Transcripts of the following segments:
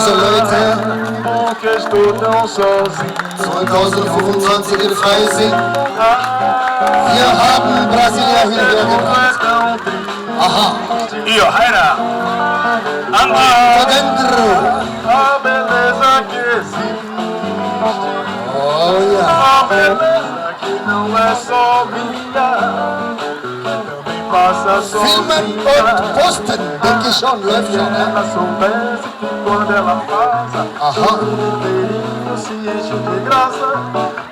diese Leute, porque estou tão sozinho. 2025 in Freising. Wir haben Brasilia hierher gebracht. Aha. Io, Raira. Tô dentro. A beleza que existe, Olha. a beleza que não é só minha, também passa Filmen sozinha. und posten, denke ich schon, läuft schon, ne? Ela soubesse que quando ela passa, Aha. o inteirinho se enche de graça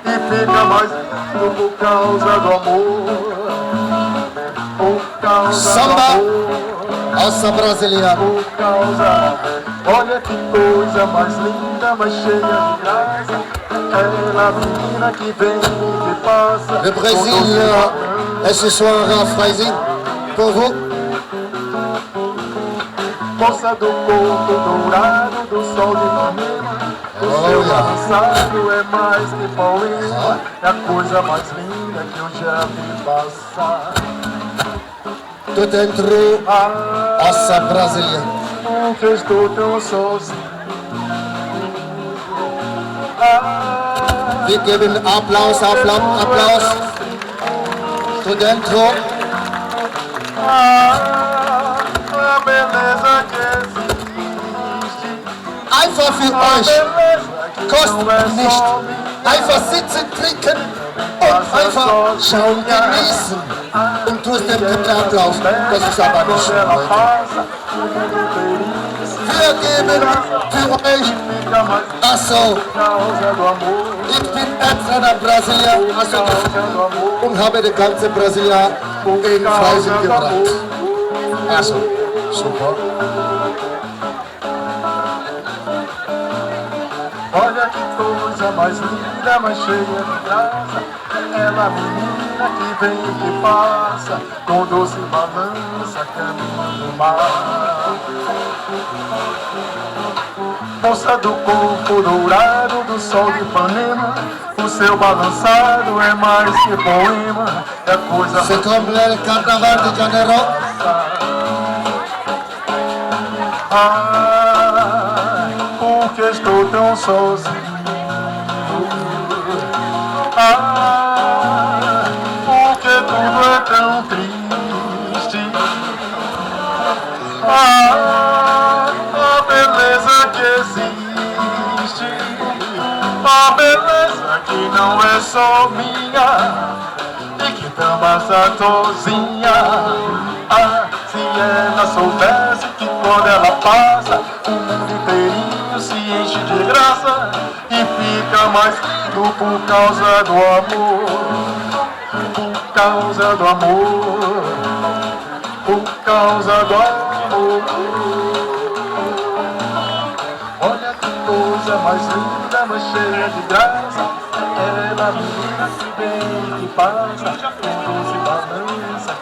e fica mais lindo por causa do amor. Por causa Samba. do amor. Außer Brasilia. Por causa, olha que coisa mais linda, mais cheia de graça. Aquela menina que vem e que passa. Le Brésil est ce soir à Freising. Pour vous. Moça do corpo dourado do sol de Ipanema. O seu Olha. balançado é mais que poema. É a coisa mais linda que eu já vi passar. Tô dentro. Außer Brasilia. Porque estou tão sozinho. Wir geben Applaus, Applaus, Applaus. Tô dentro. A beleza que existe. Einfach für A euch. beleza que não Kostet é nicht. só minha. Einfach sitzen, trinken und einfach schauen, genießen. Und trotzdem den Applaus. Das ist aber nicht schön, Leute. Wir geben für euch. Achso, ich bin extra nach Brasilien und habe die ganze Brasilien in Freising gebracht. Achso, super. Olha que coisa mais linda, mais cheia de graça. Ela menina que vem e que passa, com doce balança, caminho do mar. Moça do corpo dourado do sol de Ipanema, o seu balançado é mais que poema, é coisa Se kommt el Carnaval de Janeiro. Ai, porque estou tão sozinho. Ai, porque tudo é tão triste. Ai, a beleza que existe, a beleza que não é só minha e que também está sozinha. Ah, se ela soubesse que quando ela passa, o mundo inteirinho se enche de graça e fica mais lindo por causa do amor. Por causa do amor. Por causa do amor. Olha que coisa mais linda, mais cheia de graça. Ela menina que vem e que passa, com doce balança.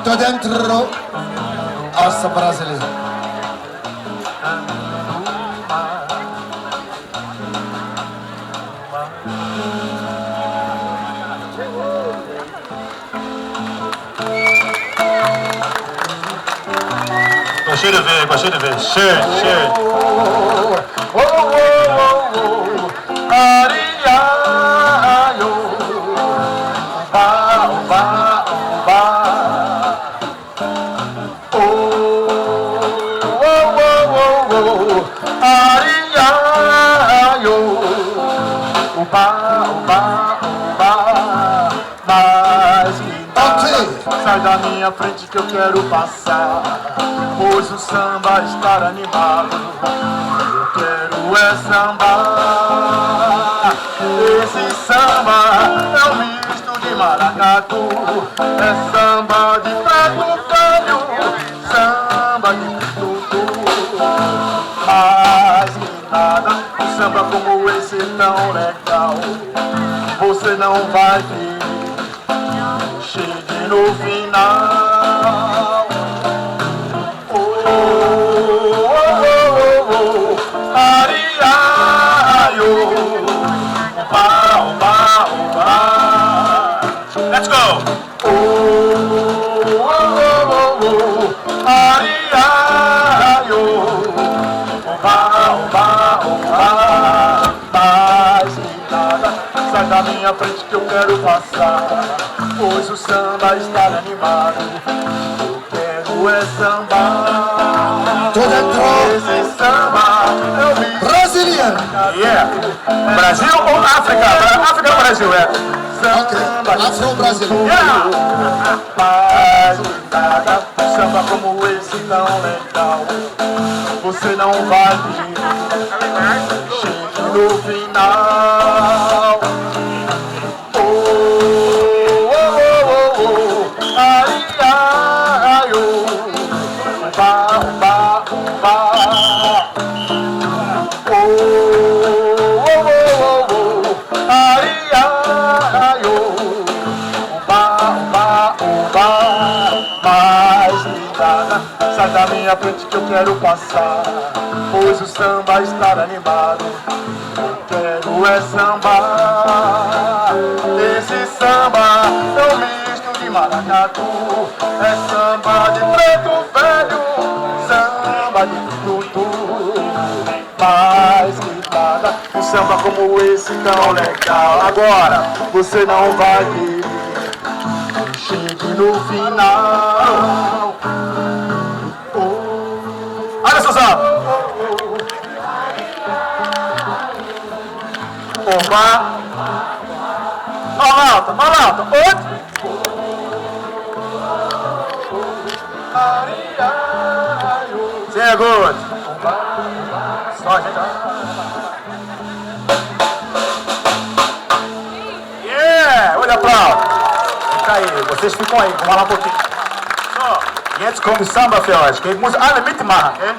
Tô dentro. Außer Brasilia. Gostei de ver, gostei de ver. Cheio. Sai da minha frente que eu quero passar, pois o samba está animado. Eu quero é sambar. Esse samba é um misto de maracatu, é samba de preto calho, samba de tutu. Mas que nada, um samba como esse tão legal você não vai ver. Chegue no final. Oh, oh, oh, oh, oh. Ariaio. Oba, oba, oba. Let's go! Oh, oh, oh, oh, oh. Ariaio. frente que eu quero passar, pois o samba está animado. Eu quero é sambar. Tu dentro. Esse samba eu me... Brazilian. Yeah. Brasil ou África? África ou Brasil, é? Ok. Afro-brasileiro. Yeah. Mas nada, samba como esse tão legal, você não vai vir. Chegue no final. Oh, oh, oh, oh, oh. Ai, ai, oh. Ba, ba, ba. Oh, oh, oh, oh, oh. Ai, ai, oh. Mas nada, sai da minha frente que eu quero passar, pois o samba está animado. Eu quero é sambar. Esse samba é um misto de maracatu, é samba de preto velho, samba de tudo. Mas que nada, um samba como esse tão legal. Agora você não vai querer. Chegue no final. Olha, Suzão. Opa. Olha alto, olha alto. Outro. Sehr gut. Só a gente. Yeah, olha aplauso. Fica aí, vocês ficam aí, vamos lá um pouquinho. So, jetzt kommt Samba für euch. Ich muss alle mitmachen, okay?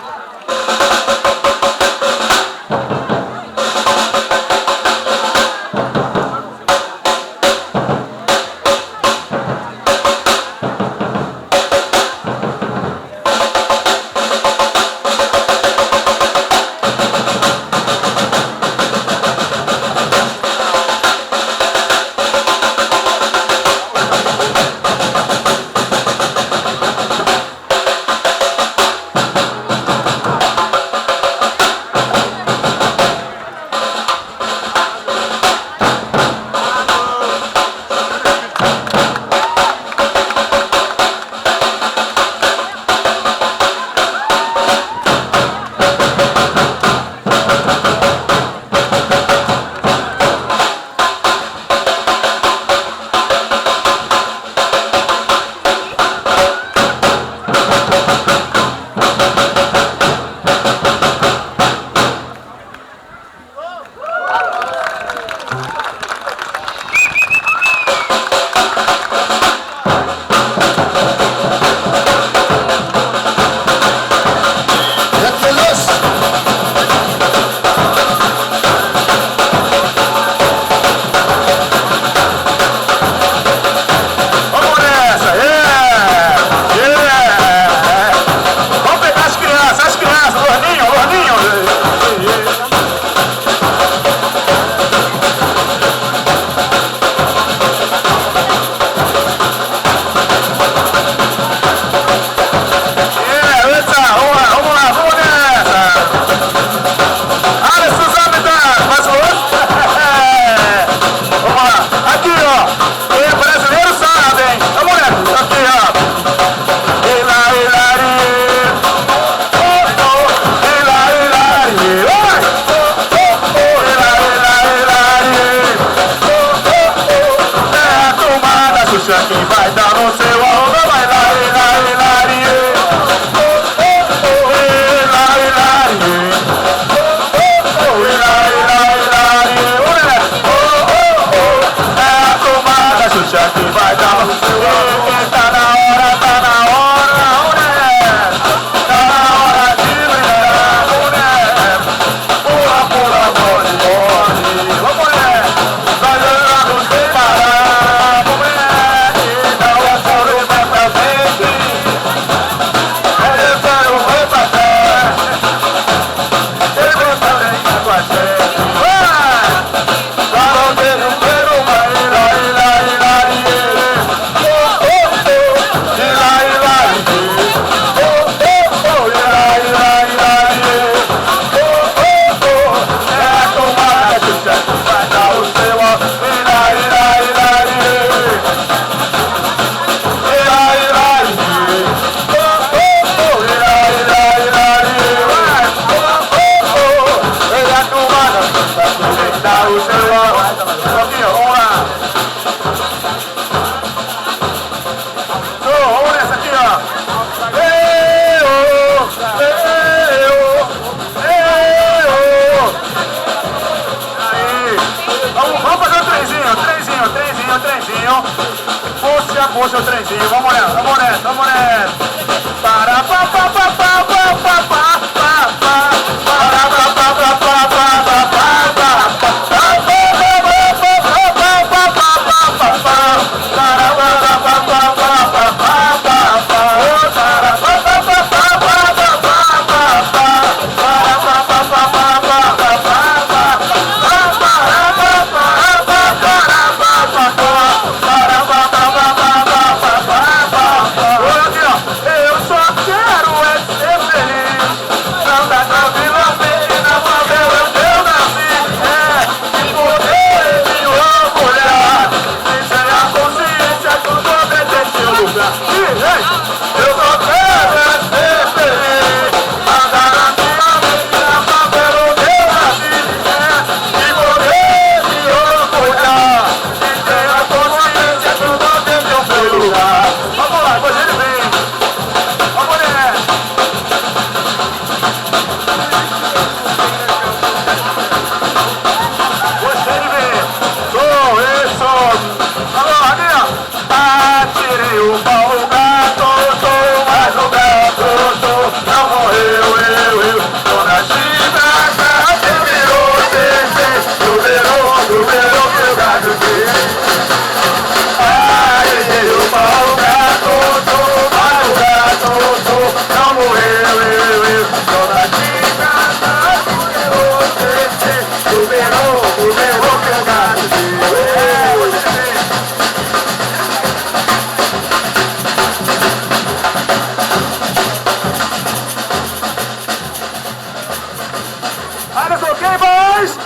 Quem mais?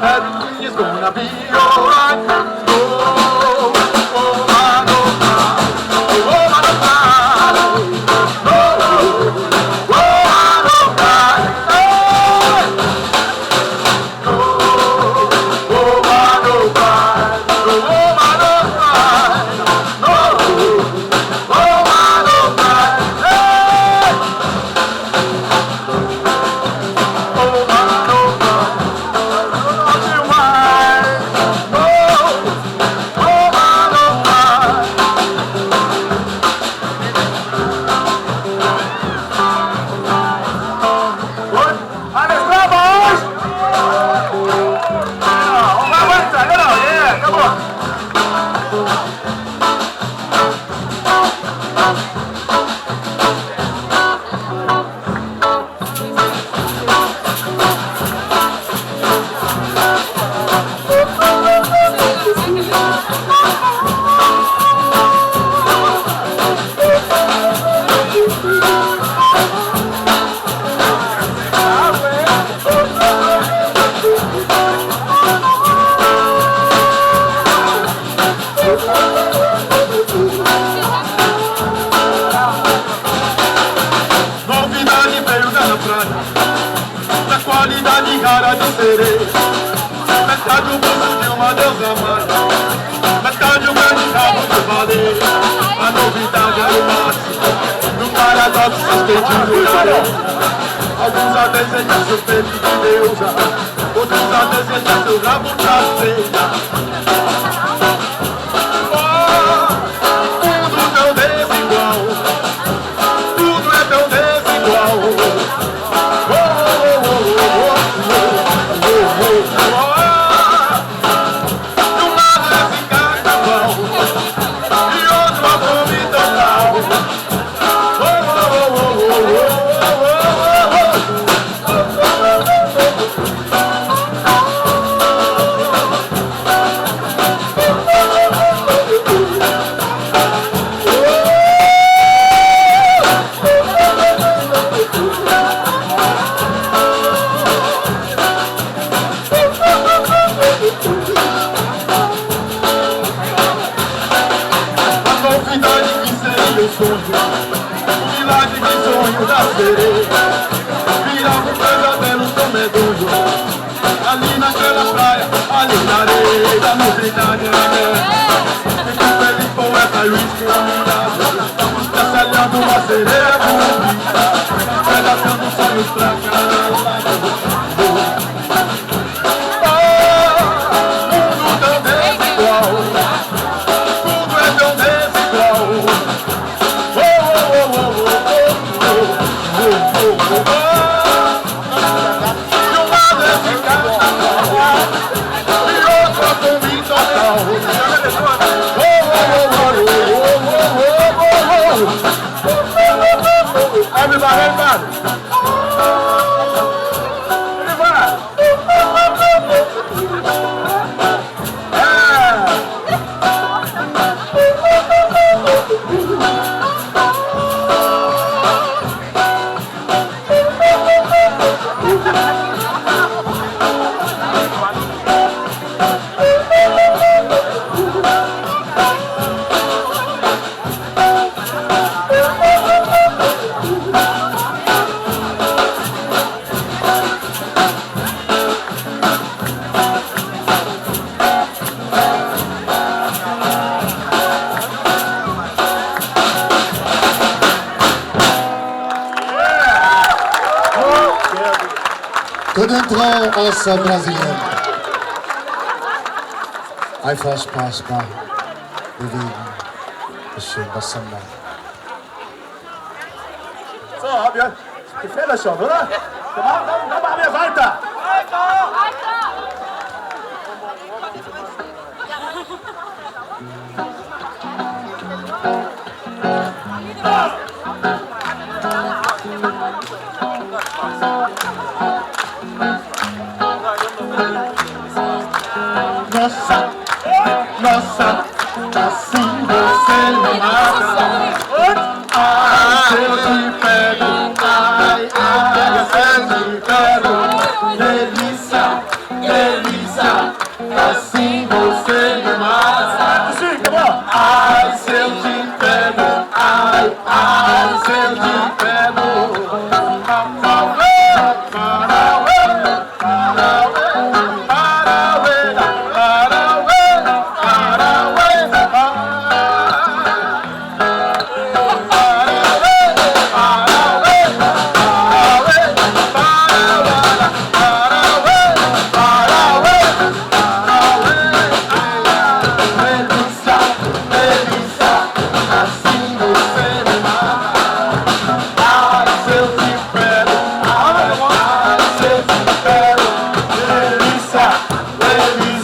Everything is gonna be alright. Oh, oh, serei. Metade o busto de uma deusa mãe, metade o grande rabo do valer. A novidade é o máximo, no paradoxo suspendido. Alguns a desejar seu peito de deusa, outros a desejar seu rabo pra ceia. Tudo tão desigual, tudo é tão desigual. De um lado esse carnaval e outro a fome total. O milagre de sonho da sereia virava um pesadelo tão medonho. Ali naquela praia, ali na areia, novidade é fico feliz, poeta Luiz Caminhado, destalhando uma sereia bonita, pedaçando sonhos pra cá. Mundo tão desigual, tudo é tão desigual. De um lado esse carnaval e outro a fome total. Everybody, everybody. Tudo entrou essa brasileira. Aí faz paz para viver o seu samba. So, gefällt das schon, oder? Dann machen wir weiter. Nossa, nossa, assim você me mata. Ai, se eu te pego, ai, ai, se eu te pego. Delícia, delícia, assim você me mata. Ai, se eu te pego, ai, ai, se eu te pego. Delícia, delícia.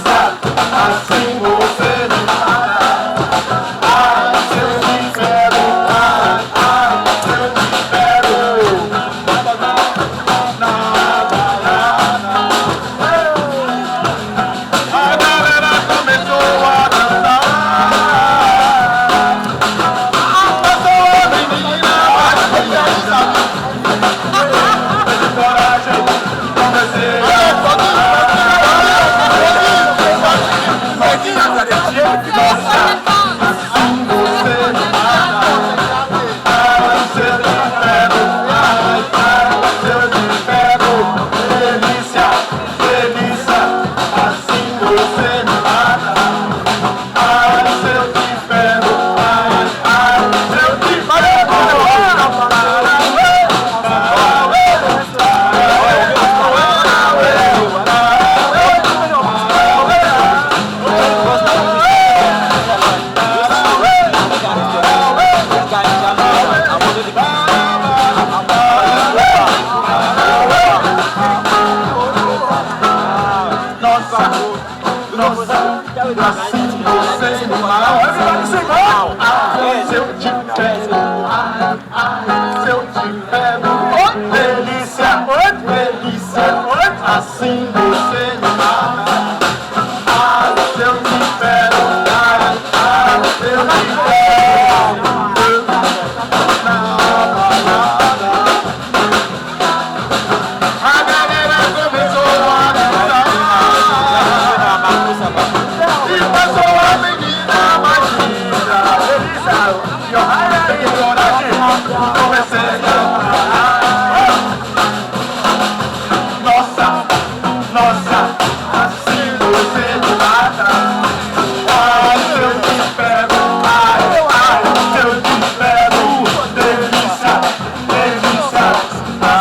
você me mata. Se eu te pego, se eu te pego, delícia, delícia, assim você me mata. Se eu te pego, se eu te pego. A galera começou a dançar e passou a menina mais linda. Delícia, e coragem, comecei a cantar. Nossa, nossa, assim você me mata. Ai, se eu te pego, ai, ai, se eu te pego, delícia, delícia,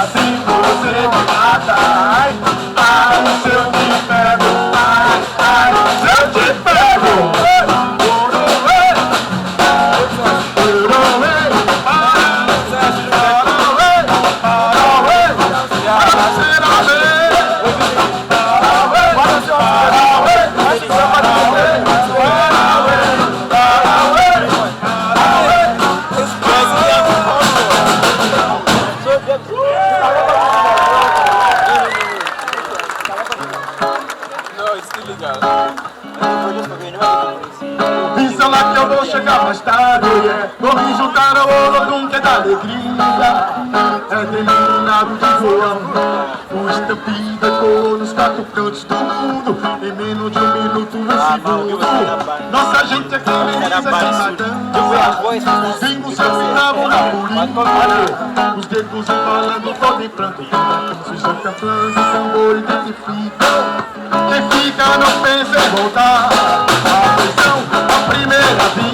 assim você me mata. Ai, ai, se eu te pego, ai, ai, se eu te pego. Pensa lá que eu vou chegar mais tarde, yeah. Vou me juntar ao Olodum que é da alegria. É terminado de voar. O Estampida cor nos 4 cantos do mundo. Em menos de 1 minuto, 1 segundo. Nossa gente aqui beleza matando. Os vimos se afinavam na polícia. Os dedos embalando todo em pranto. Os cantando, tambor identifica. Quem fica não pensa em voltar. A pressão, a primeira vida.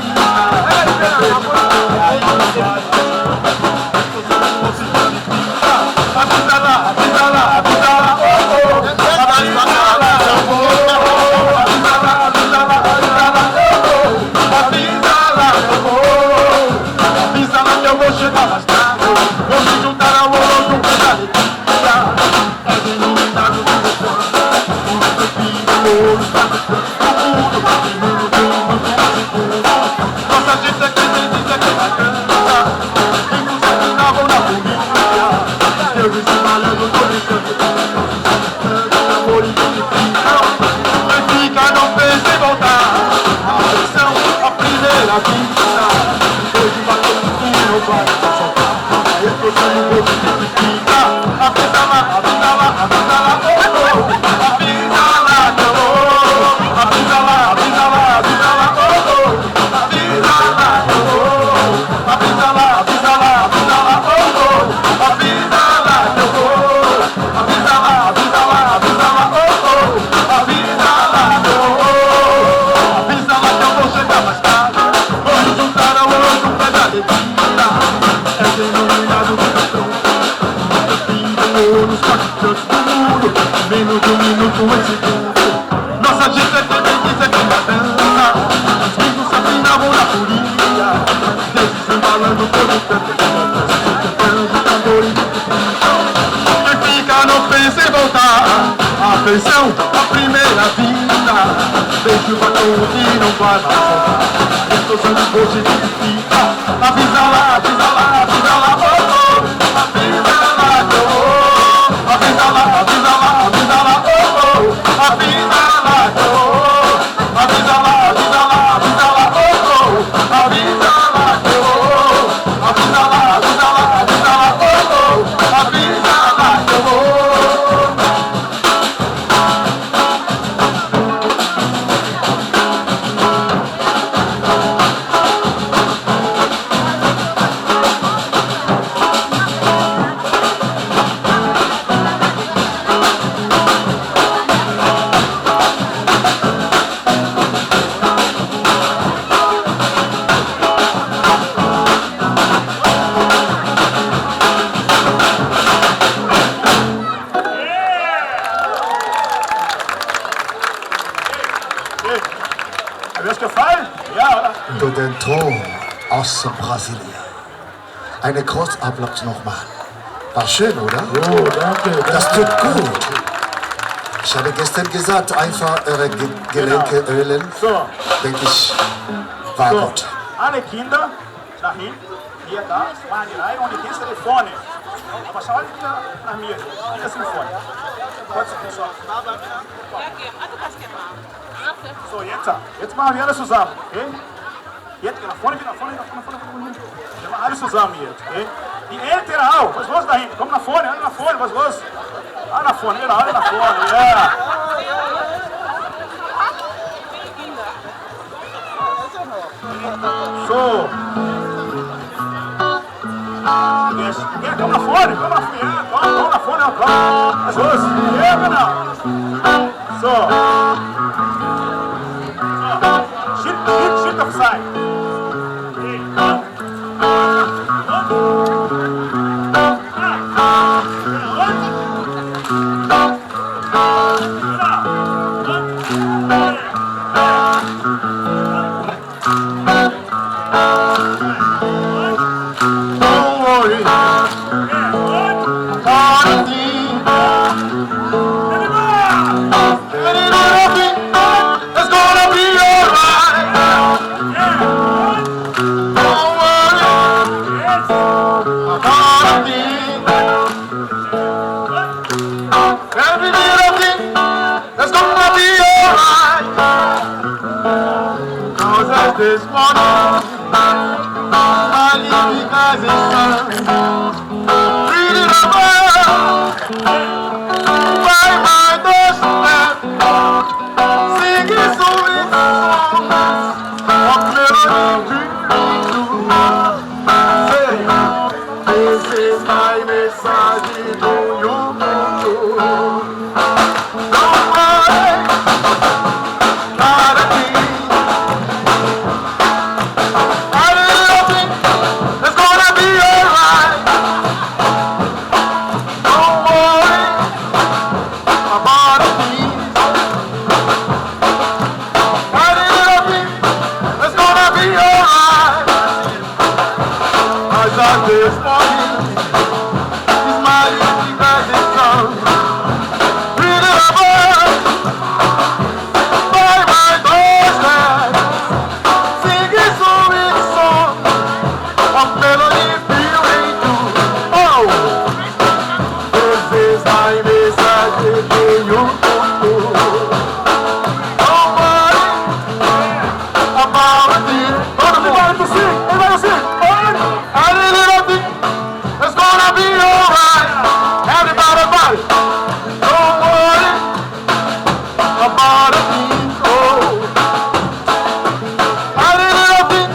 Avisa lá, avisa lá, avisa lá, oh, oh. Avisa lá, oh, avisa lá, avisa lá, avisa lá, oh, oh. Avisa lá, oh, avisa lá que eu vou chegar mais tarde. Vou me juntar ao outro da alegria. É denominado de você. Nossa gente aqui tem diz que bacana. Ricos aqui estavam na polícia. Eu disse malhando, tô brincando. Amor e quem fica não pensa em voltar. A pressão, a primeira vista. Hoje bateu e não vai soltar. Eu tô sendo louco que fica. Avisa lá, avisa lá, avisa lá, oh, oh. Avisa lá, oh, avisa lá, avisa lá, avisa lá, oh, oh. Avisa lá, oh, avisa lá, avisa lá, avisa lá, oh, oh. Avisa lá, oh, avisa lá, avisa lá, avisa lá, oh, oh. Avisa lá, oh, avisa lá que eu vou chegar mais tarde. Vou me juntar ao outro pé da alegria. É denominado de patrão. Nos 4 cantos do mundo, menos de 1 minuto, 1 segundo. Nossa gente aqui bem diz aqui na dança. Os ricos se afinavam na folia. Desses embalando todo canto. Cantando tambor e quem fica não pensa em voltar. Atenção, a primeira vida. Deixa o batom que não vai mais soltar. Estou sendo hoje que fica. Avisa lá, avisa lá, avisa lá, oh, oh. Avisa lá, oh. Avisa lá, avisa lá, avisa lá, oh, oh. Avisa lá, oh. Avisa lá, avisa lá, avisa lá, oh, oh. Avisa lá, oh. Avisa lá, avisa lá, avisa lá, oh, oh. Avisa lá, oh. Unter den Ton aus Brasilien. Eine Großapplaus nochmal. War schön, oder? Oh, danke. Das tut gut. Ich habe gestern gesagt, einfach eure Gelenke ölen. So. Denke ich, war So, gut. alle Kinder dahin, hier da, machen die Reihe und die Kinder telefone. Aber schau die Kinder nach mir, das Telefon. Pode ser, pessoal. So, jetzt machen wir alles zusammen, okay? Jetzt, nach vorne. Wir machen alles zusammen jetzt, okay? Die Älteren auch, was los dahin? Komm nach vorne, alle nach vorne, was los? Alle nach vorne, alle nach vorne, ja. So. Yes. Ja, komm nach vorne, komm nach vorne, komm. Was los? Ja, genau. So. Shift auf Seite. This morning, I live because it's sun. Reading about by my doorstep, singing sweet songs of melody. Say, this is my message to you. Don't worry, not a thing. This morning, he's smiling because it's sun. Reading about by my doorstep, singing sweet song of melody feeling too. Oh, this is my message to you. Don't worry about it. Everybody to sing, everybody to sing. It's gonna be alright. Everybody, everybody. Don't worry about a thing. Oh, I did nothing.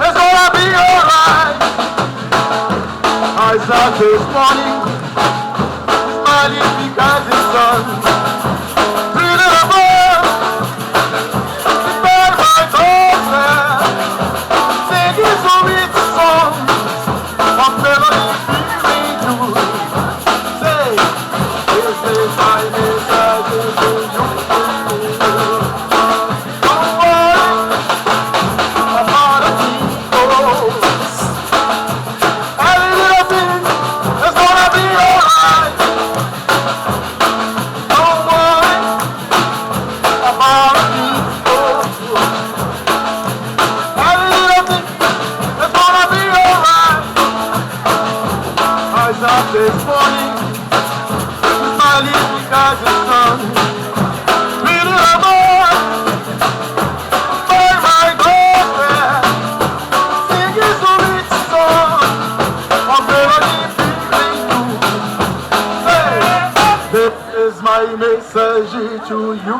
It's gonna be alright. I saw this morning, smiling because it's sun. Reading above, by my doorstep, singing sweet songs of melody. This morning, smiling because it's sun. Reading about by my doorstep, singing sweet song of melody feeling too. Say, this is my message to you.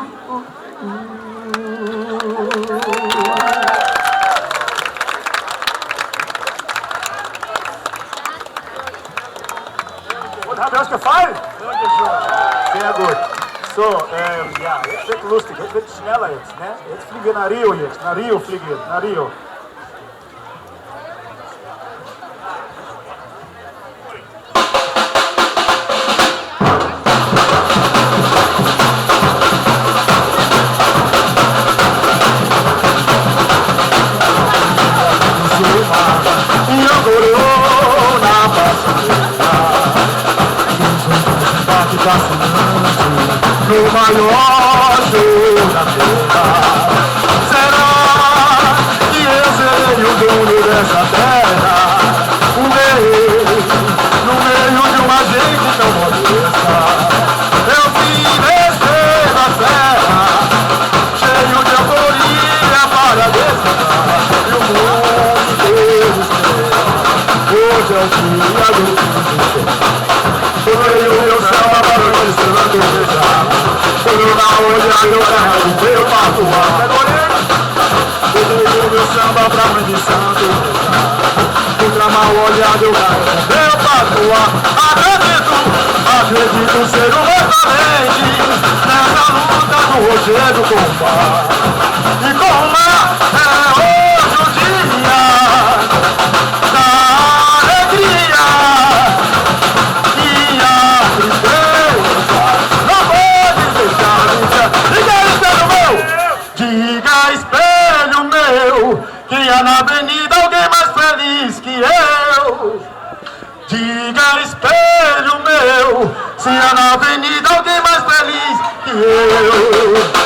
Hat euch gefallen? Sehr gut. So, ja, jetzt wird lustig, jetzt wird schneller jetzt, ne? Jetzt fliegen wir nach Rio jetzt, nach Rio fliegen wir, nach Rio. That's no maior show da terra. Será que eu serei o dono dessa terra? O rei, no meio de uma gente tão modesta. Eu vim descer da serra, cheio de euforia para descansar. E o mundo inteiro espera, hoje é o dia do fim. Veio meu samba para o santo beijar. Quando na olhada eu carrego meu patuá. Veio meu samba para mãe de santo beijar. Contra mal olhado eu carrego meu patuá. Acredito ser um valente nessa luta do rochedo com o mar. E com o mar é hoje o dia da alegria. Diga, espelho meu, que há na avenida alguém mais feliz que eu. Diga, espelho meu, se há na avenida alguém mais feliz que eu.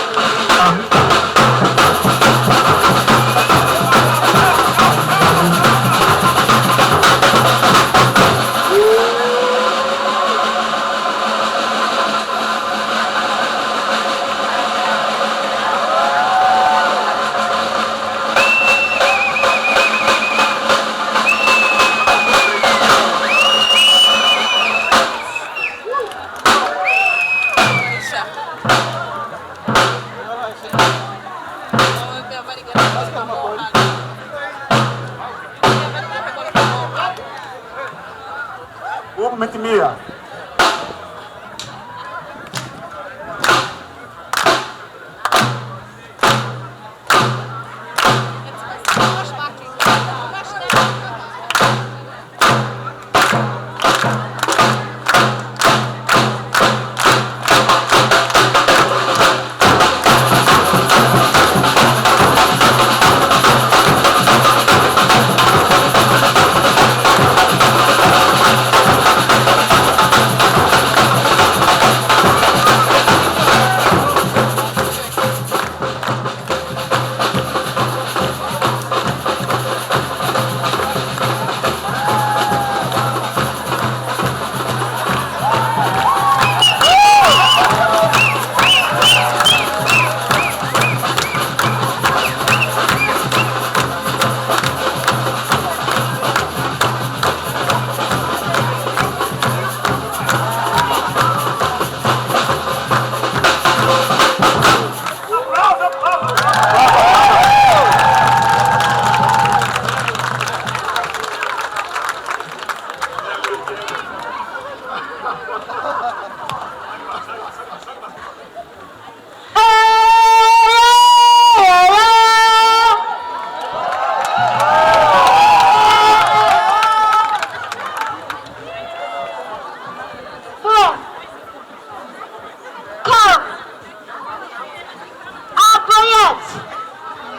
Movimento Mia.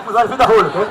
Vamos lá, vida rola, ok?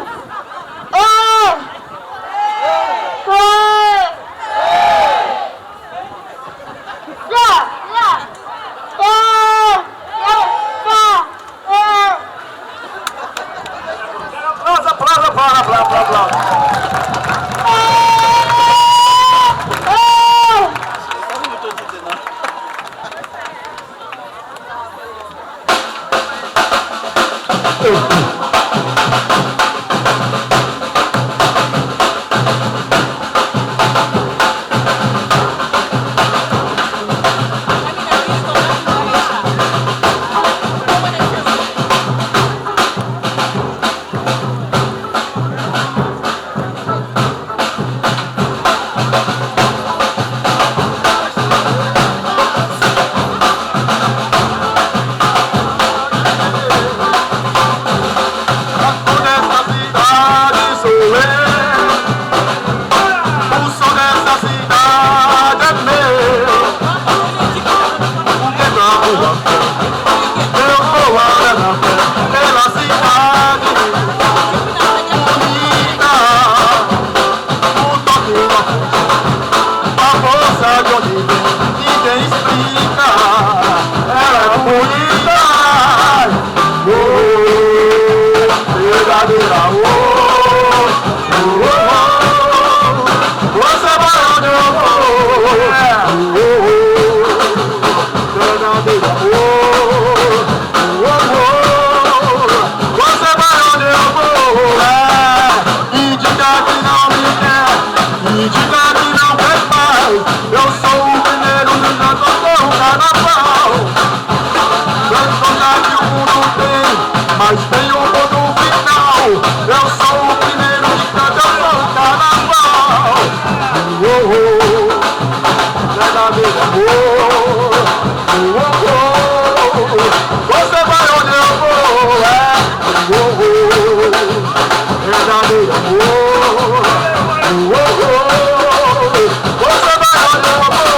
eu sou o primeiro de cada carnaval. Verdadeiro amor. Você vai onde eu vou, verdadeiro amor. Você vai onde eu vou.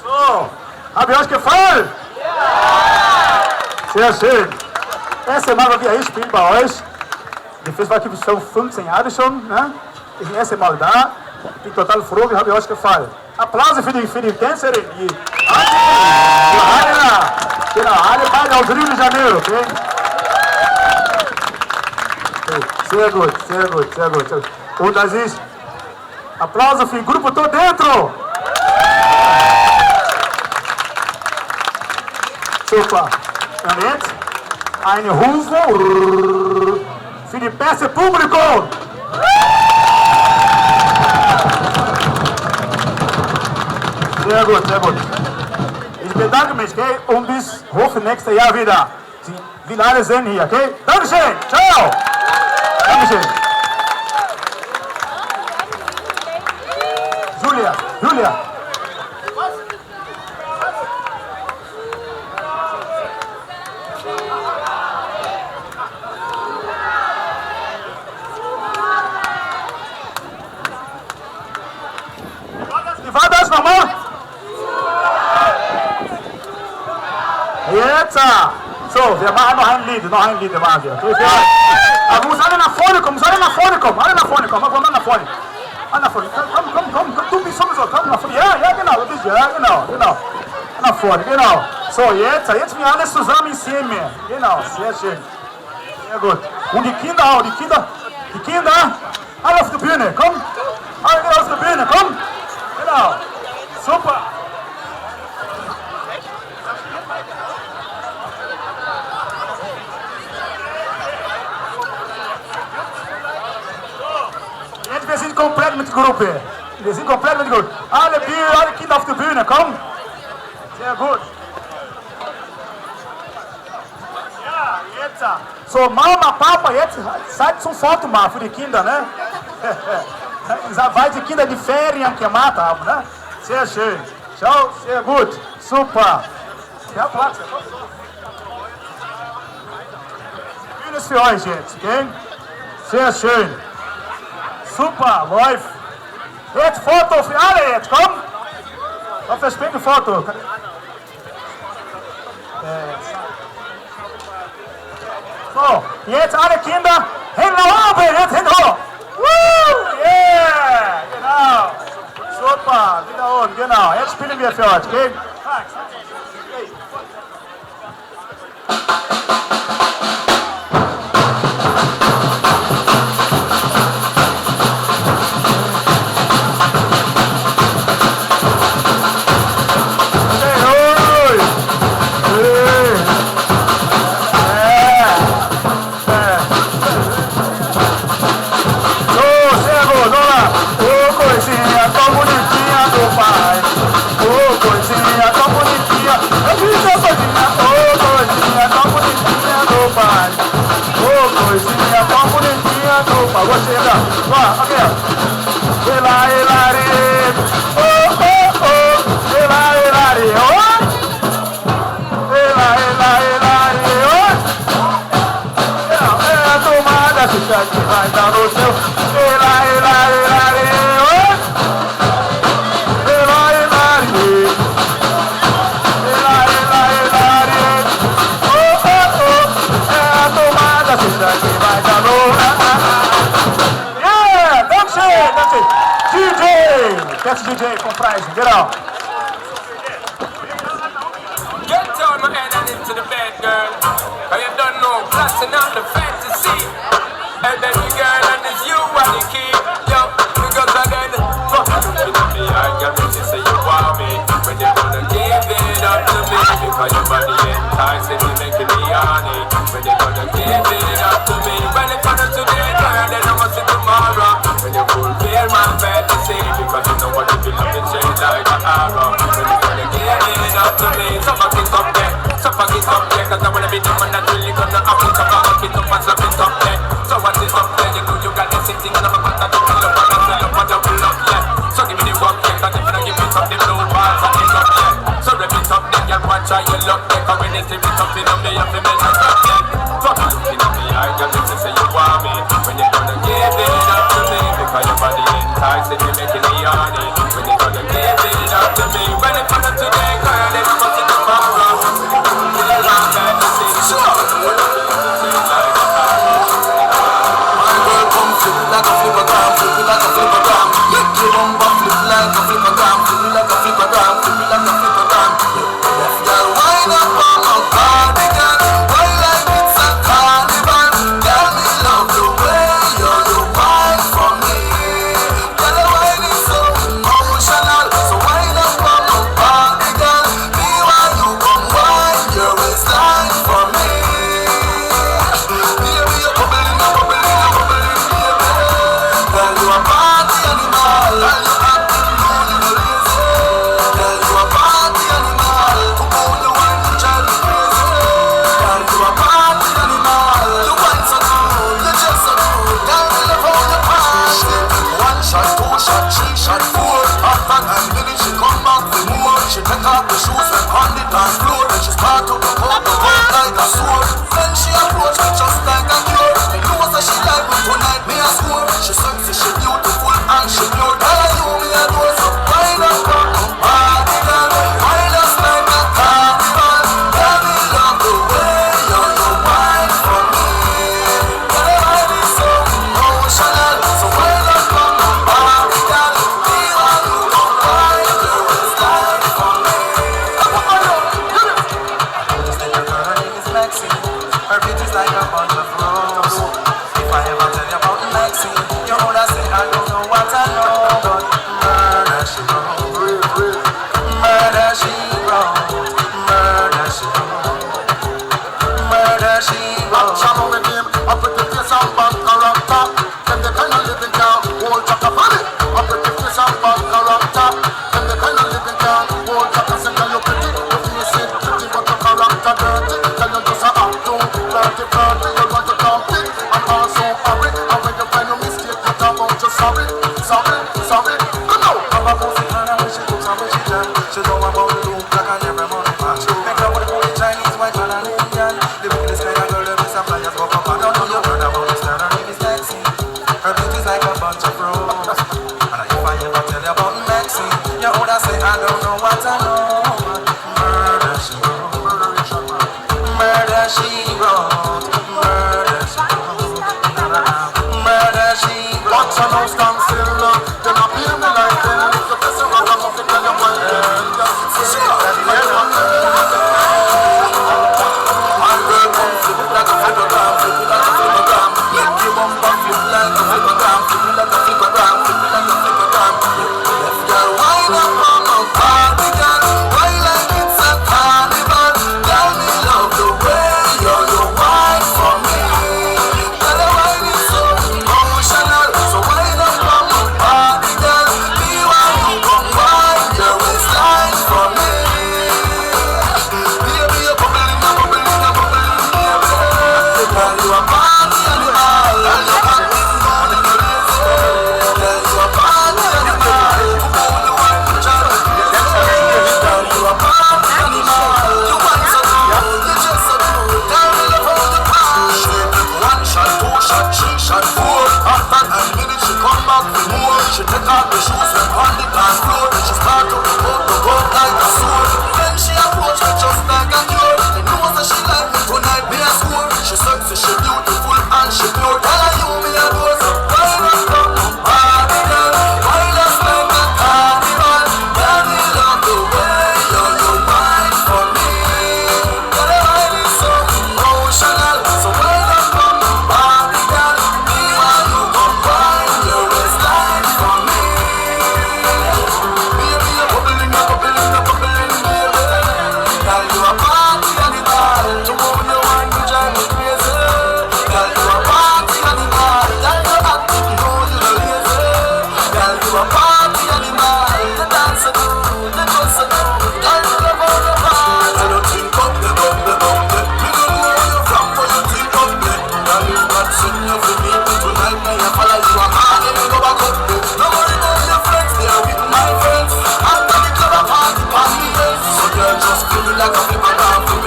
So, habt ihr euch gefallen? Sehr schön. Erste Mal, dass wir hier spielen bei euch. Die Festival gibt es schon 15 Jahre schon. Ne? Ich bin das erste Mal da. Ich bin total froh, wie hat euch gefallen. Applaus für die Tänzerin. Die Johanna. Genau, alle beide aus Rio de Janeiro. Okay? Sehr gut, sehr gut, sehr gut. Und das ist Applaus für den Grupo Tô Dentro. Super. Und jetzt eine Hufe für die beste Publikum. Sehr gut, sehr gut. Ich bedanke mich, okay? Und bis hoffe nächstes Jahr wieder. Sie will alle sehen hier, okay? Dankeschön. Ciao. Dankeschön. Julia. Wie war das nochmal? Jetzt! So, wir machen noch ein Lied machen wir. Okay? Aber muss alle nach vorne kommen, alle nach vorne kommen. Alle nach vorne. Komm, du bist sowieso, komm nach vorne. Ja, genau, du bist, ja, genau. Nach vorne, genau. So, jetzt wir alles zusammen sehen wir. Genau, sehr schön. Sehr gut. Und die Kinder auch, die Kinder, alle auf die Bühne, komm. Alle auf die Bühne, komm. Genau. Super. Jetzt wir sind komplett mit Gruppe. Alle Kinder auf die Bühne, komm. Sehr gut. Ja, jetzt. So, Mama, Papa, jetzt seid zum Foto machen für die Kinder, ne? Weil die Kinder die Ferien gemacht haben, ne? Sehr schön. Schau, sehr gut. Super. Ja, Platz. Die Bühne ist für euch jetzt, okay? Sehr schön. Super, läuft. Jetzt Foto für alle jetzt, komm. Auf das späte Foto. So, jetzt alle Kinder, Hände oben, jetzt Hände hoch. Yeah, genau. Super, wieder unten, genau. Jetzt spielen wir für euch, okay? Vou chegar. Ó, aqui, ó. Elare. Oh. Elare. Oh. Elare. Oh. É a tomada, fica aqui, vai dar no seu. Elare. Oh. Elare. Oh. É a tomada, fica aqui, vai dar no. That's DJ from Pricing. Get out. Get down my head and into the bed, girl. Cause you don't know, blasting out the fantasy. And then the girl and it's you and the key. Yo, because again, fuck you to me. I got me to say you want me. When you gonna give it up to me. Because your body enticing me, making me horny. When you gonna give it up to me. When it comes to today, girl, then I must see tomorrow. When you fulfill my fantasy. Because you know what you feel, nothing change like Cause I wanna be the man that really gonna Africa, but I keep up and slap it up there. So what is up there? You know you got the sitting and I'm a pata to pull up and I sell up and I pull up, yeah. So give me the work, yeah, cause if I give it up, the blue bars and it's up, yeah. So rip it up, then you watch how you look, yeah. Cause when they tip it up, you know me, you have to make it up, yeah. Fuck you looking at me, I got to say you want me. When you gonna give it up to me, because your body enticing me, making me horny. When you gonna give it up to me, when it comes to today, girl, then I'm gonna tomorrow. Like a flippergram, flip it like a flippergram. Lick your bumper, flip like a flippergram, flip it like a flippergram, flip it like a flippergram. Girl, wind up on my cardigan, wine like it's a carnival. Girl, me love the way you wine for me. Girl, the wine is so emotional, so wind up on my cardigan. Me while you come wine your waistline for me. Baby, you're bubbling, bubbling, bubbling. Girl, you a party animal. Girl, you acting moody, you lazy. Girl, you a party animal. To hold the wine, you drive me crazy. Girl, you a party animal. You wine so good, you just so good. Girl, me love how you party. 1 shot, 2 shot, 3 shot, 4. After 9 minutes, she come back for more. She take off the shoes and on the dance floor. Then she start to go up the road like a sword. Then she approach me just like a cure. Me know that she like me tonight, me a score. She sexy, she beautiful and she pure. Tell you me a do so wind up on the party, girl. Wind us like a carnival. Girl, me love the way you wine for me. Girl, the wine is so emotional, so wind up on the party, girl. Me want you to wine your waistline for me.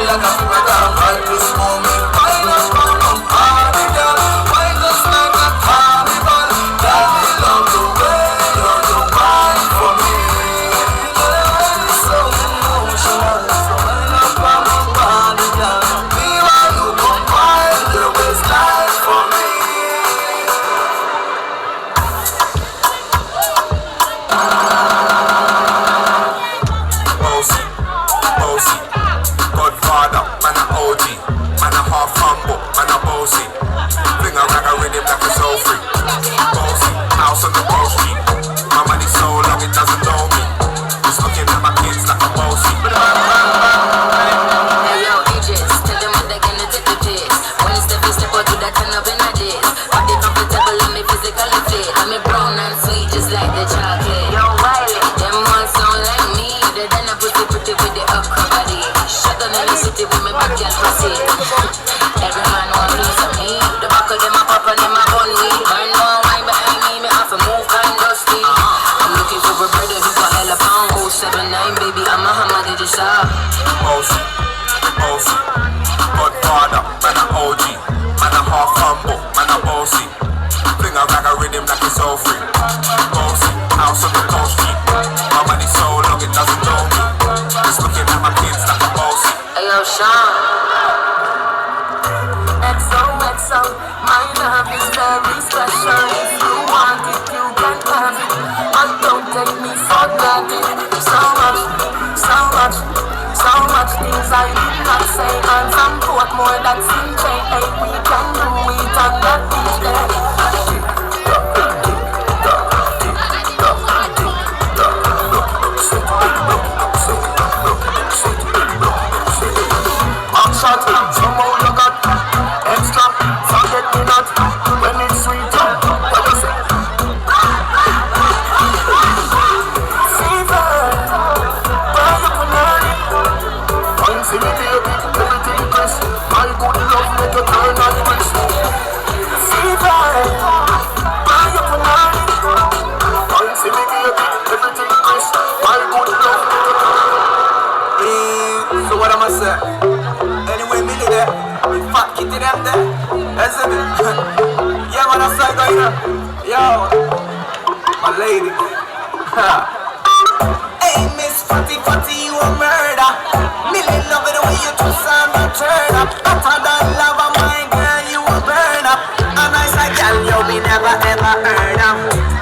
like a program. Right this moment, wind up on the party, girl. Wind us like a carnival. Girl, me love the way you wine for me. So emotional, so wind up on the party, girl. Me while you come wild, the waistline for me. Godfather, man a OG, man a half humble, man a bossy. Fling a rag a rhythm like it's so free. Bossy, house on the coast street. My money so long it doesn't know me. Just looking at my kids like a bossy. Hey yo, Aegis, tell them what they're gonna take the piss. When you step out, do that turn up in a dish. Body comfortable and me physically fit. I'm a brown and sweet just like the chocolate. Yo, Wiley, them ones sound like me. They done a pretty with the upper body. Shut down in the city with me back and pussy. Every man want piece of me. The back of them a pop and them a bun me. Burn no wine behind me, me have to move kind dusty. I'm looking for a brother who got hella pound. 079, baby, I'm a hammer, did you saw? Bossy, bossy. Godfather, man a OG, man a half humble, man a bossy. Fling a rag a rhythm like it's so free. Bossy, house on the coast street. My money so long it doesn't know me. Just looking at my kids like a bossy. Hey yo, Sean. XOXO, my love is very special. If you want it, you can have it. But don't take me for granted. So much things I did not say. And some quote more that's in chain. Hey, we can do it on that beach there. Shot, somehow you got extra, forget me not, when it's sweet, what you say? Fever, burn up and on it, come see me baby, everything crisp, my good love make you turn and crisp. Fever, burn up and on it, come see me baby, everything crisp, my good love make you turn. So what am I say? Anyway, me there, we fat kitty them there. That's it. Yeah, man, I'm sorry, going on. Yo, my lady. Hey, Miss Fatty, you a murder. Million love it the way you twist and you turn up. Better than lava, my girl, you a burn up. A nice like girl, you be never ever heard of.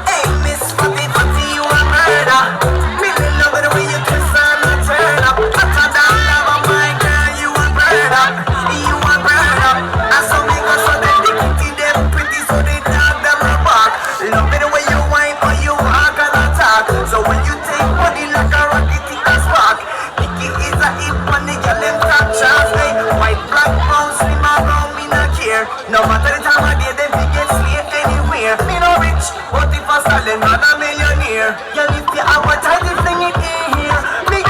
Hey, Miss Fatty, you a murder. Million love it the way you twist and you turn up. Better than lava, my girl, you a burn up. You a burn up. And so make us so that they pretty, them pretty, so they dog them apart. Love it the way you whine or you walk and attack. So when you take money like a rocket, it a spark. Picky is a hit money, girl, them top shots. Hey, white, black, brown, slim or brown, me not care. No matter the time of day, them we get slay anywhere. Me no rich, but if I sell them, not a millionaire. Girl, if you have a title, sing it in here. Me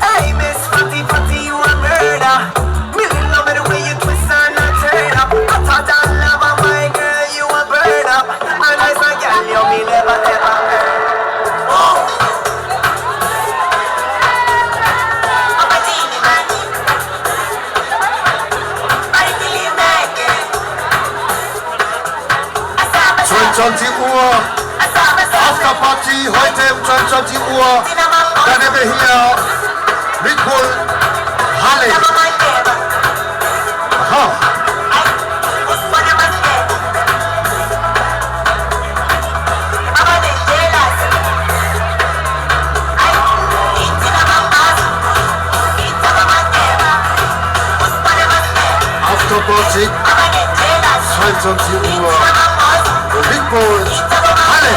hey, Miss Fatty, you a murder. Million love it the way you twist and a turn up. Hotter than lava, my girl, you a burn up. And I say, girl, you me never ever heard. Afterparty heute um 22 Uhr. Dann haben wir hier Red Bull Halle. Aha. Afterparty 22 Uhr. Red Bull Halle.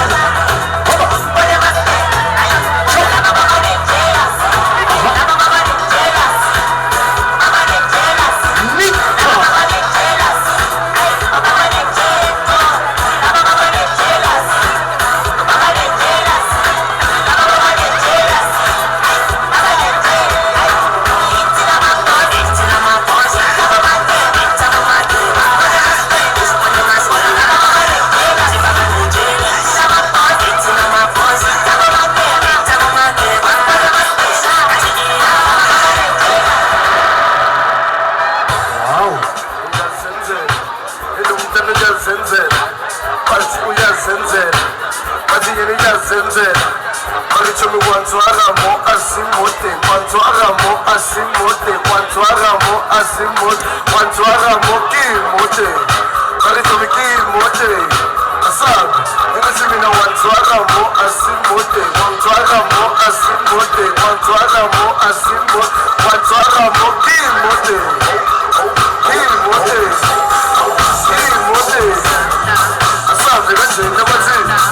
zenzela Marichomi Wantuaramo Asimote Wantuaramo Asimote Wantuaramo Asimote Wantuaramo Kimote Marichomi Kimote Asabi Ninasimina Wantuaramo Asimote Wantuaramo Asimote Wantuaramo Asimote Wantuaramo Kimote Kimote Kimote Asabi Ninasimina Kimote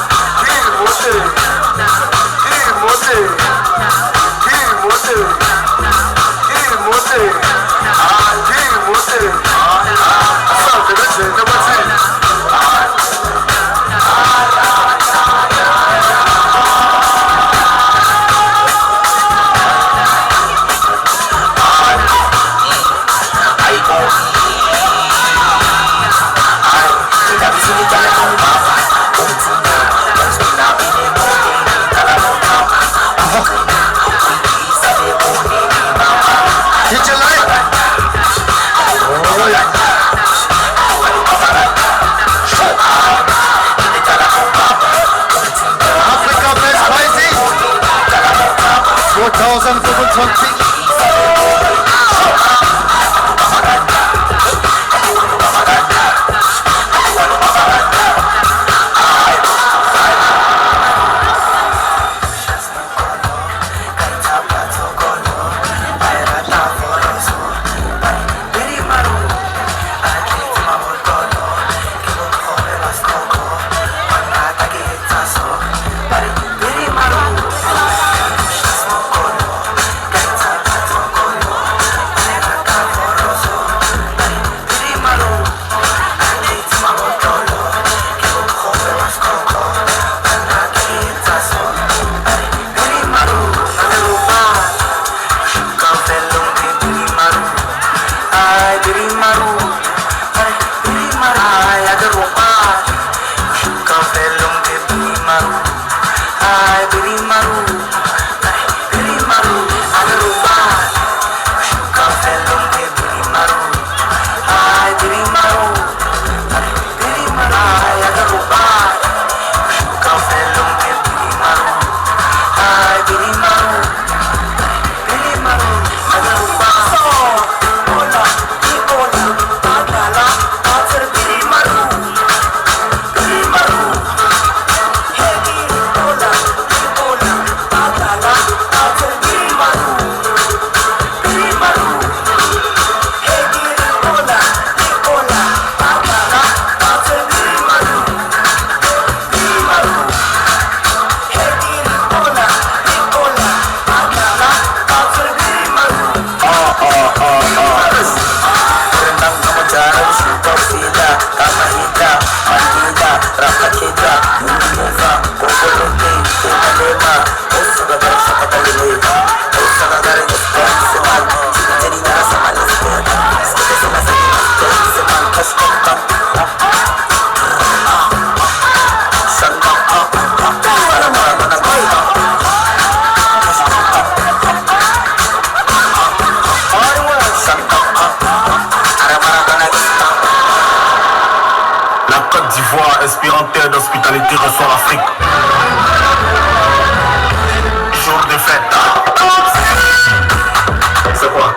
Inspirante d'hospitalité reçoit l'Afrique. Jour de fête. C'est quoi?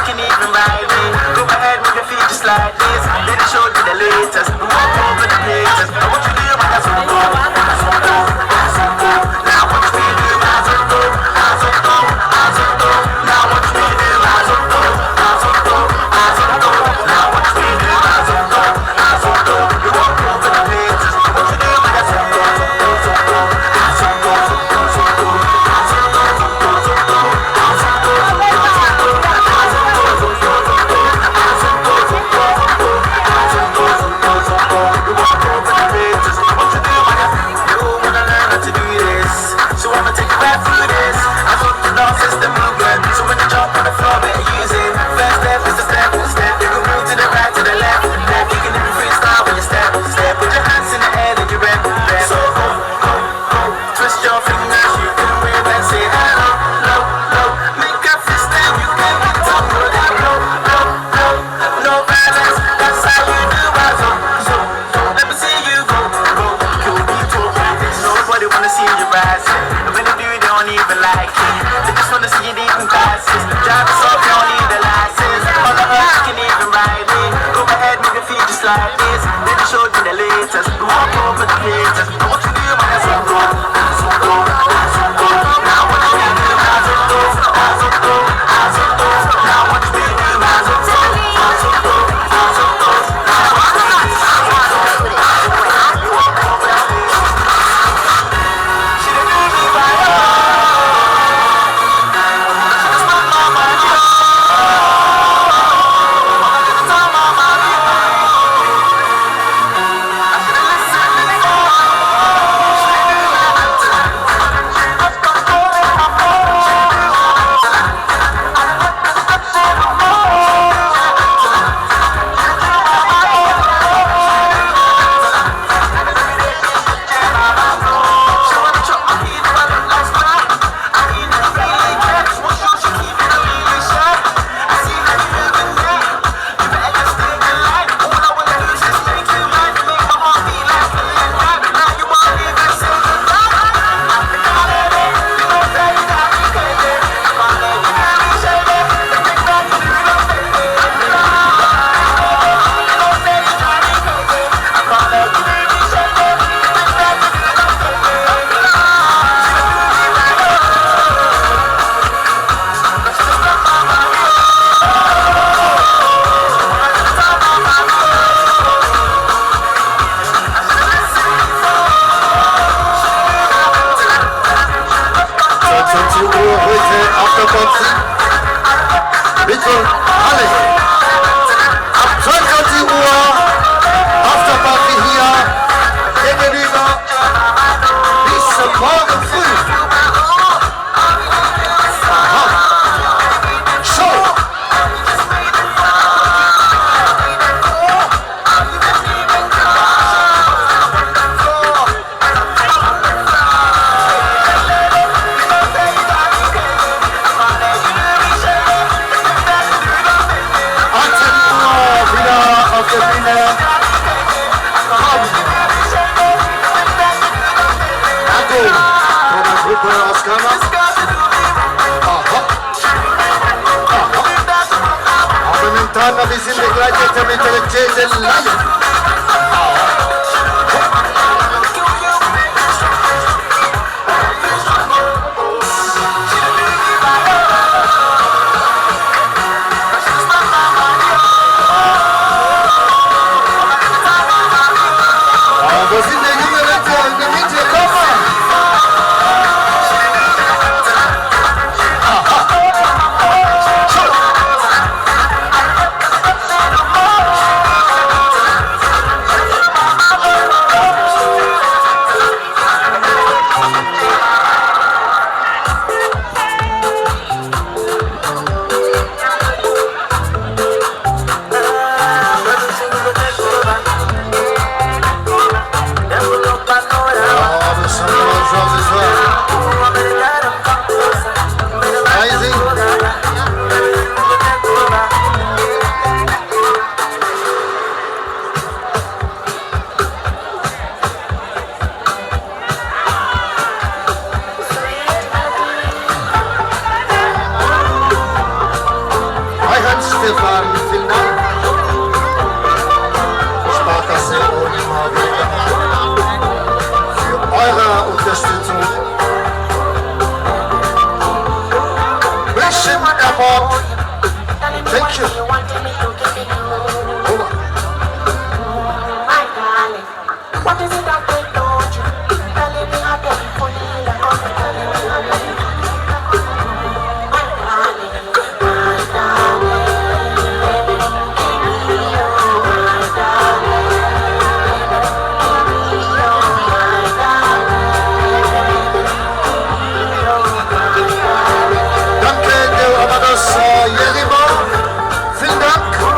you can even ride me. Go ahead, move your feet just like this. Let it show you the latest. Walk over the pages. I want you to do my Azonto. Now what you do, Azonto. Now what you do, Azonto. Now what you do, Azonto. You walk over the pages. I want you to do my Azonto. System movement, so when you jump on the floor, better use it. First step is the step. You can move to the right, to the left. You can even freestyle when you step. Put your hands in the air, then you rap. So go. Twist your fingers, you can wave and say hello, low. Make a fist and you can hit top, go down low. No balance, that's how you do so let me see you go. You'll be too nobody wanna see you rising. And when they do, they don't even like it. They just wanna see you deep in classes. Drive us off, you don't need the license. All of us, you can even ride me. Go ahead, move your feet just like this. Let me show you the latest. Walk over the pages. I want you to do my Azonto. Now what you do, Azonto. Now what you do, Azonto. Wir sind begleitet mit der Jason Lion. Wo sind der junge Rapper in der Mitte? Komm mal! Stefan, vielen Dank. Sparkasse ohne Marvin. Für eure Unterstützung. Blessing Airport. Thank you. Over. What is it that they told you? Telling me how they funny and telling me how they my darling, my darling, Danke, der Amados Jericho. Vielen Dank.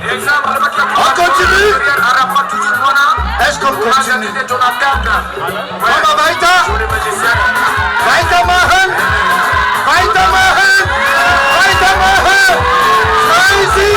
On continue? Est-ce qu'on continue? Mama Vaita? Vaita Mahan? Vaita Mahan? Vaita Mahan? Crazy!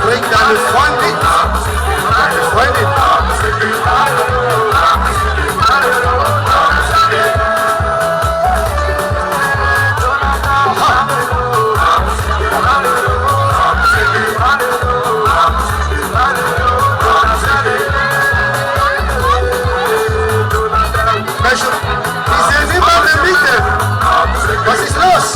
Bring down his Freundin. Was ist los?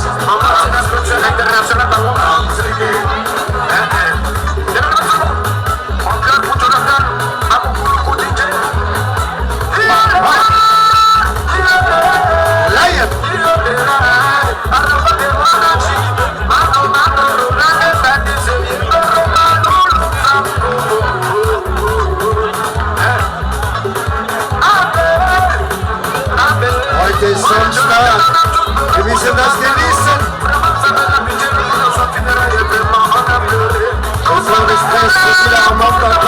Heute ist Sonntag. Wir müssen das genießen. Unser Stress ist wieder am Montag.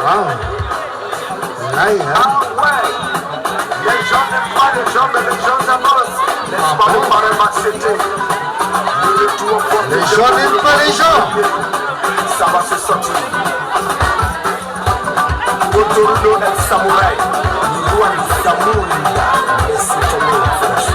Wow. Nein, ja. Les gens n'aiment pas les gens. Ça va se sentir. Autour de samouraï, loin de samouraï, laissez tomber la flèche.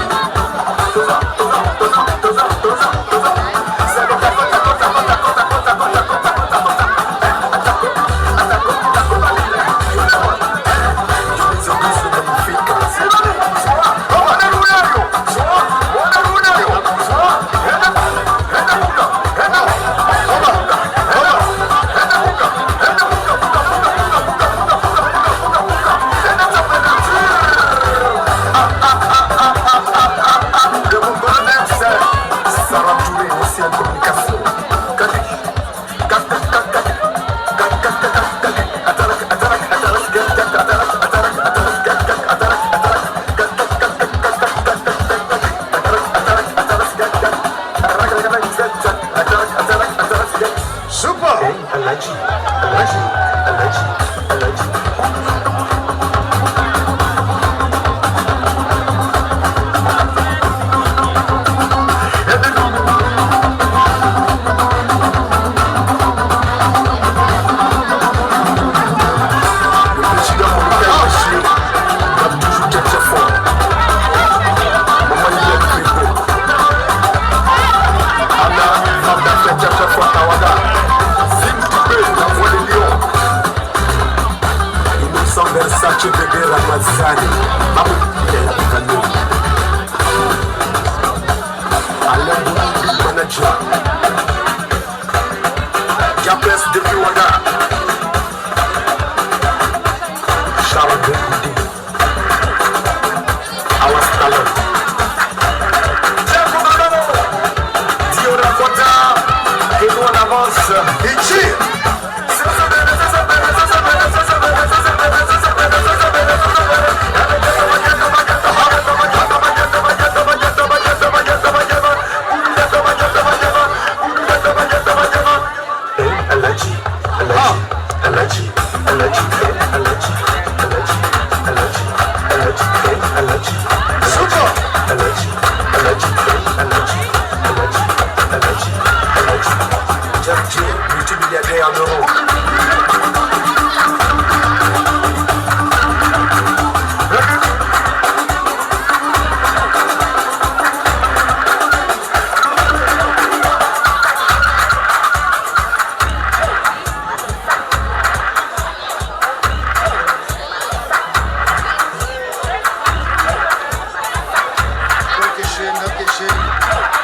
in der Kitchen.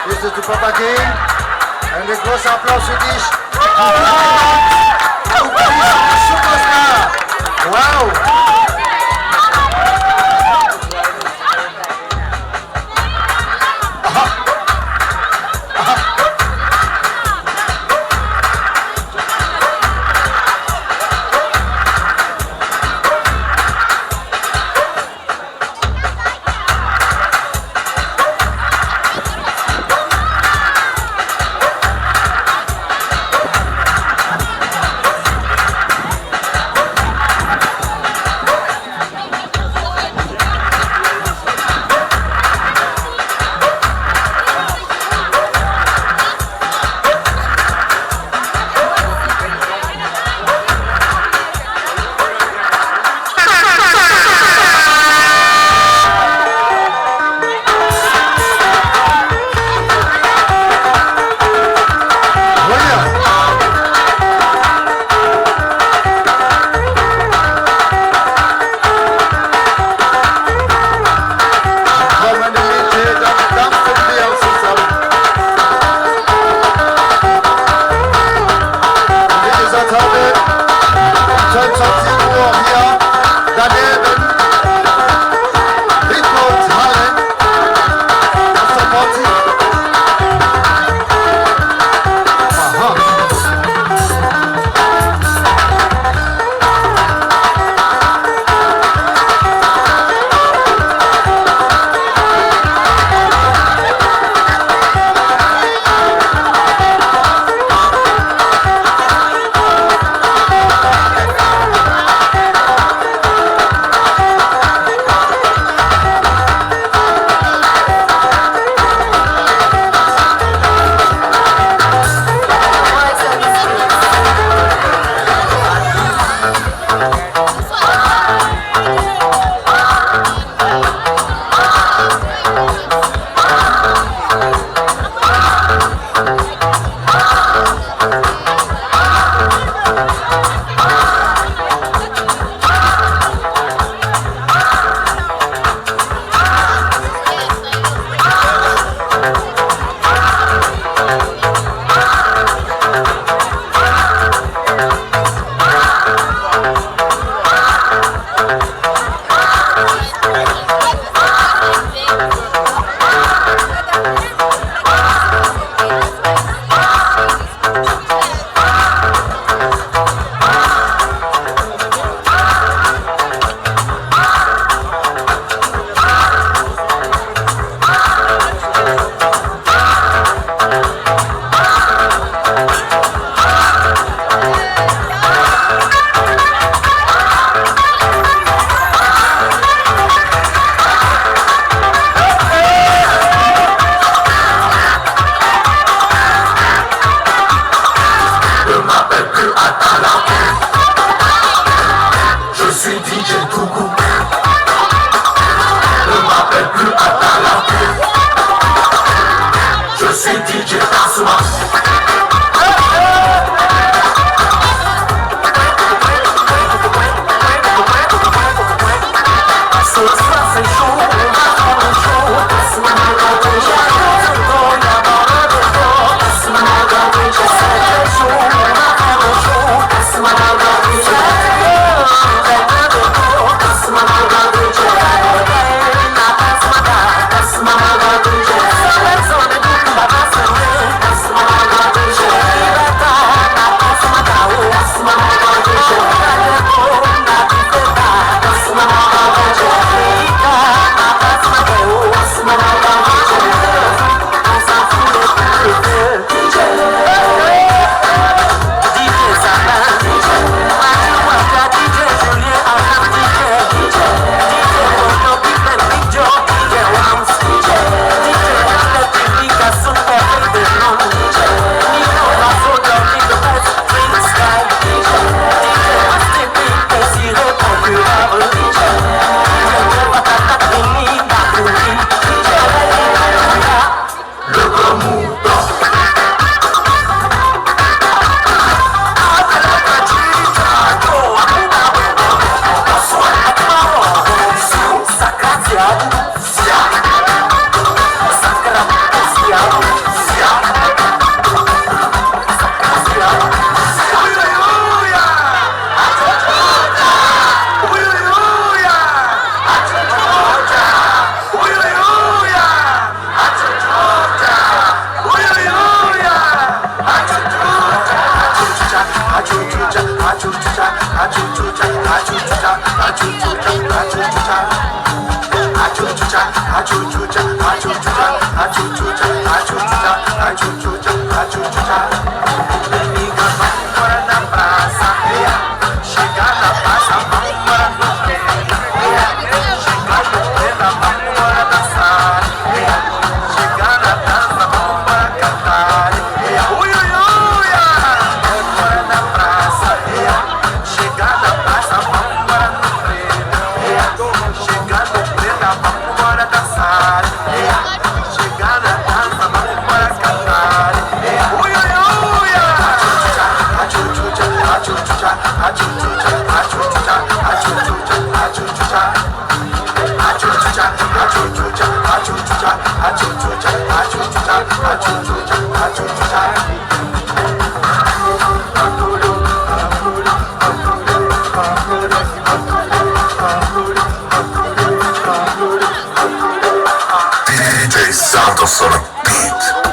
This is the Papa Game. Ein großer Applaus für dich. Du bist ein Superstar. Wow. DJ Santos on a beat.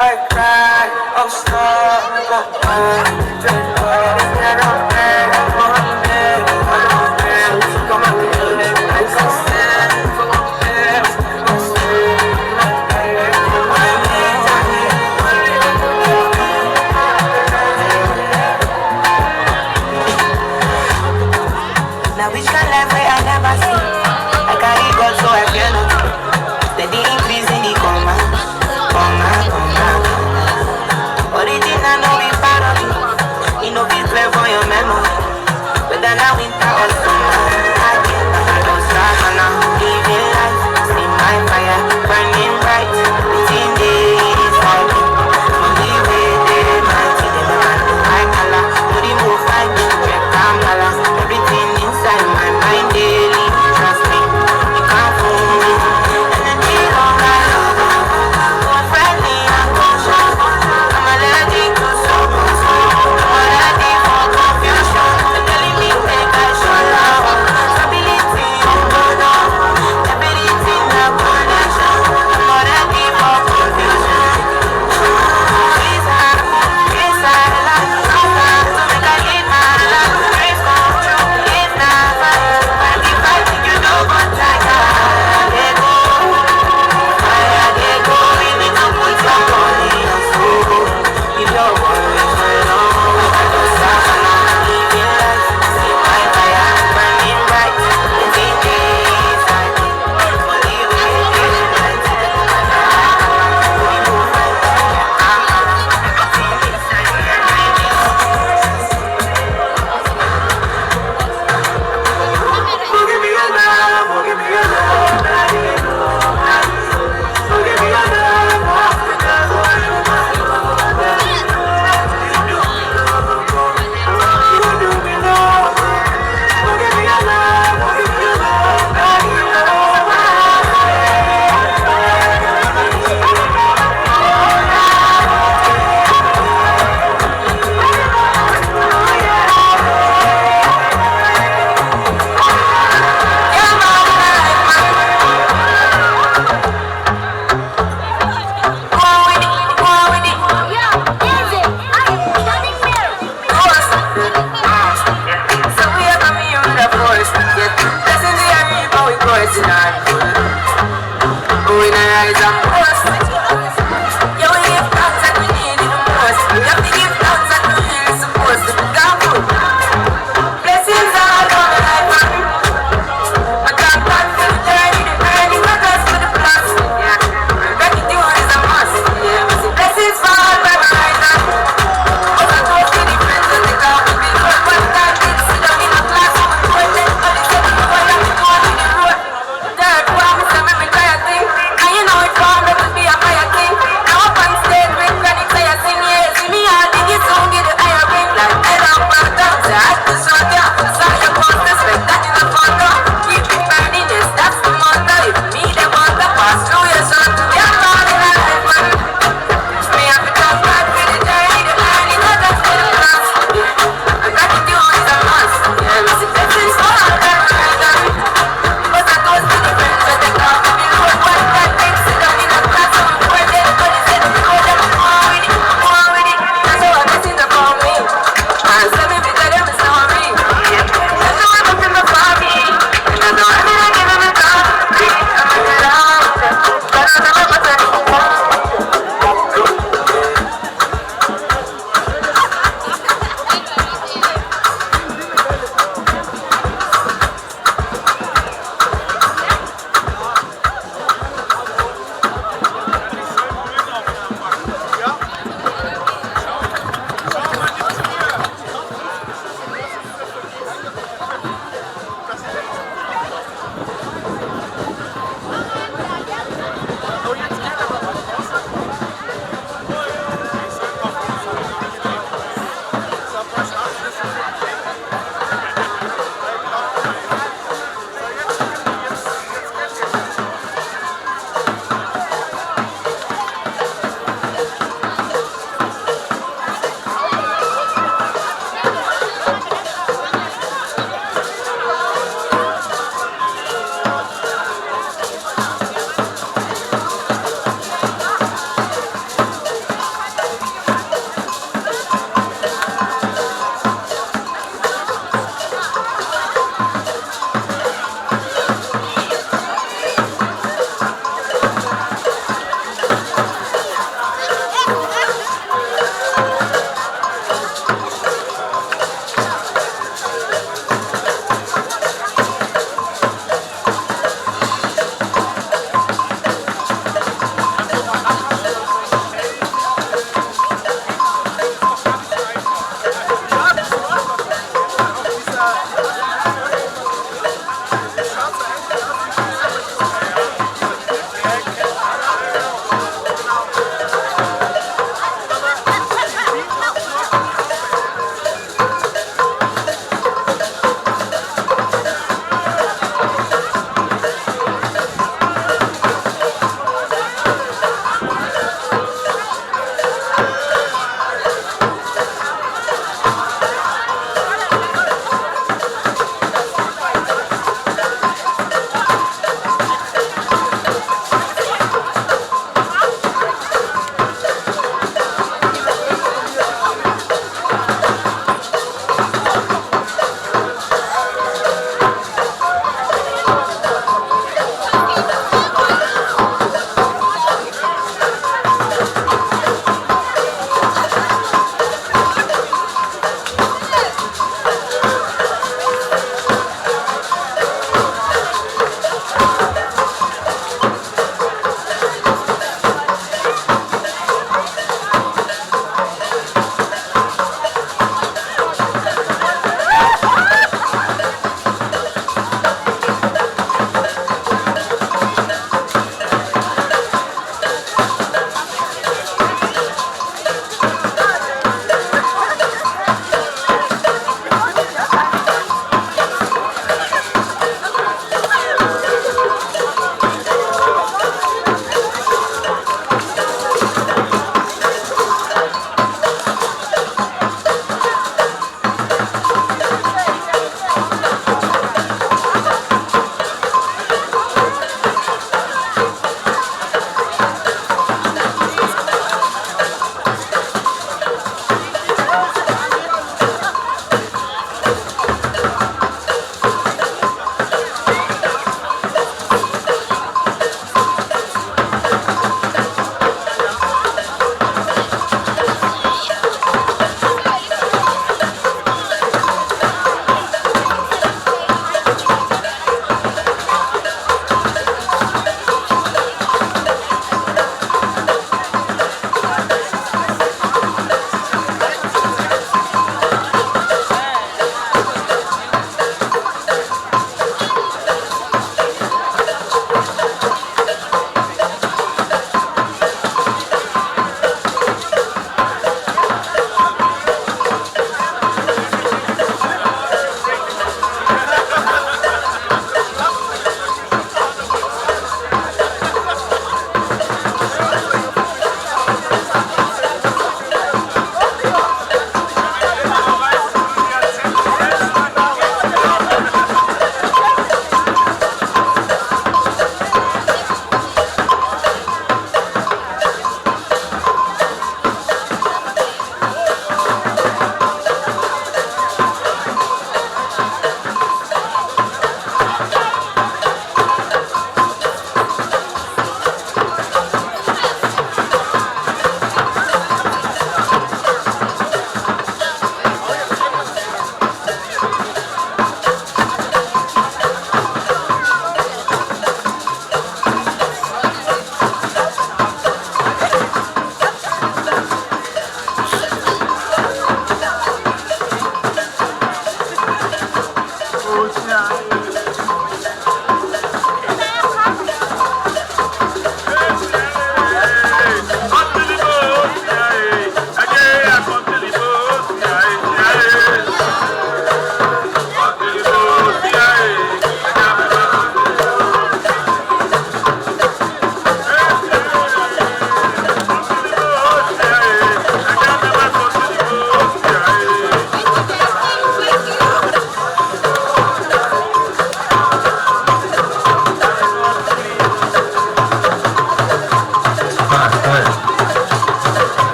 I cry, I'm stuck, now which kind life I never see. I carry God so I fear nothing. Steady increase in the comma. Original no be parody. You know be clear for your memory.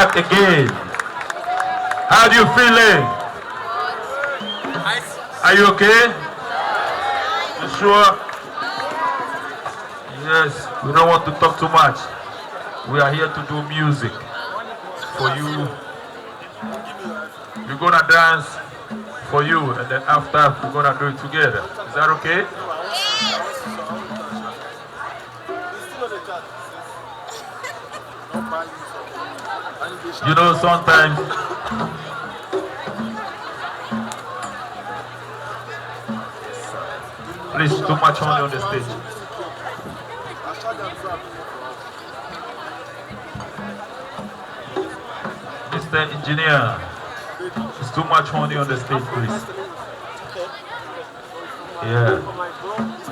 back again. How do you feeling? Are you okay? You sure? Yes, we don't want to talk too much. We are here to do music for you. We're gonna dance for you, and then after we're gonna do it together. Is that okay? You know, sometimes please, too much only on the stage. Mr. Engineer, it's too much honey on the stage, please. Yeah.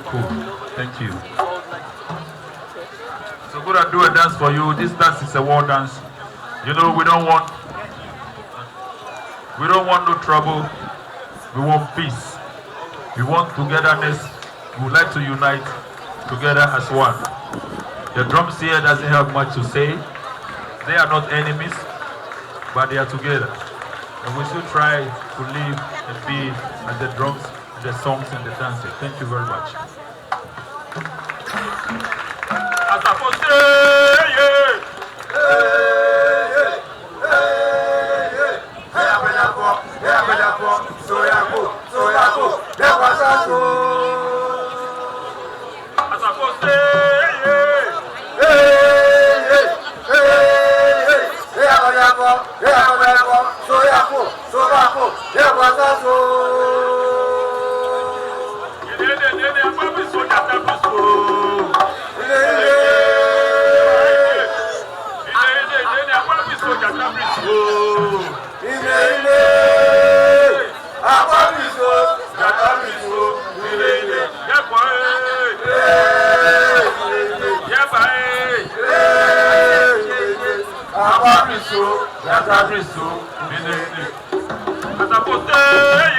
Cool. Thank you. So we're gonna do a dance for you. This dance is a war dance. You know, we don't want no trouble. We want peace. We want togetherness. We would like to unite together as one. The drums here doesn't have much to say. They are not enemies, but they are together. And we should try to live and be at the drums, the songs, and the dancing. Thank you very much.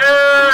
Yeah.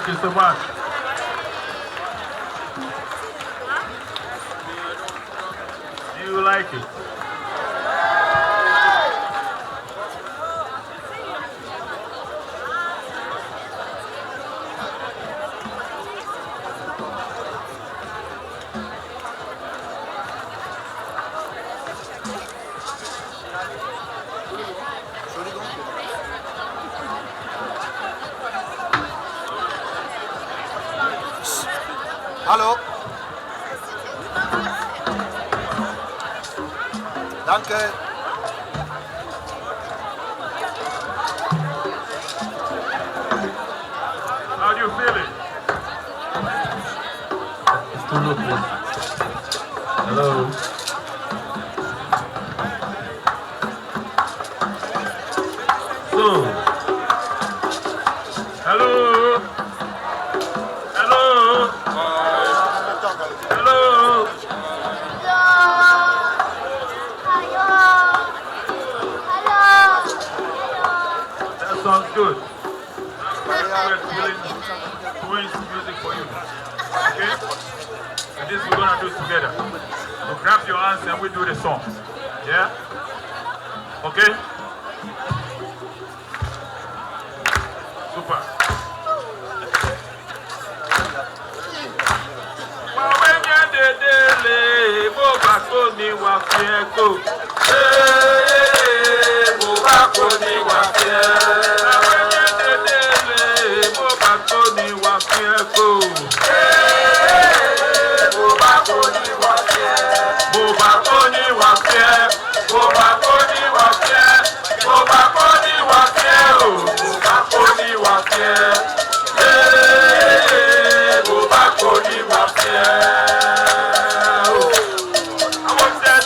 Thank you so much. Do you like it? Hallo. Danke. How do you feel it? Hello. So, hello. Hello. Hello. That sounds good. We're feeling Twins music for you. Okay? And this we're gonna do together. So grab your hands and we do the song. Yeah? Okay? Super. I want that,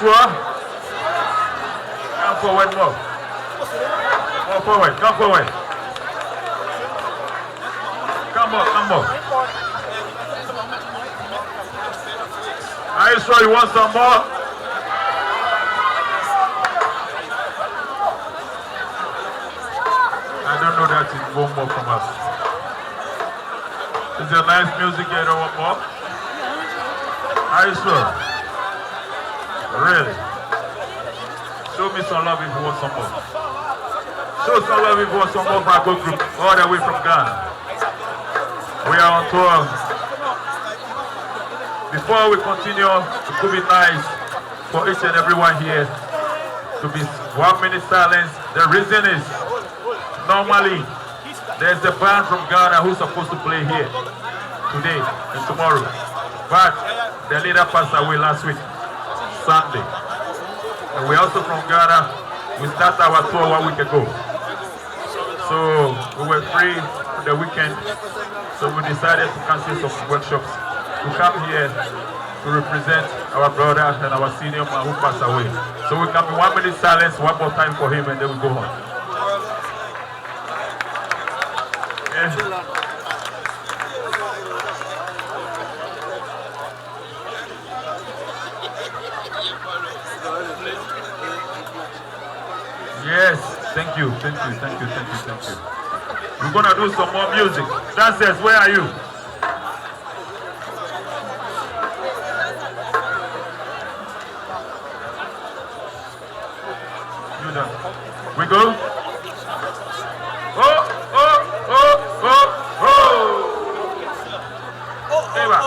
sure? Come forward more. More forward. Come forward. Come on, come on. Are you sure you want some more? I don't know that it's one more from us. Is there nice music here? Don't want more? Are you sure? Really? Show me some love if you want some more. Show some love if you want some more for our good group all the way from Ghana. We are on tour. Before we continue, it could be nice for each and everyone here to be 1 minute silence. The reason is, normally, there's a band from Ghana who's supposed to play here today and tomorrow. But the leader passed away last week, Sunday. And we're also from Ghana. We started our tour 1 week ago. So we were free for the weekend. So we decided to cancel some workshops to come here to represent our brother and our senior man who passed away. So we come in 1 minute silence, one more time for him, and then we go home. Yes, thank you, thank you, thank you, thank you, thank you. We're gonna do some more music. Dancers, where are you? You done. We go? Oh, oh, oh, oh, oh! Eva.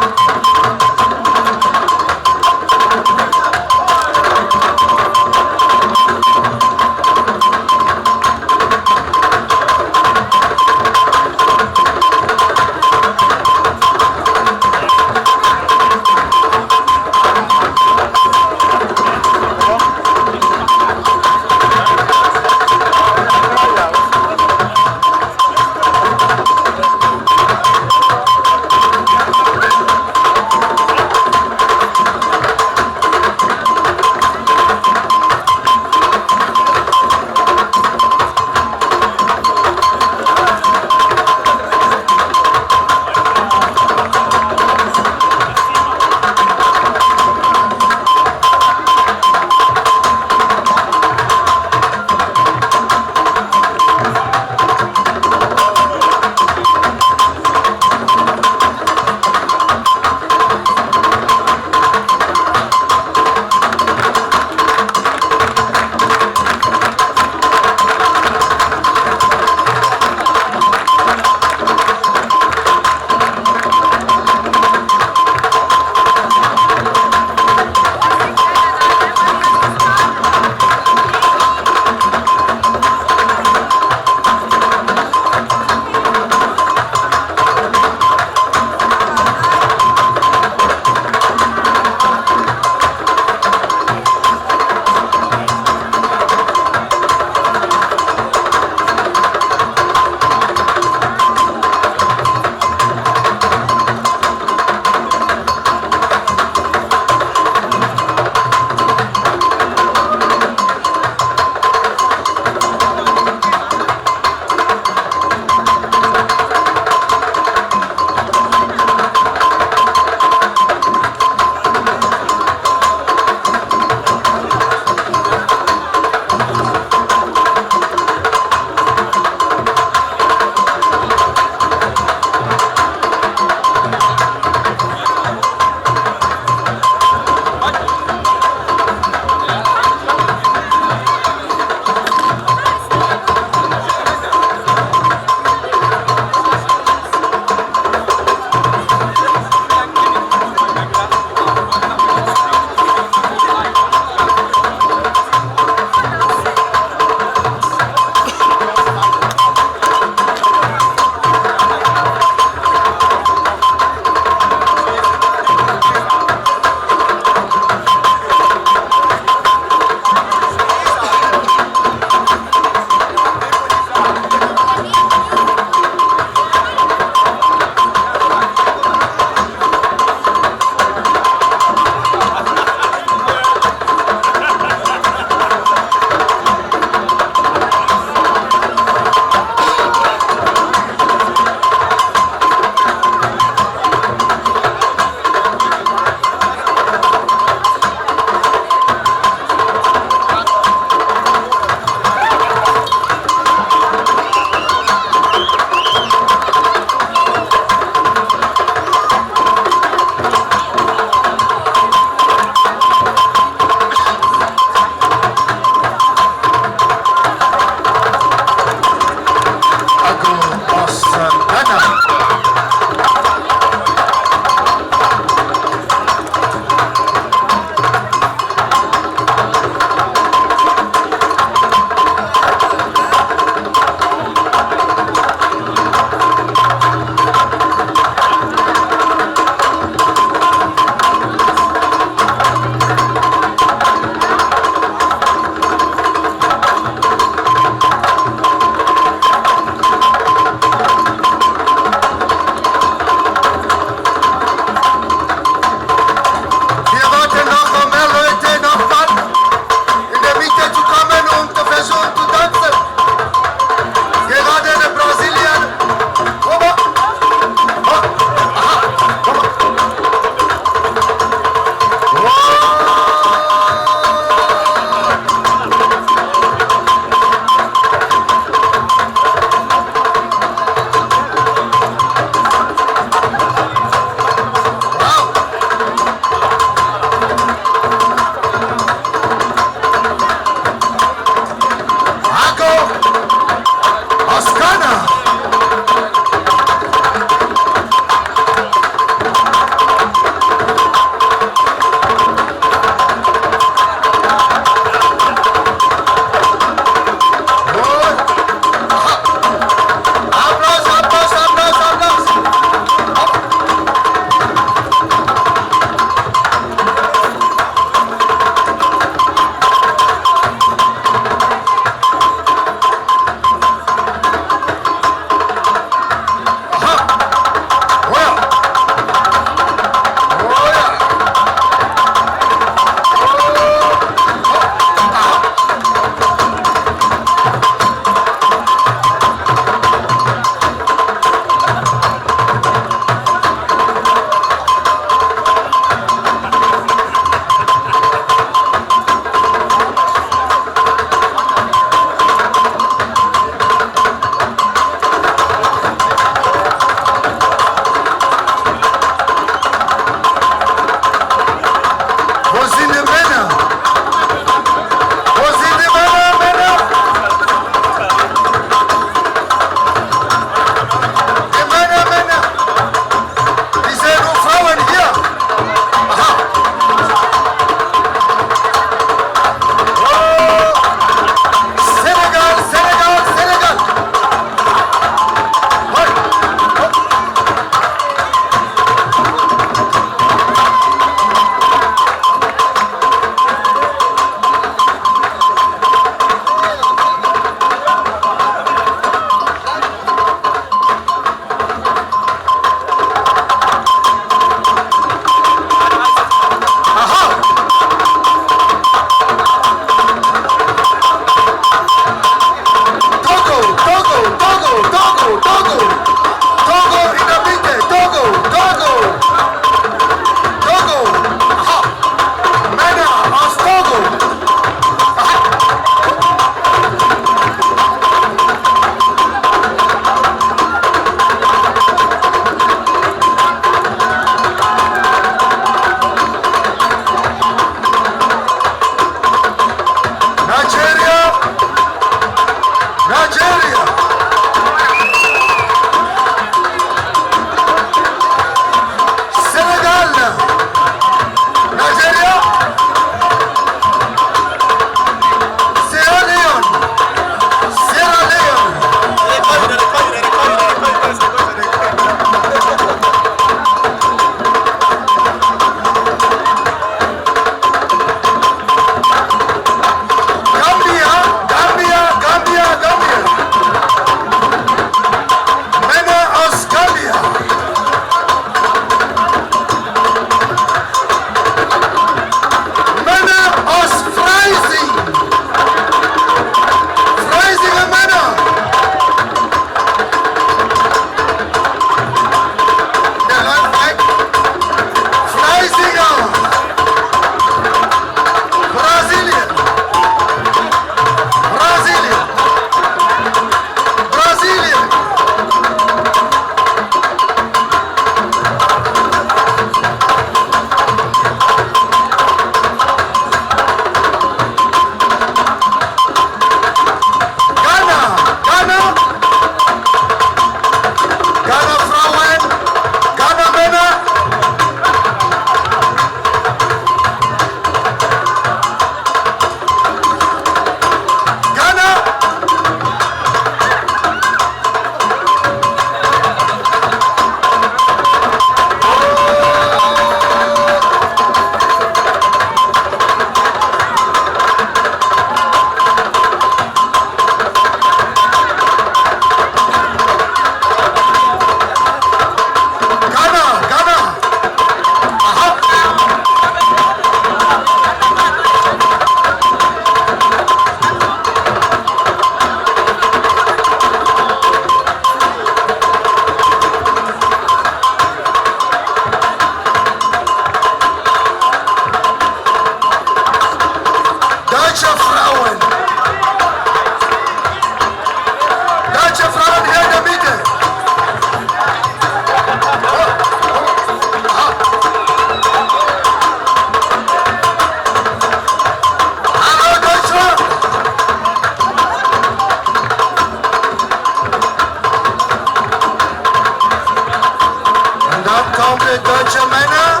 meine deutschen Männer?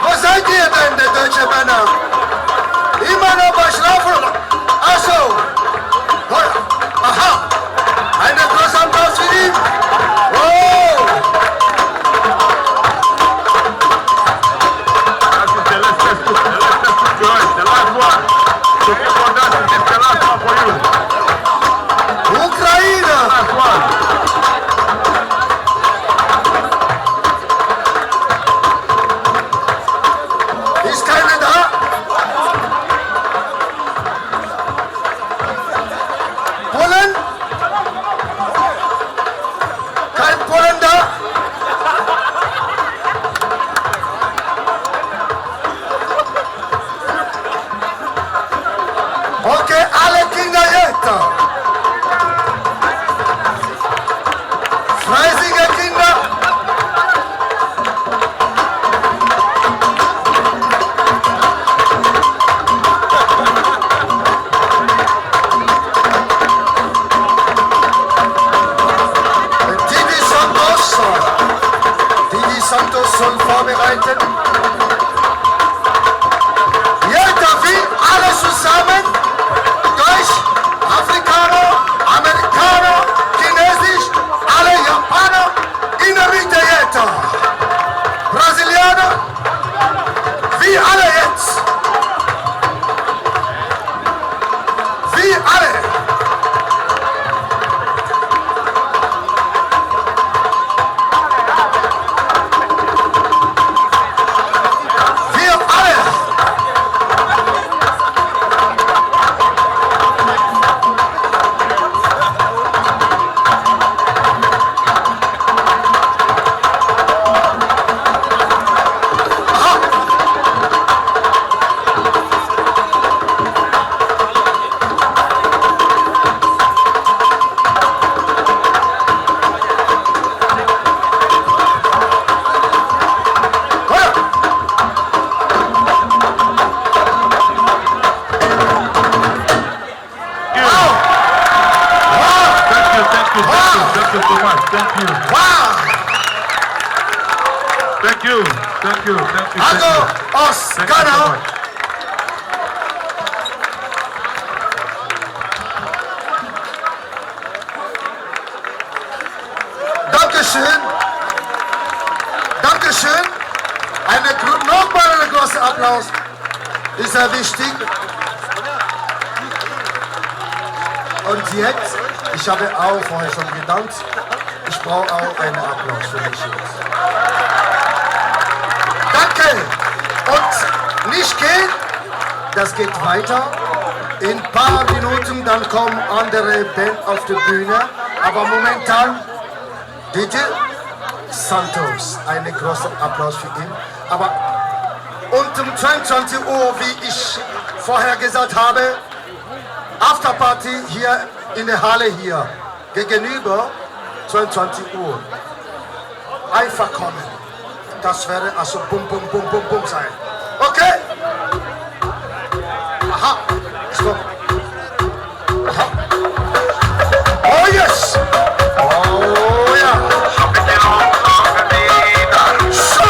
Wo seid ihr denn, die deutschen Männer? Immer noch bei Schlafen? Achso. Aha. Eine große Applaus für ihn. Oh. The last one. So before that, it's the last one for you. Ukraine. Last one. Ist keiner da? Polen? Kein Polen da? Okay, alle Kinder jetzt. Freisinger Kinder. Didi Santos soll vorbereiten. Jeder will alle zusammen Deutsch, Afrikaner, Amerikaner, Chinesisch, alle Japaner, in der Mitte jetzt. Brasilianer, wie alle jetzt. Wie alle. Wir alle. Thank you so much. Thank you. Wow. Thank you. Thank you. Thank you. Also aus Thank you so Ghana. much. Dankeschön. Dankeschön. Nochmal einen großen Applaus. Ist sehr wichtig. Und jetzt, ich habe auch vorher schon gedankt, ich brauche auch einen Applaus für mich jetzt. Danke. Und nicht gehen, das geht weiter. In ein paar Minuten dann kommen andere Band auf die Bühne. Aber momentan DJ Santos. Einen großen Applaus für ihn. Aber um 22 Uhr, wie ich vorher gesagt habe, Afterparty hier in der Halle hier. Gegenüber 22 Uhr. Einfach kommen. Das wäre also bum bum bum bum bum sein. Okay? Aha. Stop. Aha. Oh yes! Oh ja! So!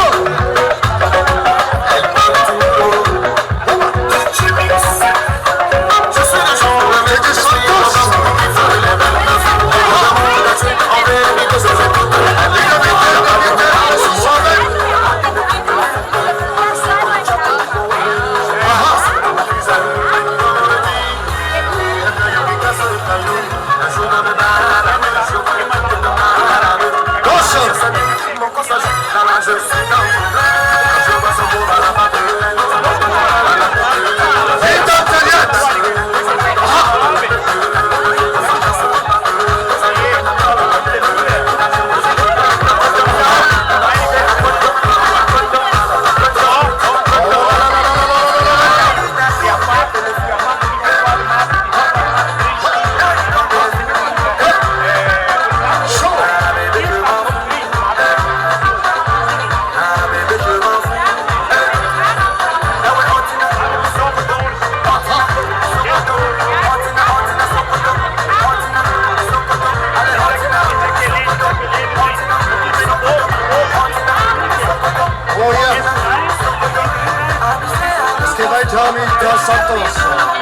Tommy Dos Santos.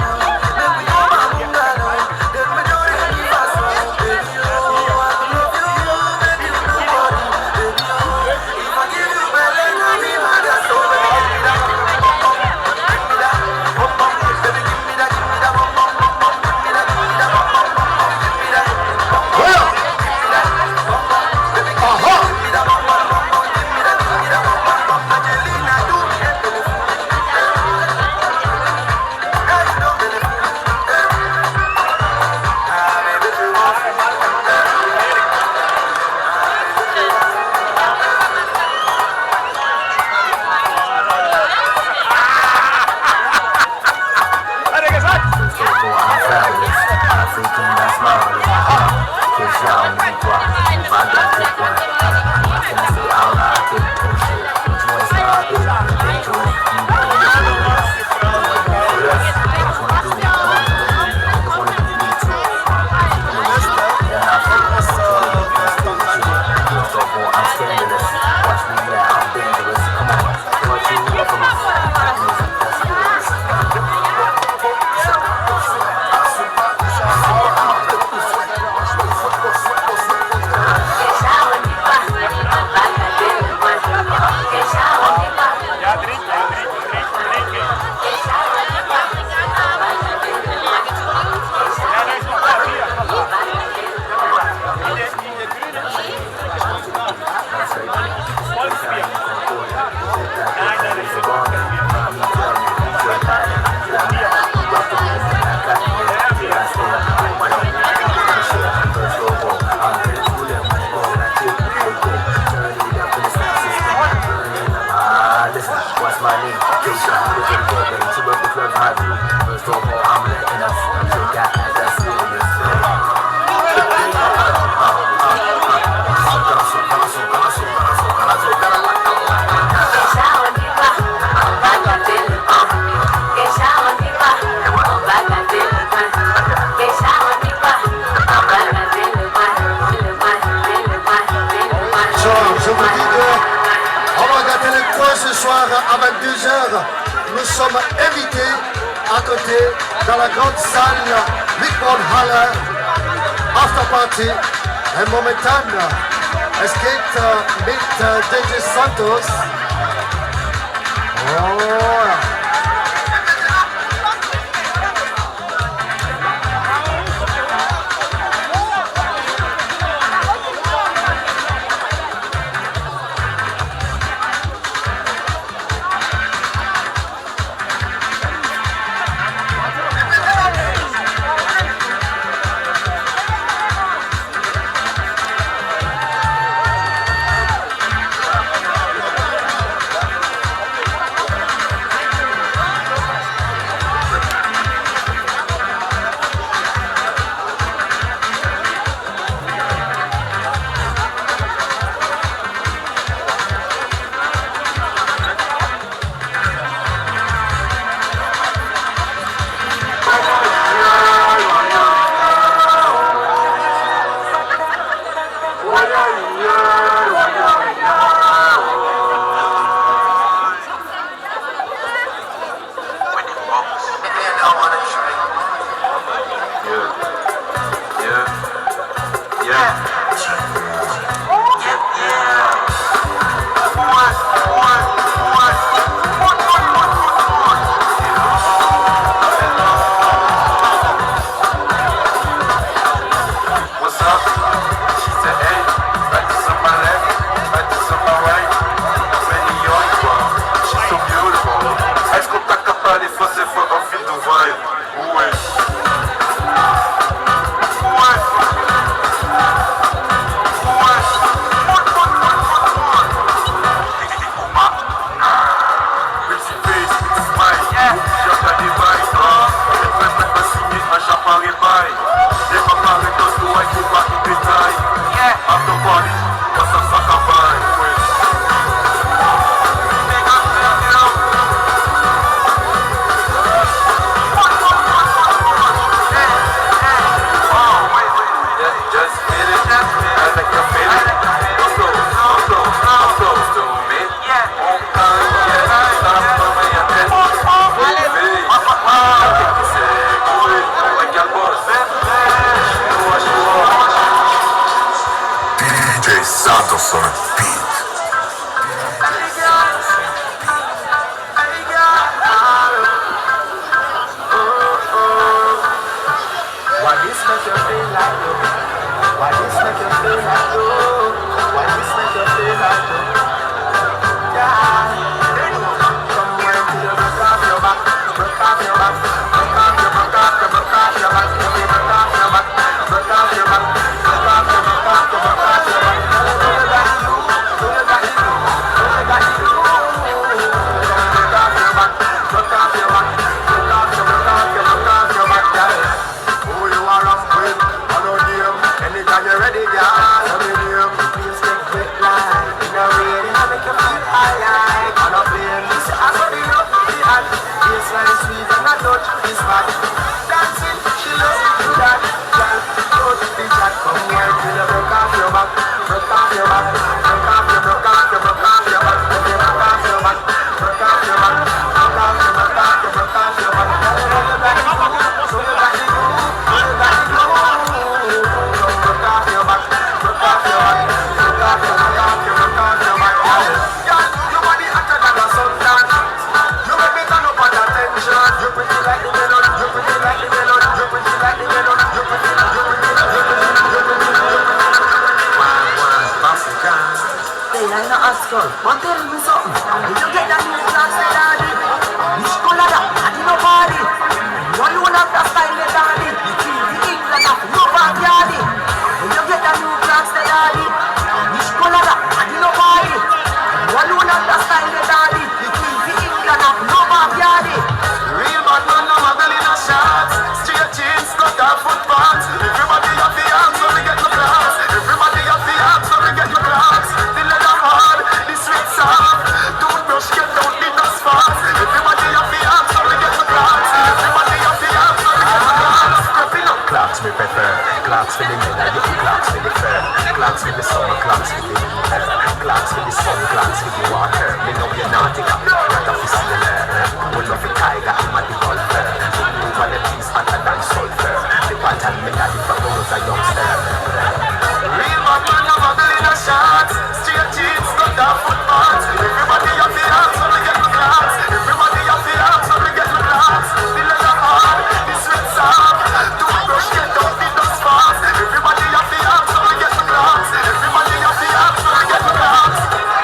À 22h, nous sommes invités à côté dans la grande salle Wickborn Halle After Party et momentan es geht mit DJ Santos. But tell me something, did you get that new class like daddy? Which color that? I did no party. One you have that style like daddy. You feel the England of no backyardy. Did you get that new class like daddy? Which color that? I did no party. One you have that style like daddy. You feel the England of no backyardy. Real bad man, no muggle in a shots. Straight jeans, cut off footpaths. Everybody have the arms, so we get the class. Everybody have the arms, so we get the class. The leather hard, the sweet soft. Toothbrush get down the dust fast. Everybody have the arms, so we get the class. Everybody have the arms, so we get the class. Scrubbing up clocks we prefer. Clocks for the leather, yeah, clocks for the fur. Clocks for the summer, clocks for the winter. Clocks for the sun, clocks for the water. Me know you're naughty, got like a fist in the air. We love the tiger, I'm a the golfer. Move on the peace hotter than sulfur. The pattern me got it from when I was a youngster. Real bad man, no muggle in a shots. Straight jeans, cut off footpaths. Everybody have the arms, so we get the class. Everybody have the arms, so we get the class. The leather hard, the sweat soft. Toothbrush get down the dust fast. Everybody have the arms, so we get the class. Everybody have the arms, so we get the class.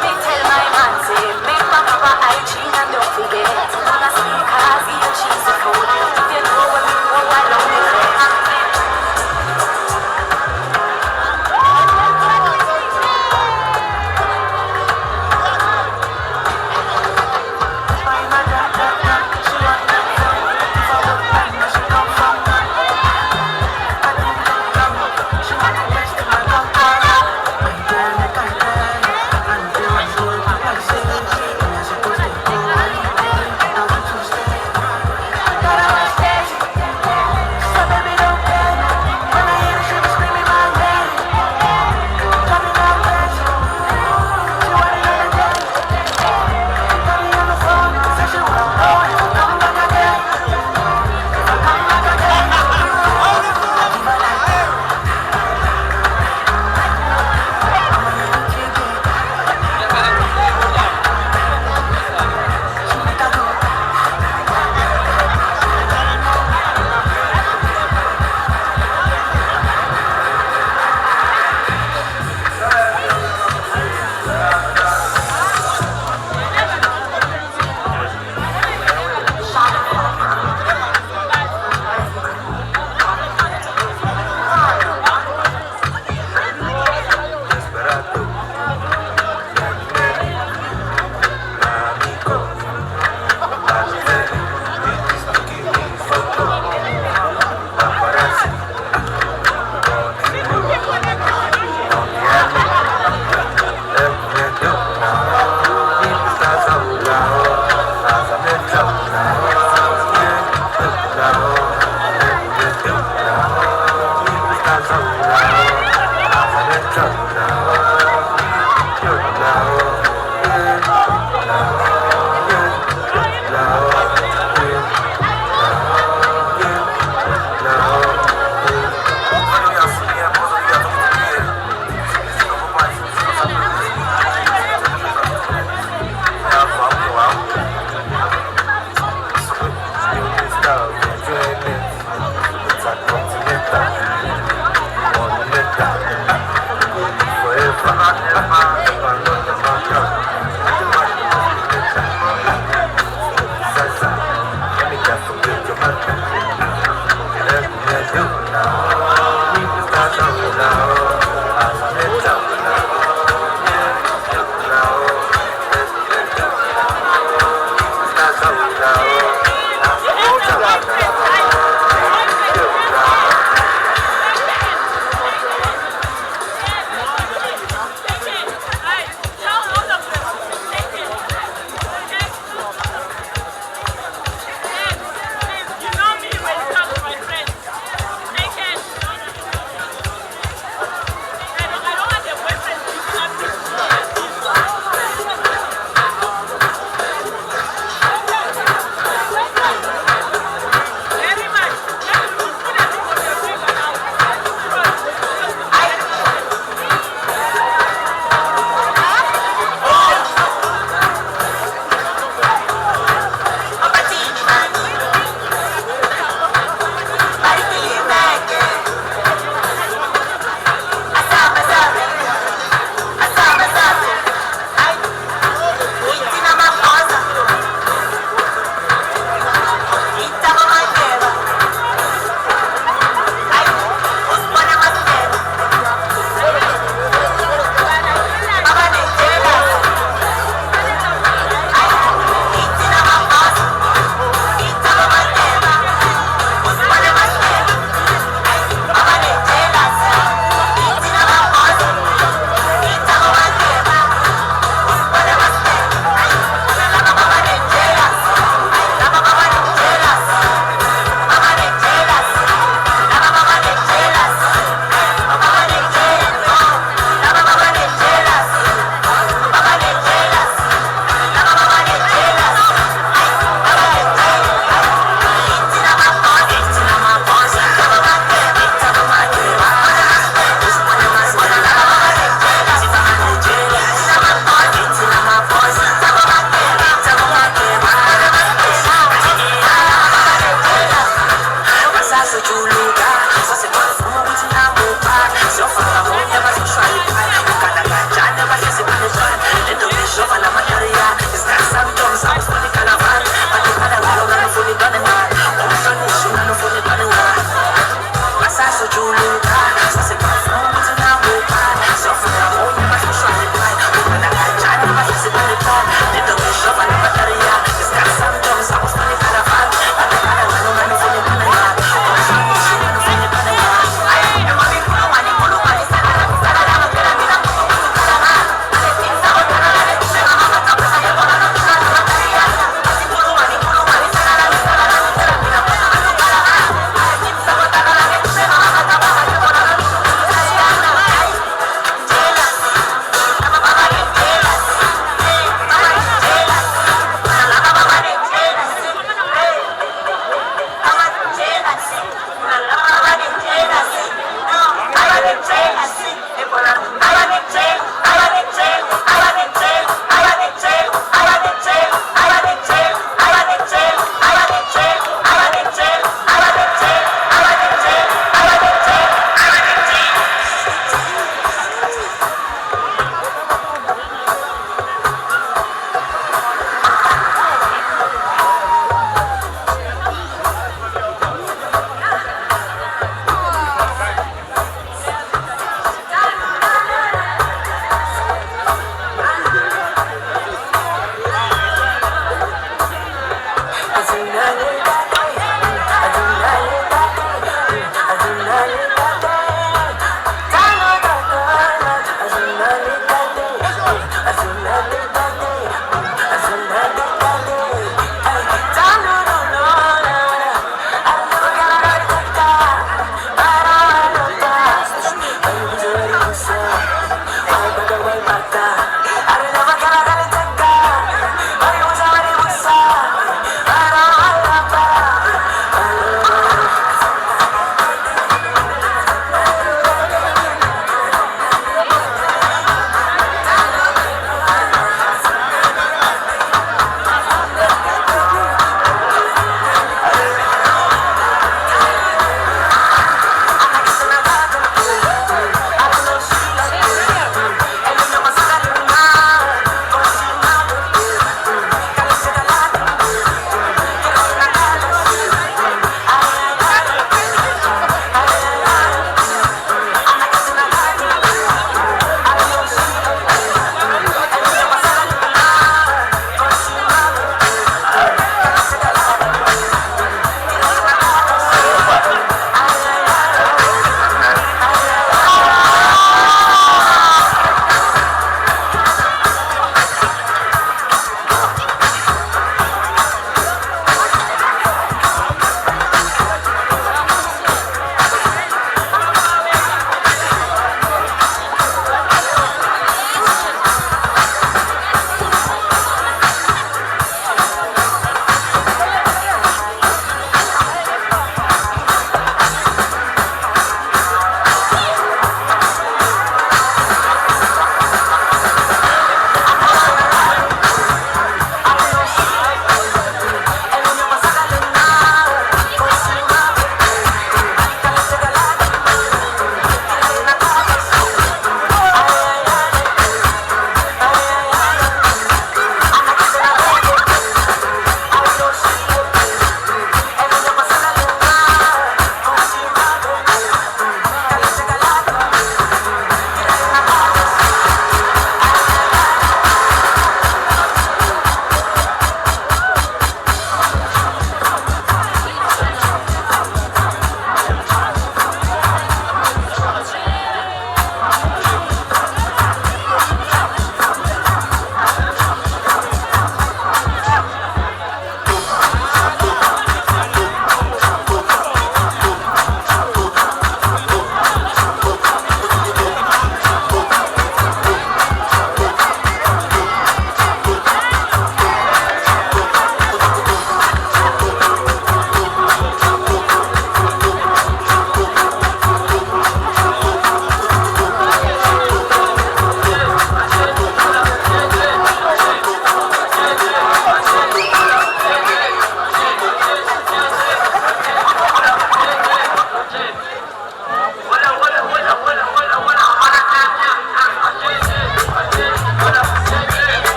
Me tell my man, say, make my papa hygiene and don't forget. Wanna see cars, eat a cheese and food. If you know what we know, I love you.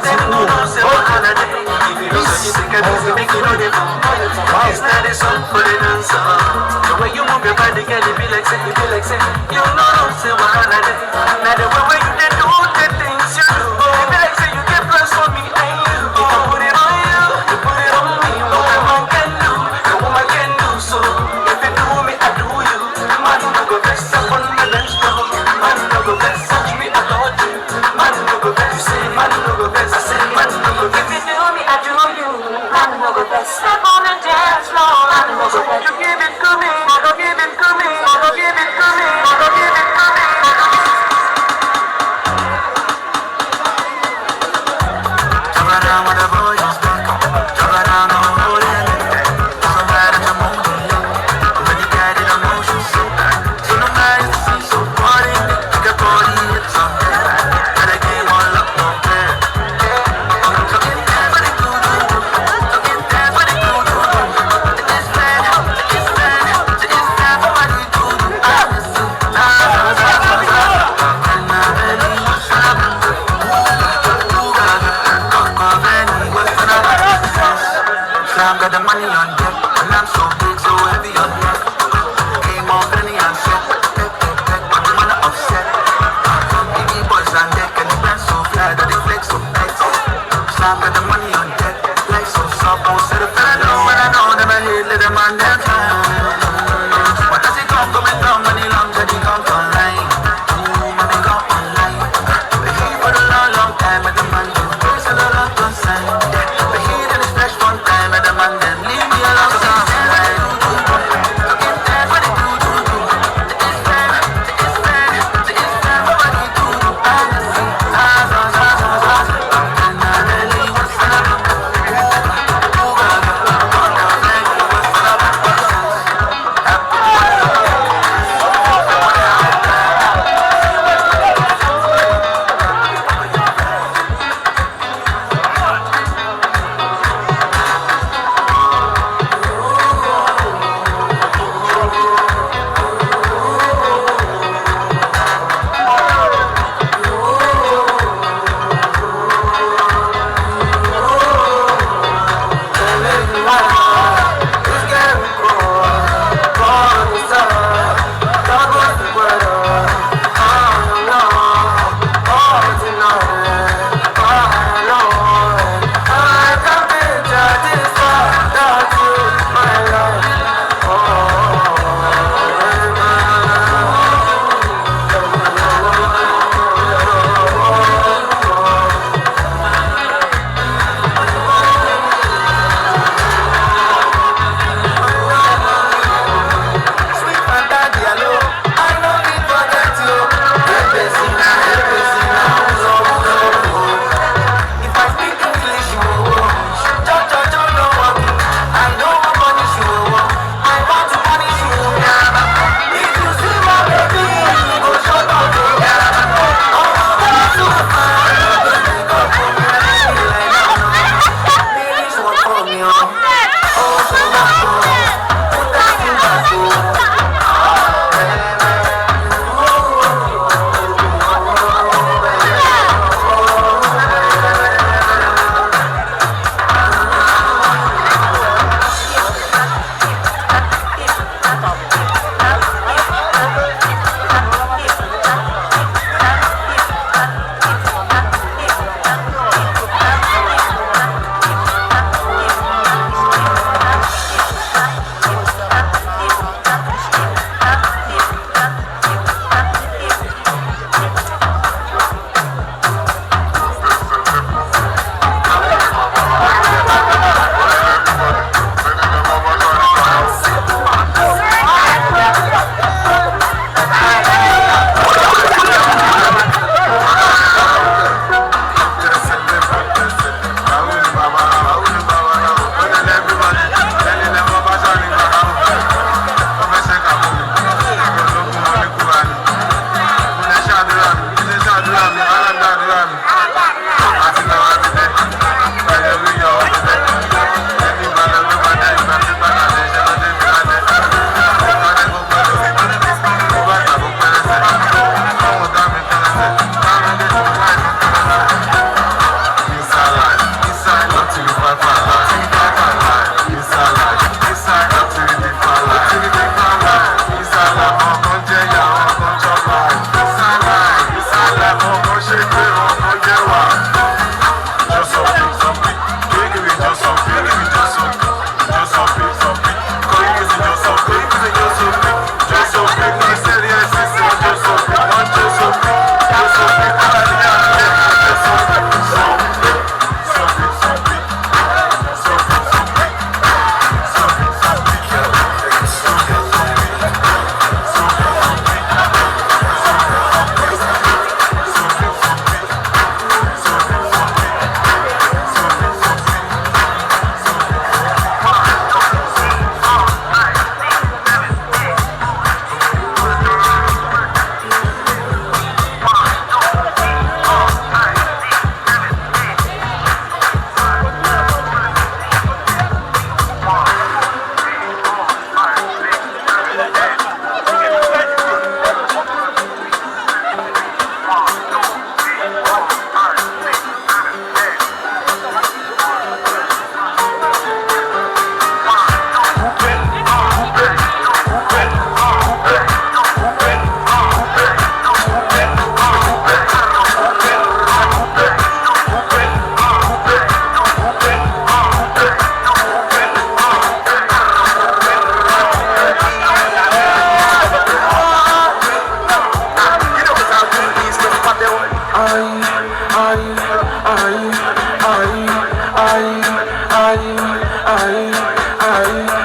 They don't know say what holiday. If you don't see the girls, make you know they move. It's not a song for the dancer. The way you move your body, girl, it be like say, it be like say. You know say what holiday. Now the way you they do the things you do. It be like say you get plans for me and you. If I put it on you, you put it on me. What a man can do, a woman can do so. If you do me, I do you. Man, no go best up on my dance floor. Man, no go best touch me, I told you. Man, no go best, you say, man, no go best, I say, man, no go best. If you do me, I do you. Man, no go best step on the dance floor. Man, no go best, you give it to me, I go give it to me, I go give it to me, I go give it to me. Jump around with the boys, jump around on the road and so bad in the mood. When you got it, emotion so bad. So no matter the sea, so party, you can party, it's on there. And I came all up on there. So get there for the good, so get there for the good. It's bad, it's bad, it's bad for what we do. I listen, and I really wish I Slam got the money on deck, and I'm so big, so heavy on deck. Came off any and set, but the man upset. Biggie boys on deck, and the band so fly that they flex so nice. Slam got the money on deck, like so soft, most of the fella know when I know them I hate, let them on their time. But as it come coming down, when he long, that he come online. Man, they come online. But he for a long, long time, and the man do first and a long consign. But he did his flesh one time, and the man then leave me alone. So get there for the do. It's bad, it's bad, it's bad for what we do. And I really what's up.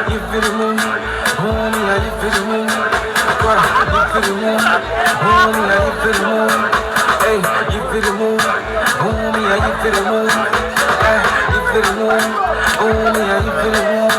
you feel the moon, homie, how you feel the moon? You feel the moon, homie, how you feel the moon? Hey, you feel the moon, homie, how you feel the moon? You feel the moon, homie, how you feel the moon?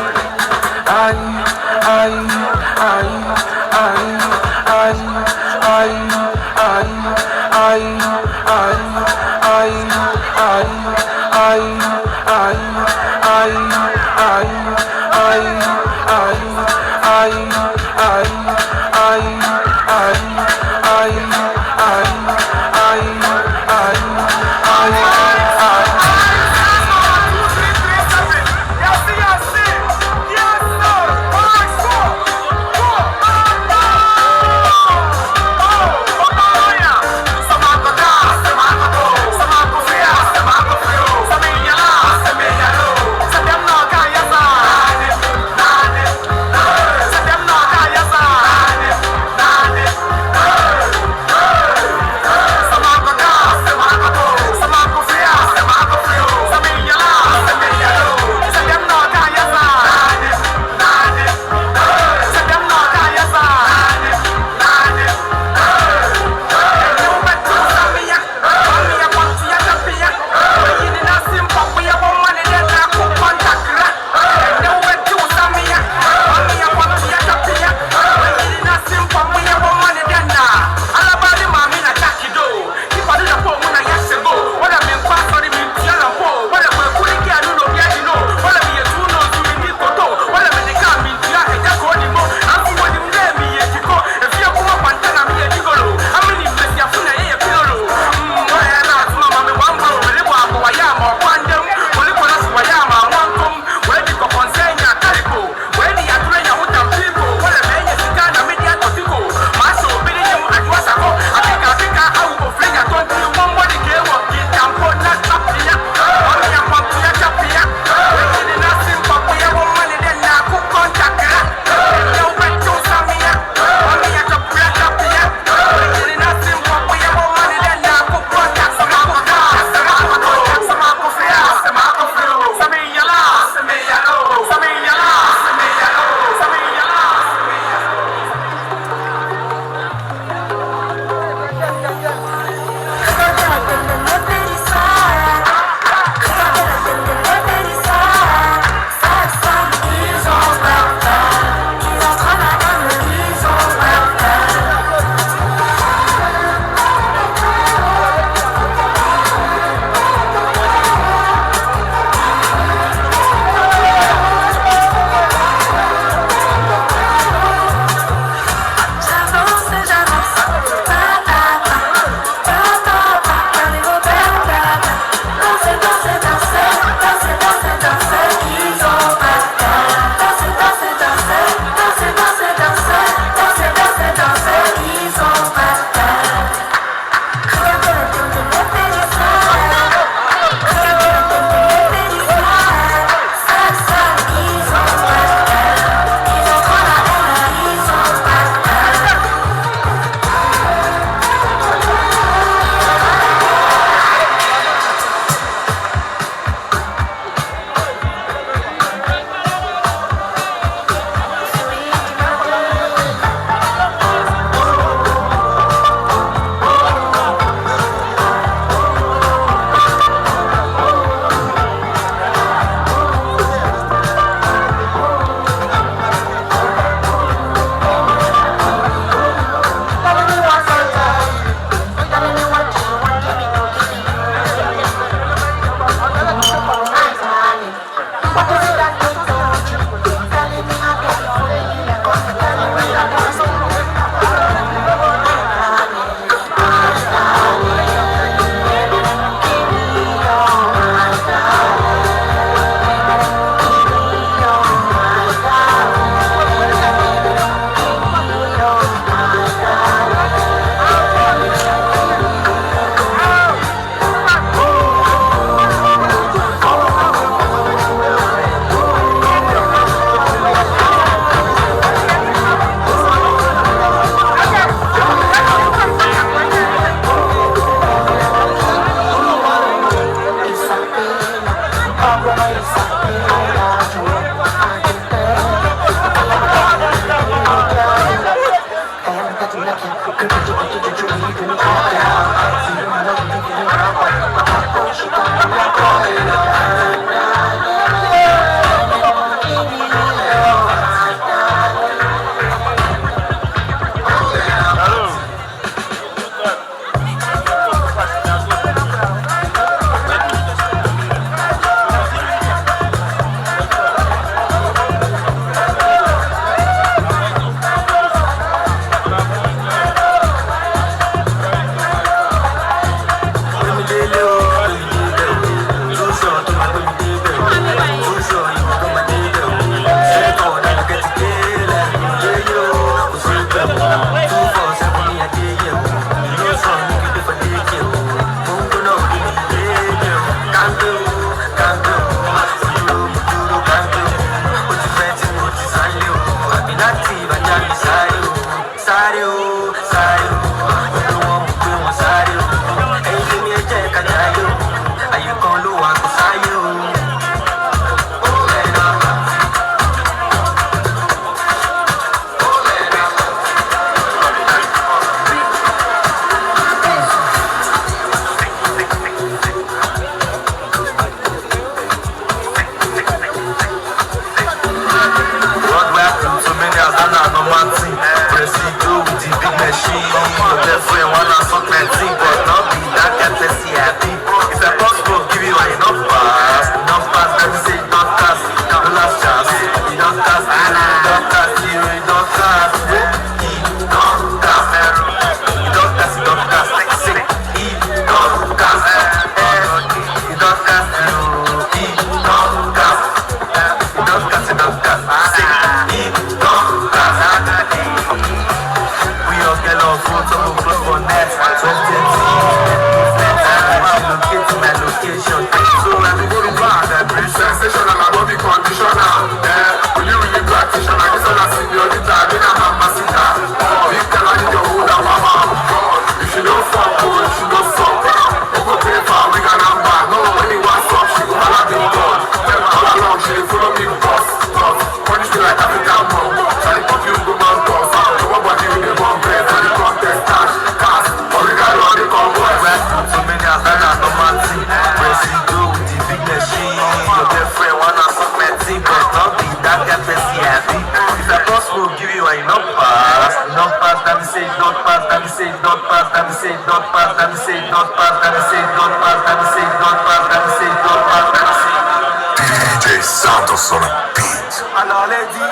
DJ Santos on a beat. Alors les dit.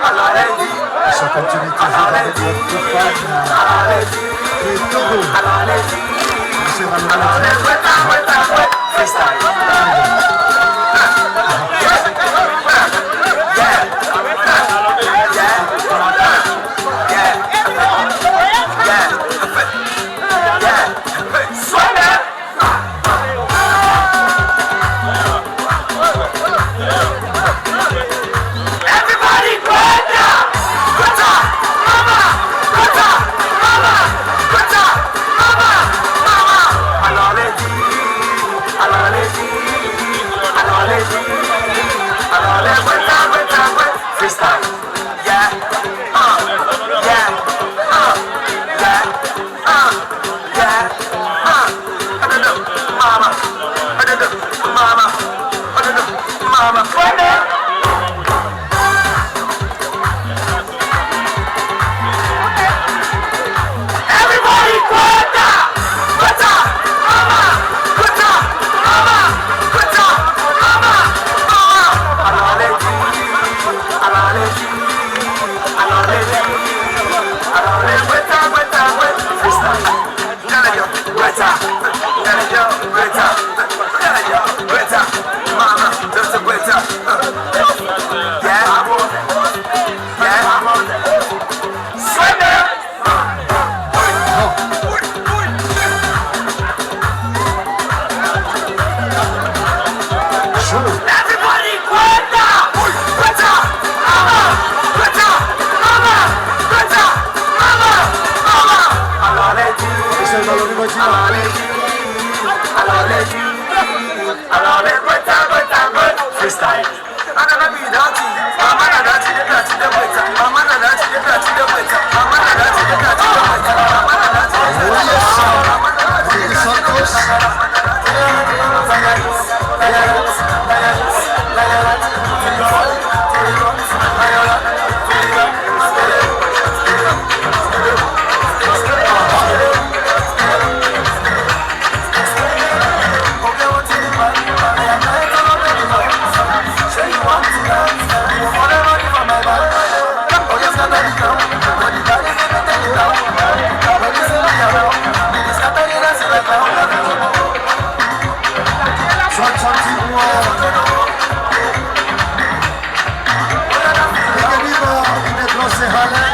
Alors les dit. Ça continue toujours avec notre fan. Et Togo. C'est Valorant.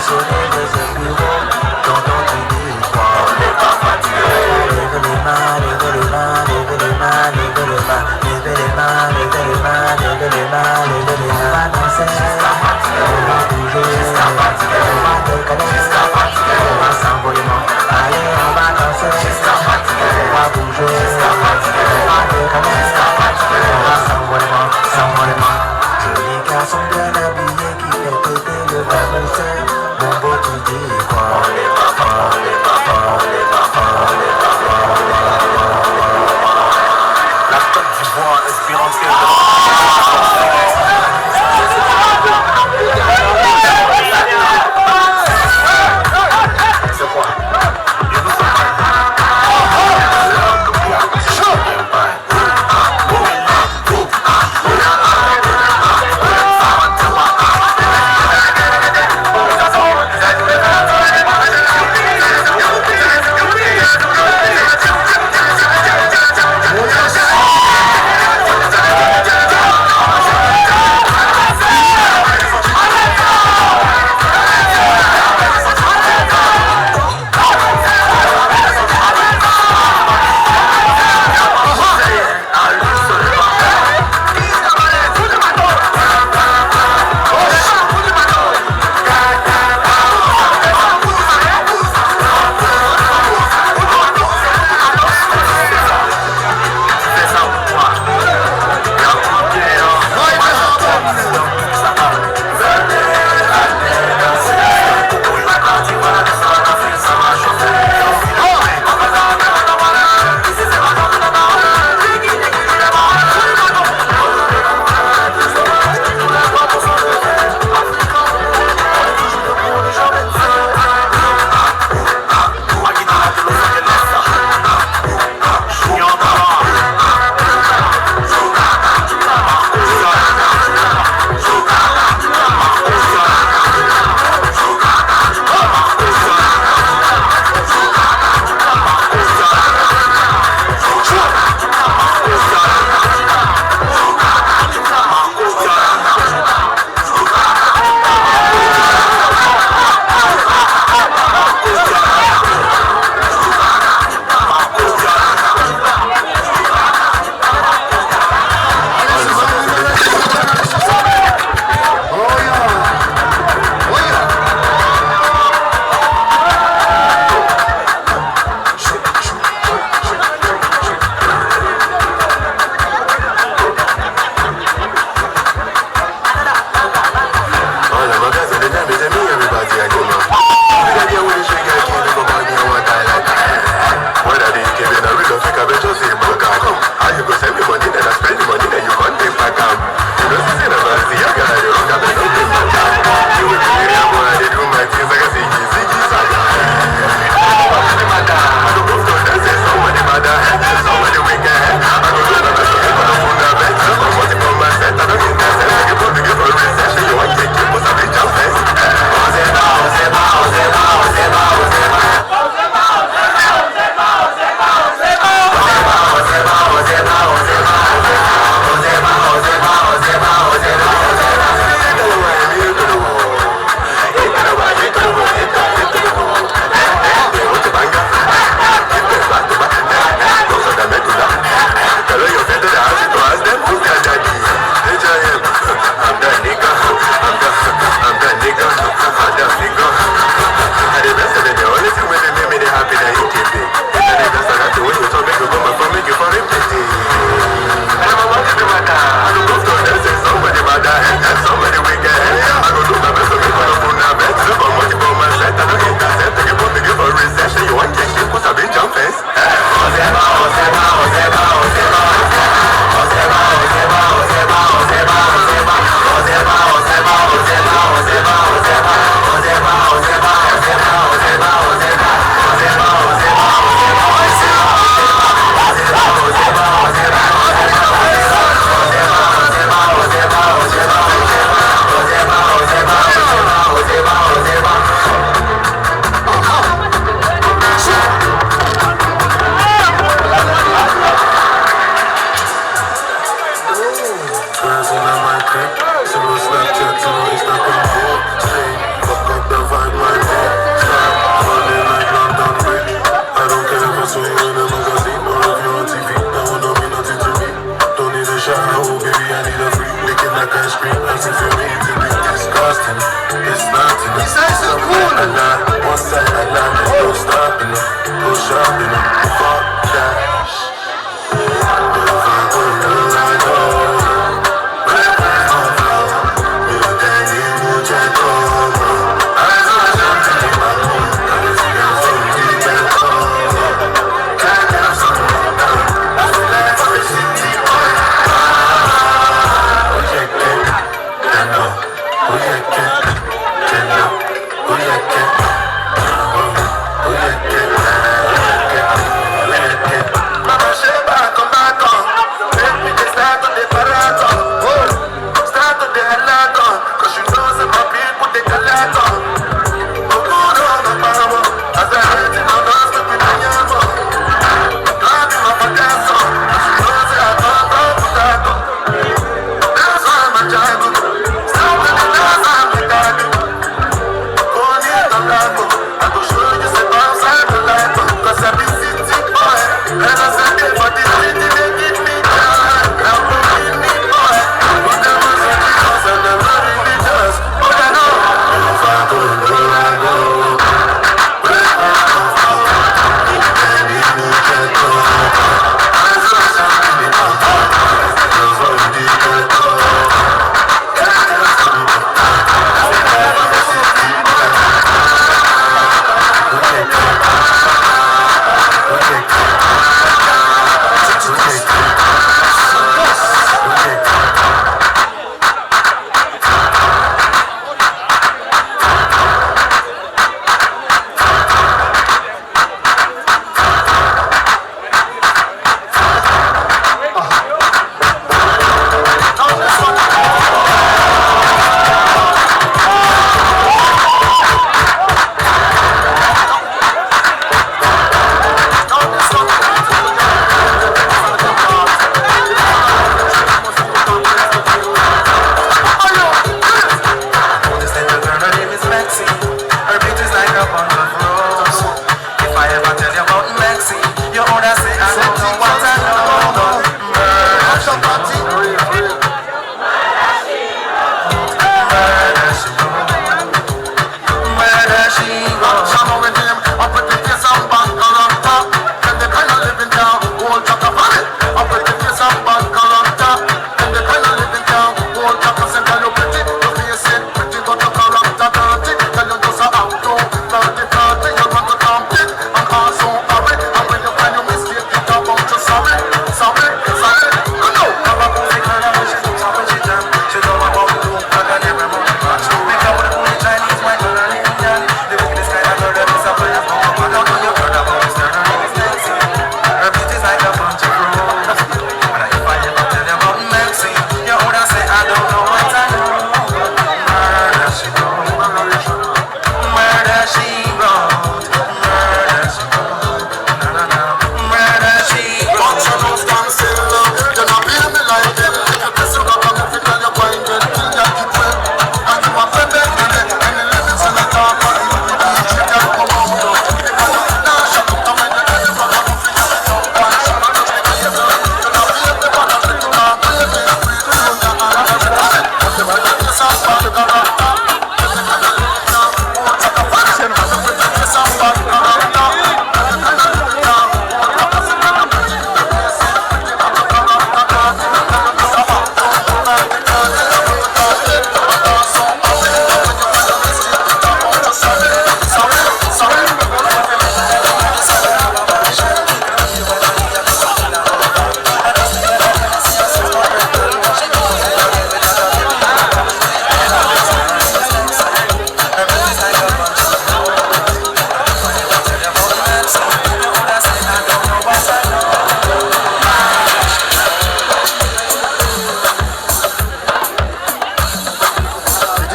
soleil de ce bureau, dans ton territoire. On n'est pas fatigué. Lève les mains, lève les mains, lève les mains, lève les mains, lève les mains, lève les mains, lève les mains, lève les mains. On va danser, on va bouger, on va décaler, on va s'envoler. Allez, on va danser, on va bouger, on va décaler, on va s'envoler. Joli garçon bien habillé qui fait péter le barbecue. Mon beau tu dis quoi? On est pas fort, on est pas fort, on est pas fort, on est pas fort. La Côte d'Ivoire, Espérance c'est quoi?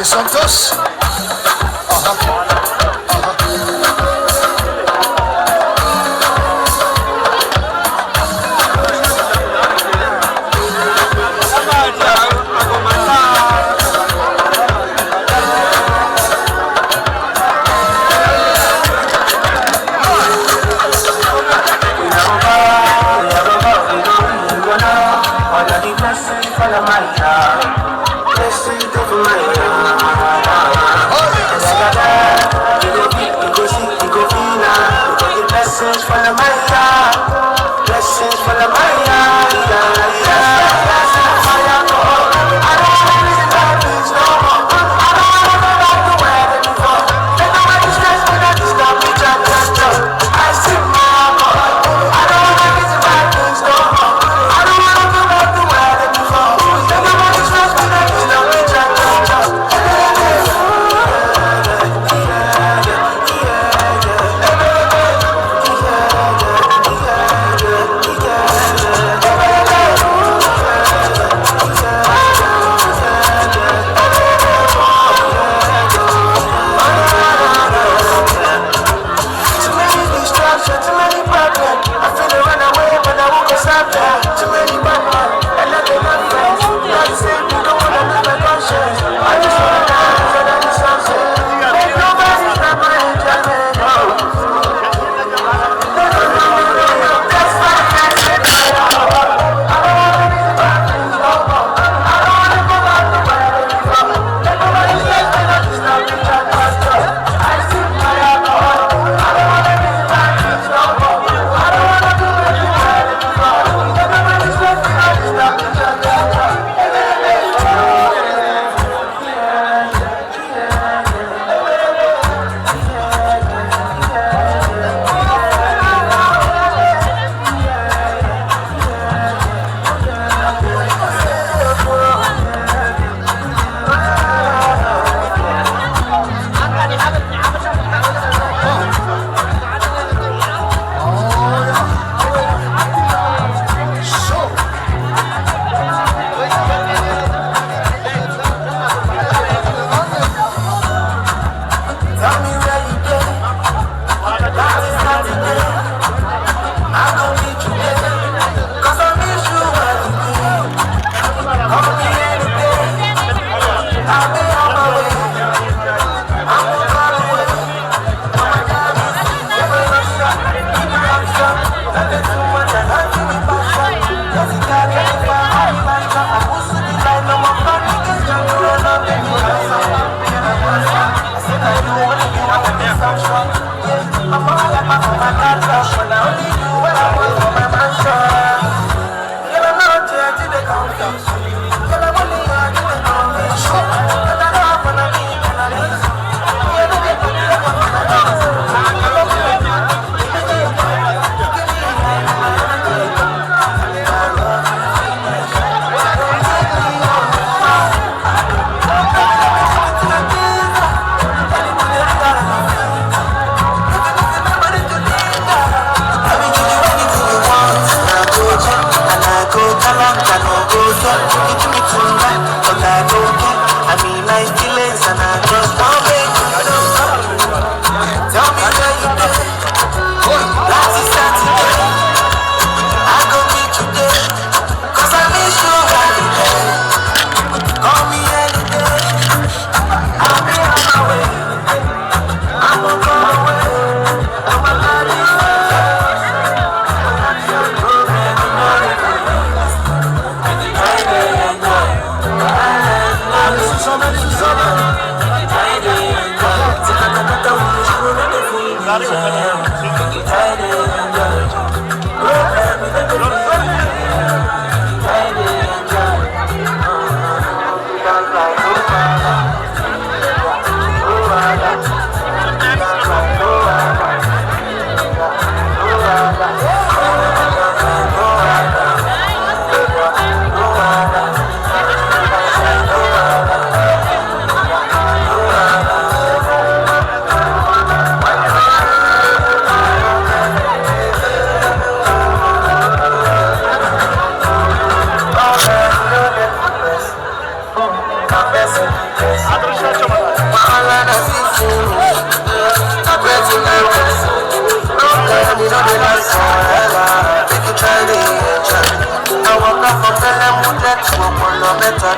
Santos. Blessing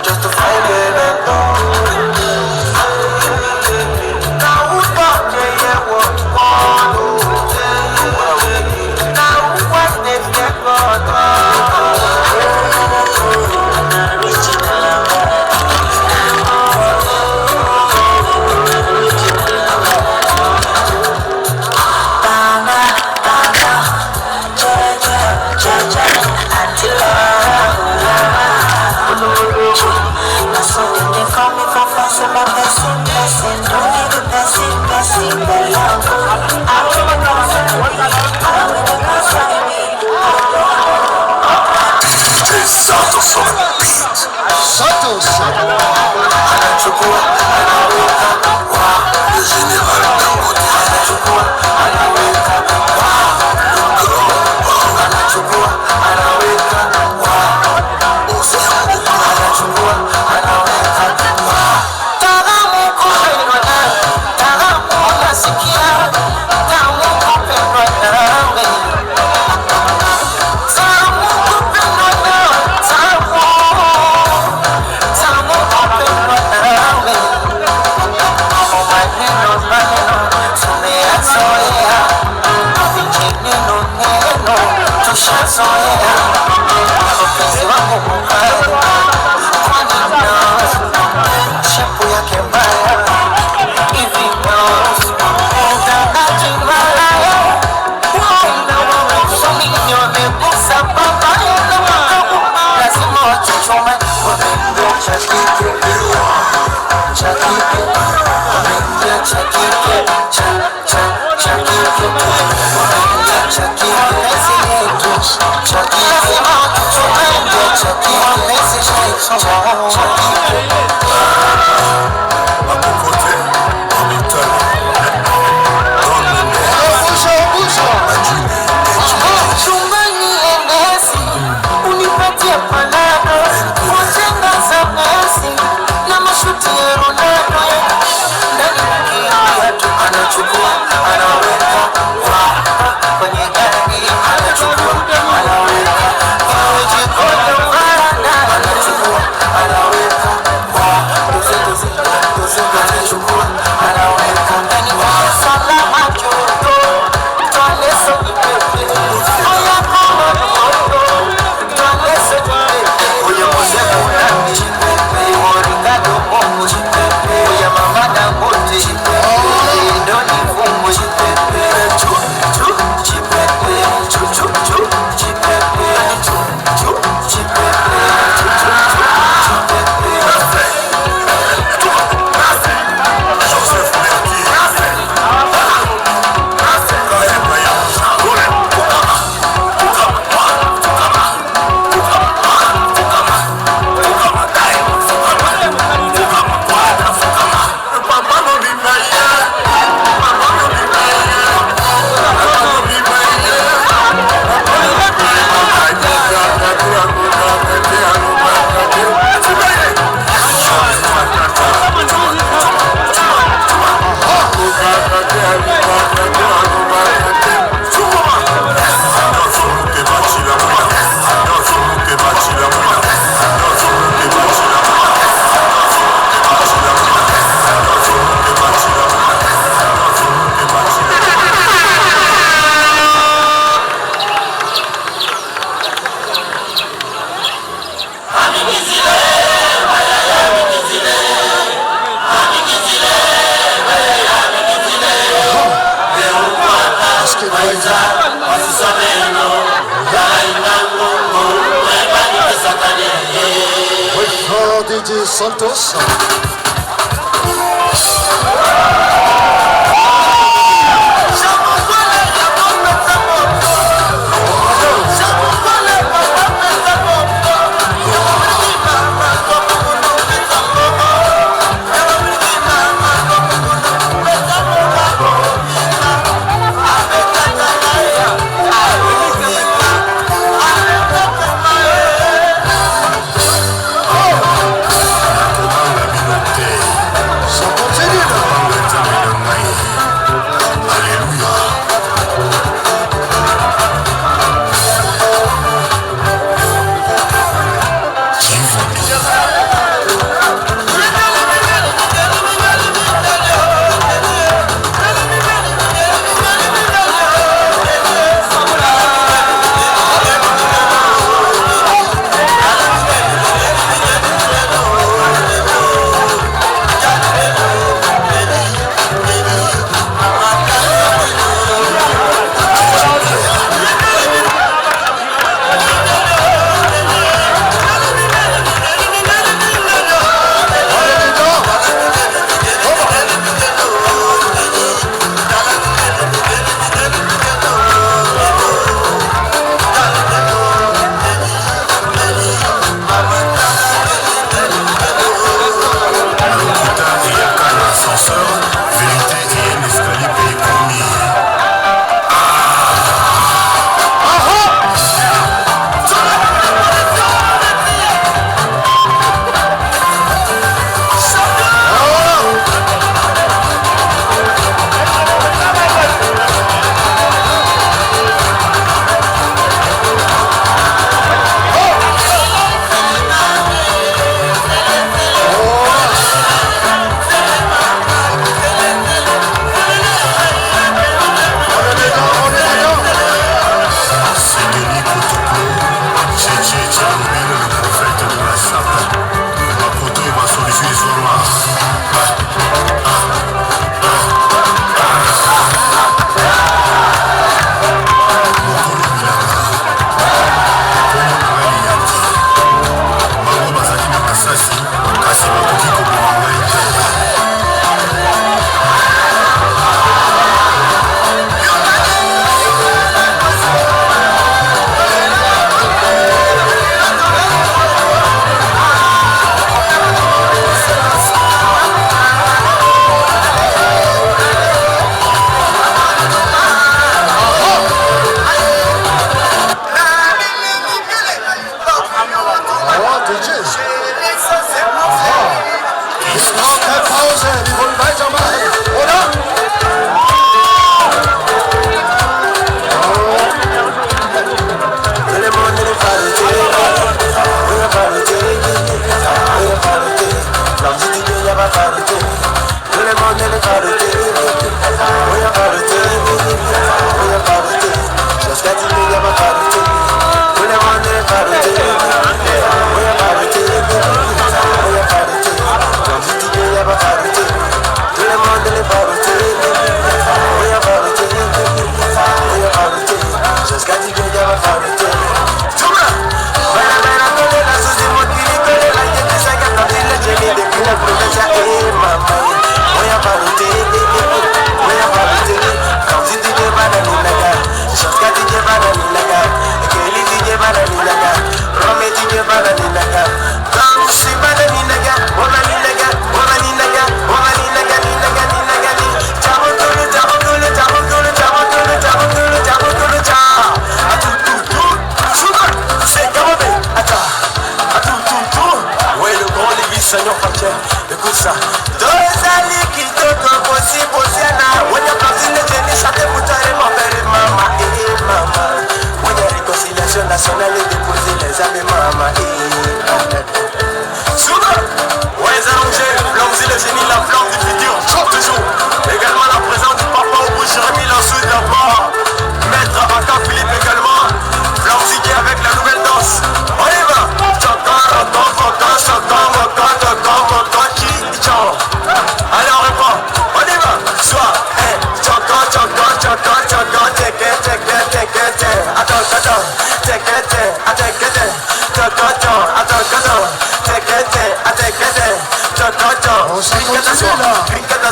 Just to find it Chucky. Santos.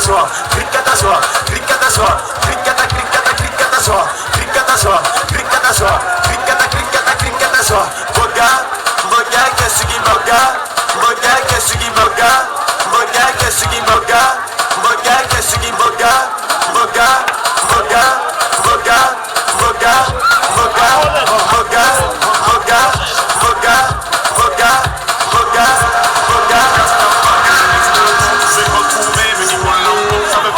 só, cricata só, cricata só, cricata, cricata, cricata só, cricata só, cricata só, cricata, cricata, cricata só. Boga, quer seguir boga, boga, quer seguir boga, boga, quer seguir boga, boga, quer seguir boga, boga, boga, boga, boga, boga, boga, boga, boga, boga, boga, boga. Se retrouver, me dit qu'on l'a, ça me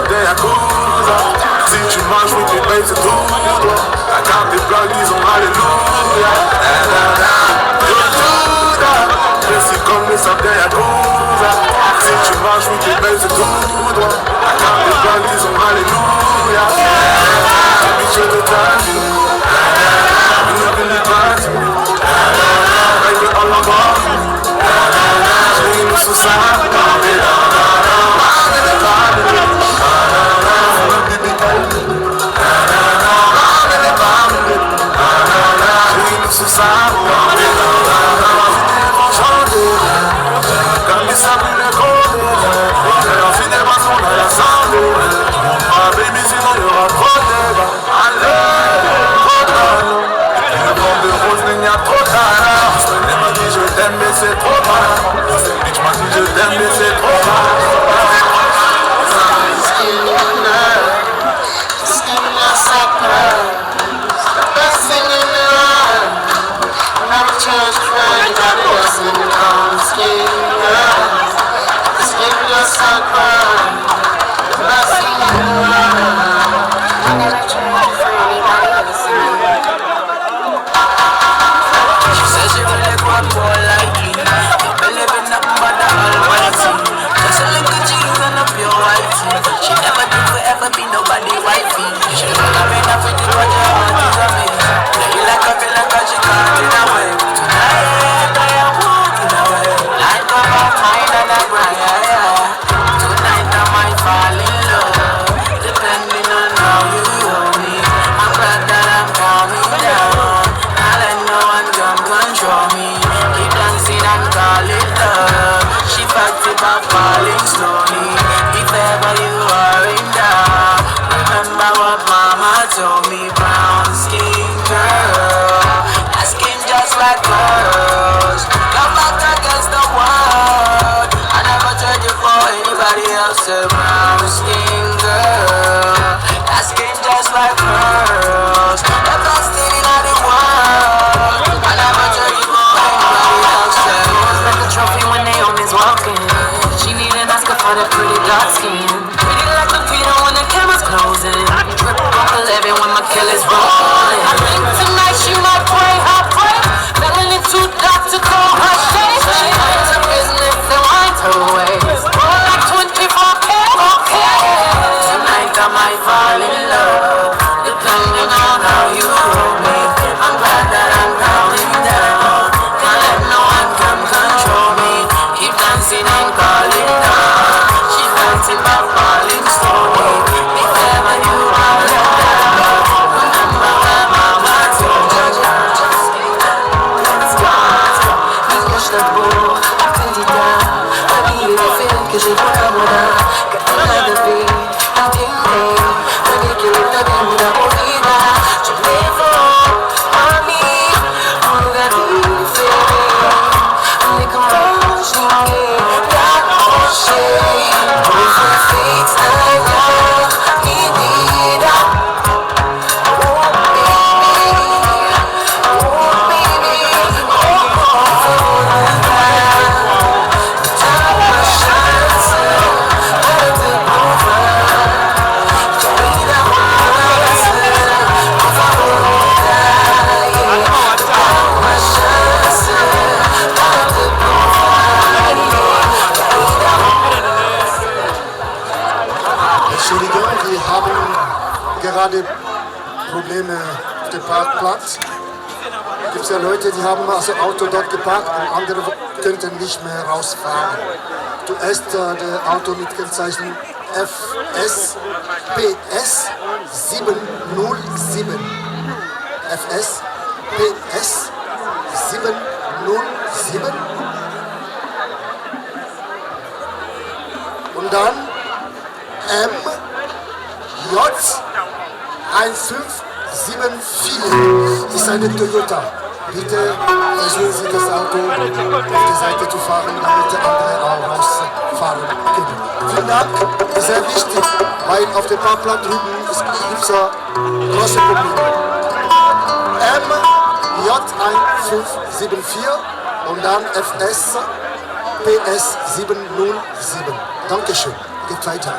up the Yakuza. Si tu manges, oui, t'es bête, c'est tout. La carte des blocs, ils ont alléluia. Si comme les sables de Yakuza. Si tu manges, oui, t'es bête, c'est tout. La carte des blocs, ils ont alléluia. Baby, je te taille. Baby, all about you. Dream so sad, c'est trop mal. Tu m'as dit je t'aime mais c'est trop mal. She never do forever be nobody wifey. She like a man of it, but your heart is a man. Yeah, you like a feel like a she can't get away. Tonight, I am walking away. Like a mine and a bright. Tonight I might fall in love, depending on how you hold me. I'm glad that I'm calming down. Now let no one come control me. Keep dancing and call it love. She fights it by falling slowly. If ever you are in doubt, remember what mama told me. Brown skin girl, that skin just like hers. Come back against the world. I never trade you for anybody else. A brown skin girl, that skin just like hers. The best thing in the world. I never trade you for anybody else. It's like a trophy when Naomi's walking. She need an Oscar for the pretty dark skin. Pretty like the Peter when the camera's closing. Triple off 11 when my killer's rolling. I think tonight she might pray her prayer. Melanin too dark to call her shade. She minds her business and winds her ways. More like 24K, okay. Tonight I might fall in love, depending on how you hold me. I'm glad that I'm calming down. Can't let no one come control me. Keep dancing and calling down. She dancing by falling slowly. If ever you are down, remember where mama told you. Let's push the ball, I put it down. I need a feeling cause you don't come down. Got another beat, I didn't pay. When you kill it, I didn't know what you got. You pay for on me. All that we feel. Like a motion, that ocean. Both my feet stand up. Need it up. Oh baby, time my shots. Let the over. Don't be that one. My shots. Entschuldigung, wir haben gerade Probleme auf dem Parkplatz. Gibt es ja Leute, die haben also Auto dort geparkt und andere könnten nicht mehr rausfahren. Zuerst das Auto mit Kennzeichen FSPS 707. FSPS 707. Und dann MJ1574 ist eine Toyota. Bitte versuchen Sie das Auto auf die Seite zu fahren, damit der andere auch rausfahren können. Vielen Dank, das ist sehr wichtig, weil auf dem Parkplatz drüben gibt es große Probleme. MJ1574 und dann FS PS 707. Dankeschön. Geht weiter.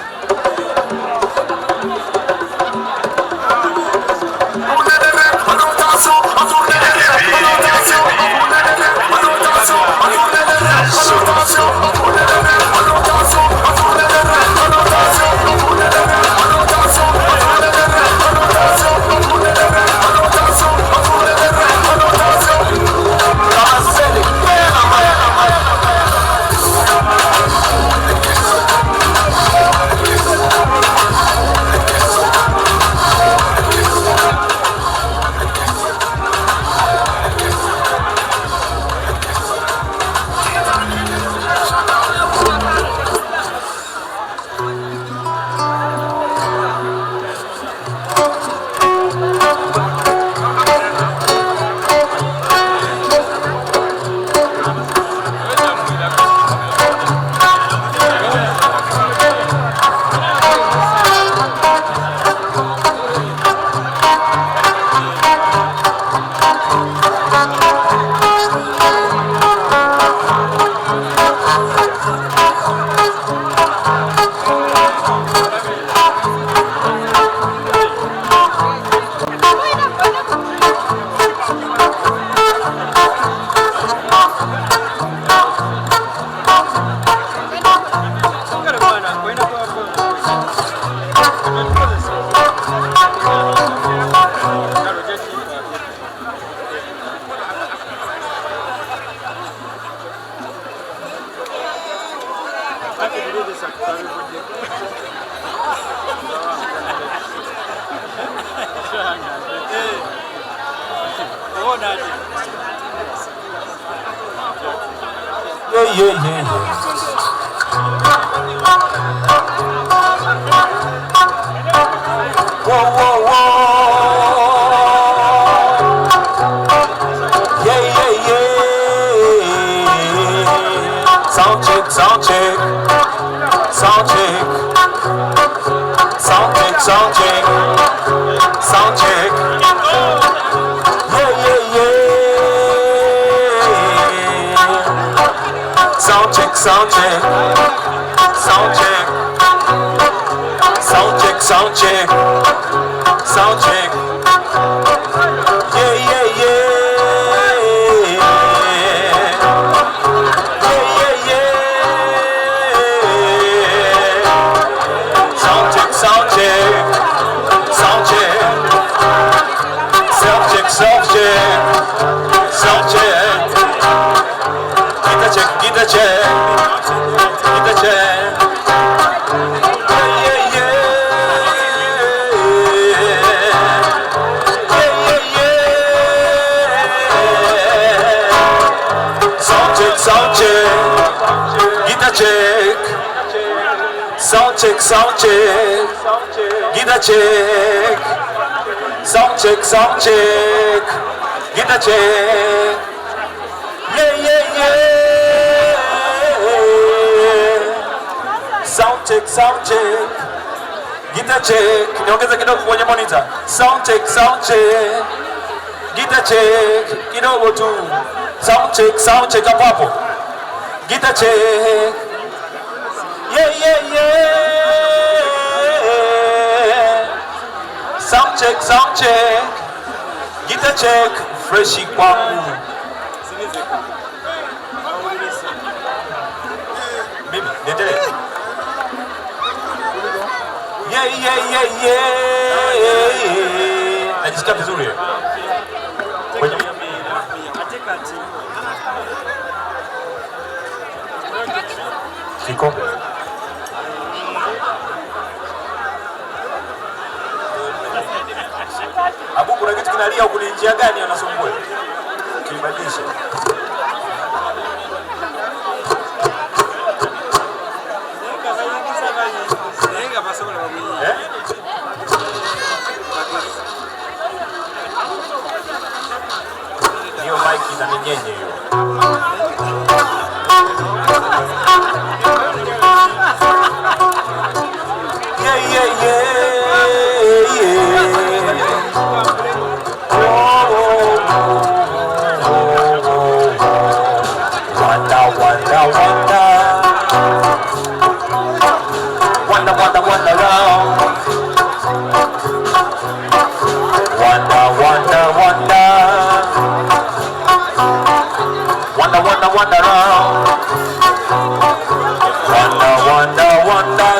Whoa, whoa, whoa. Yeah, yeah, yeah. Sound check, sound check. Sound check. Sound check, sound check. Sound check. Yeah, yeah, yeah. Sound check, sound check. Sound check. Sound check, sound check. Sound check. Yeah, yeah, yeah. Yeah, yeah, yeah. Sound check, sound check. Sound check. Self check, self check. Sound check. Get a check, get a check. Get a check. Sound check, get a check. Sound check, sound check, get a check. Sound check, sound check, get a check. Yeah, yeah, yeah. Sound check, get a check. Niongeza kidogo kwenye monitor. Sound check, get a check. Kidogo tu. Sound check hapo hapo. Get a check. Yeah, yeah, yeah. Sound check. Get a check. Freshi kwangu. Mimi, niendelee. Yeah, yeah, yeah, yeah. Najisikia vizuri. Kwenye kikombe. Abu, kuna kitu kinalia huko, ni njia gani anasumbua? Kibadilisha. Hiyo mic ina minyenye hiyo.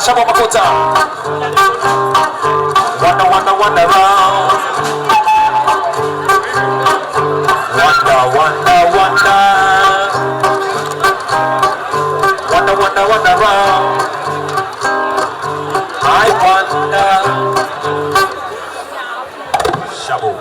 Shabo Makota. Wonder round. Wonder round. I wonder. Shabo.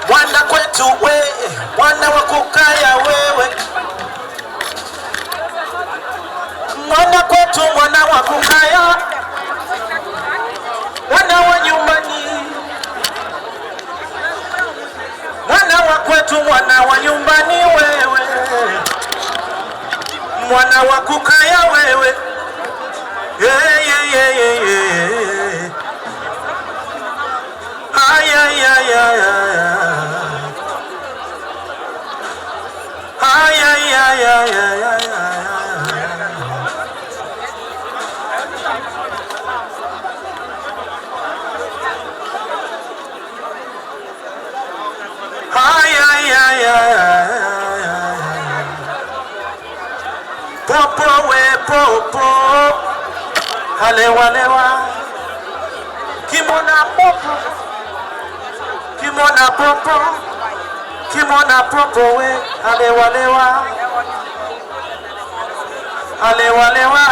Mwana kwetu we, mwana wa kukaya wewe. Mwana kwetu, mwana wa kukaya, mwana wa nyumbani. Mwana wa kwetu, mwana wa nyumbani wewe. Mwana wa kukaya wewe. Popo we popo, halewa lewa. Kimona popo, kimona popo, kimona popo we, halewa lewa, halewa lewa.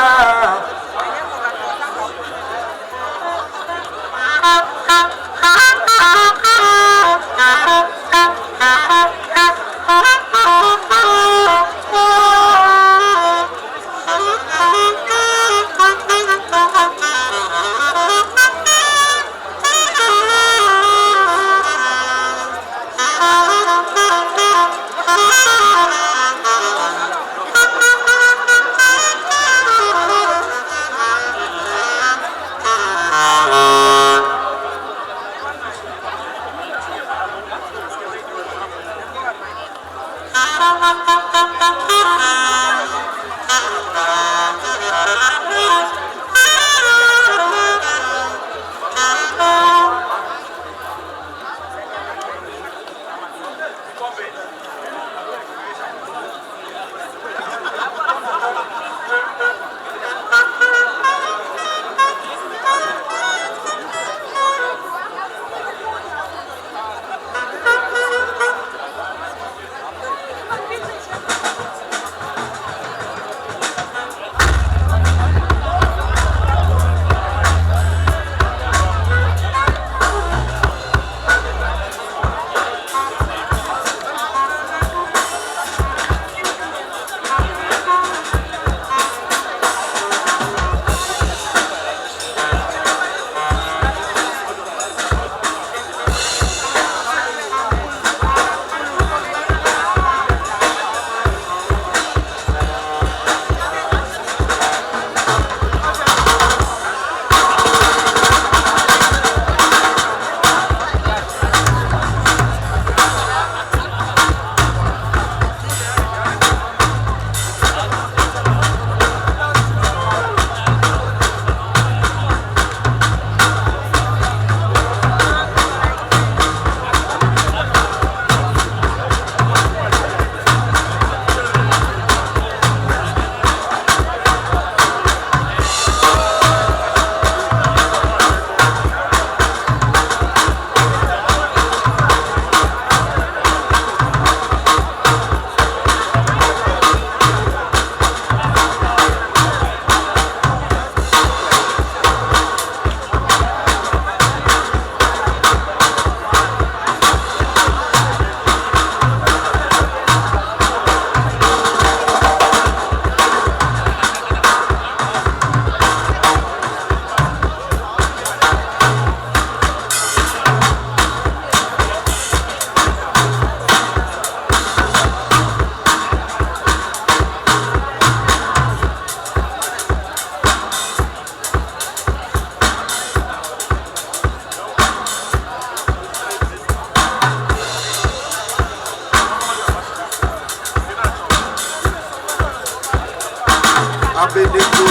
Abednego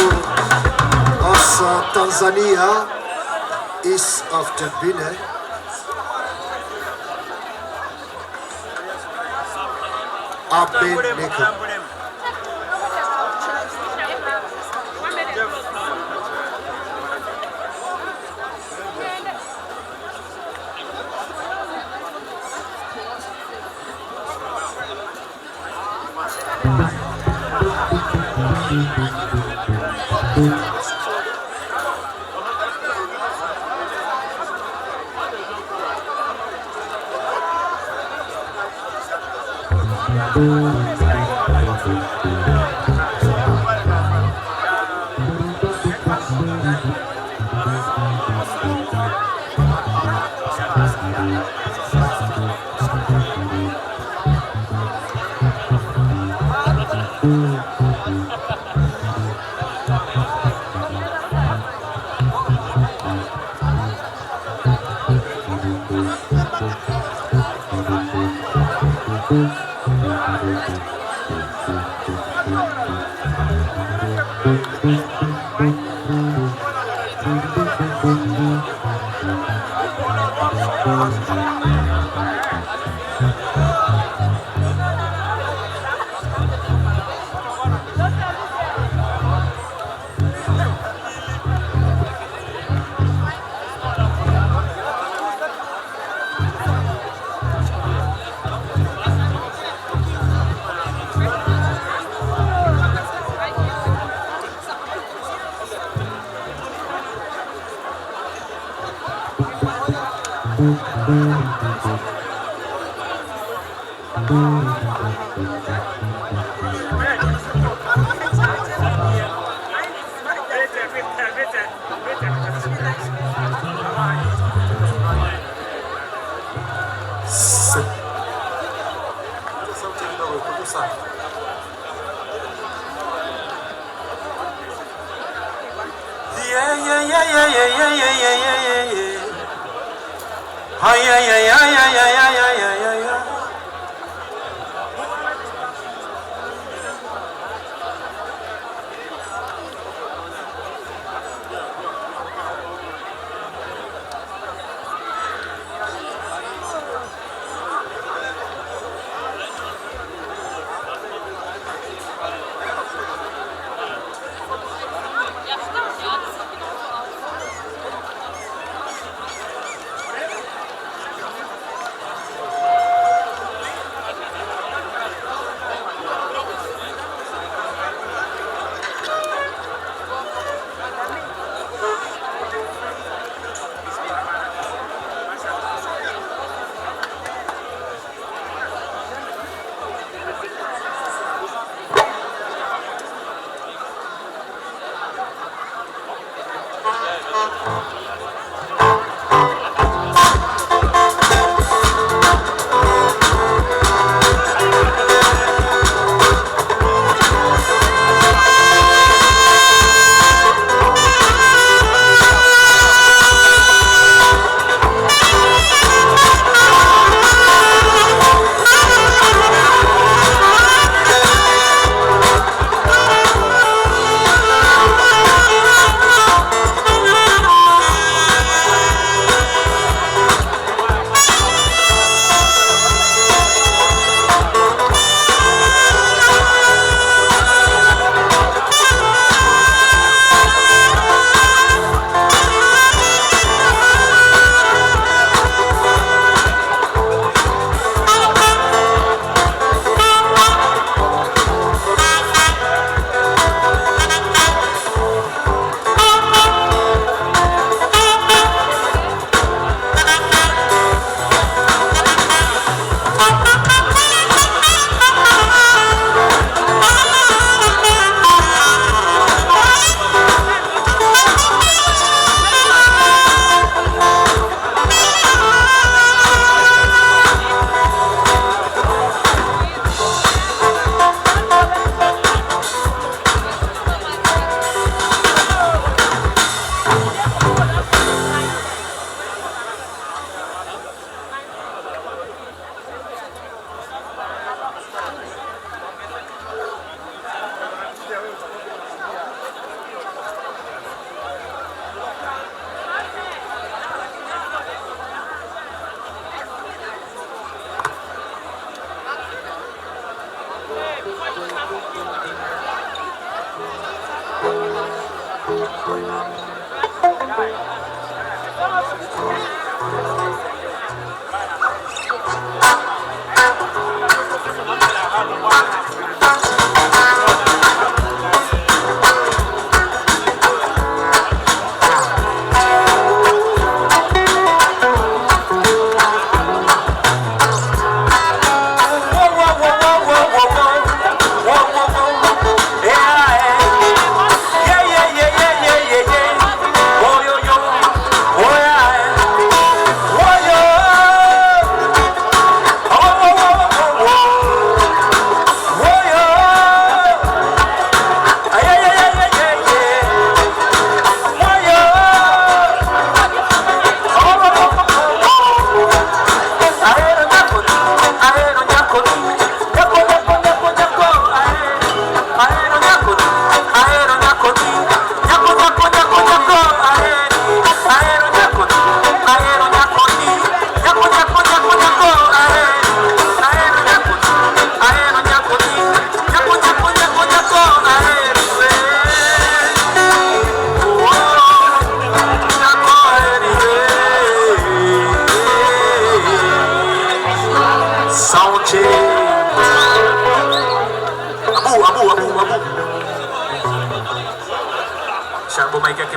Asa Tanzania, East of Tembine. Abednego.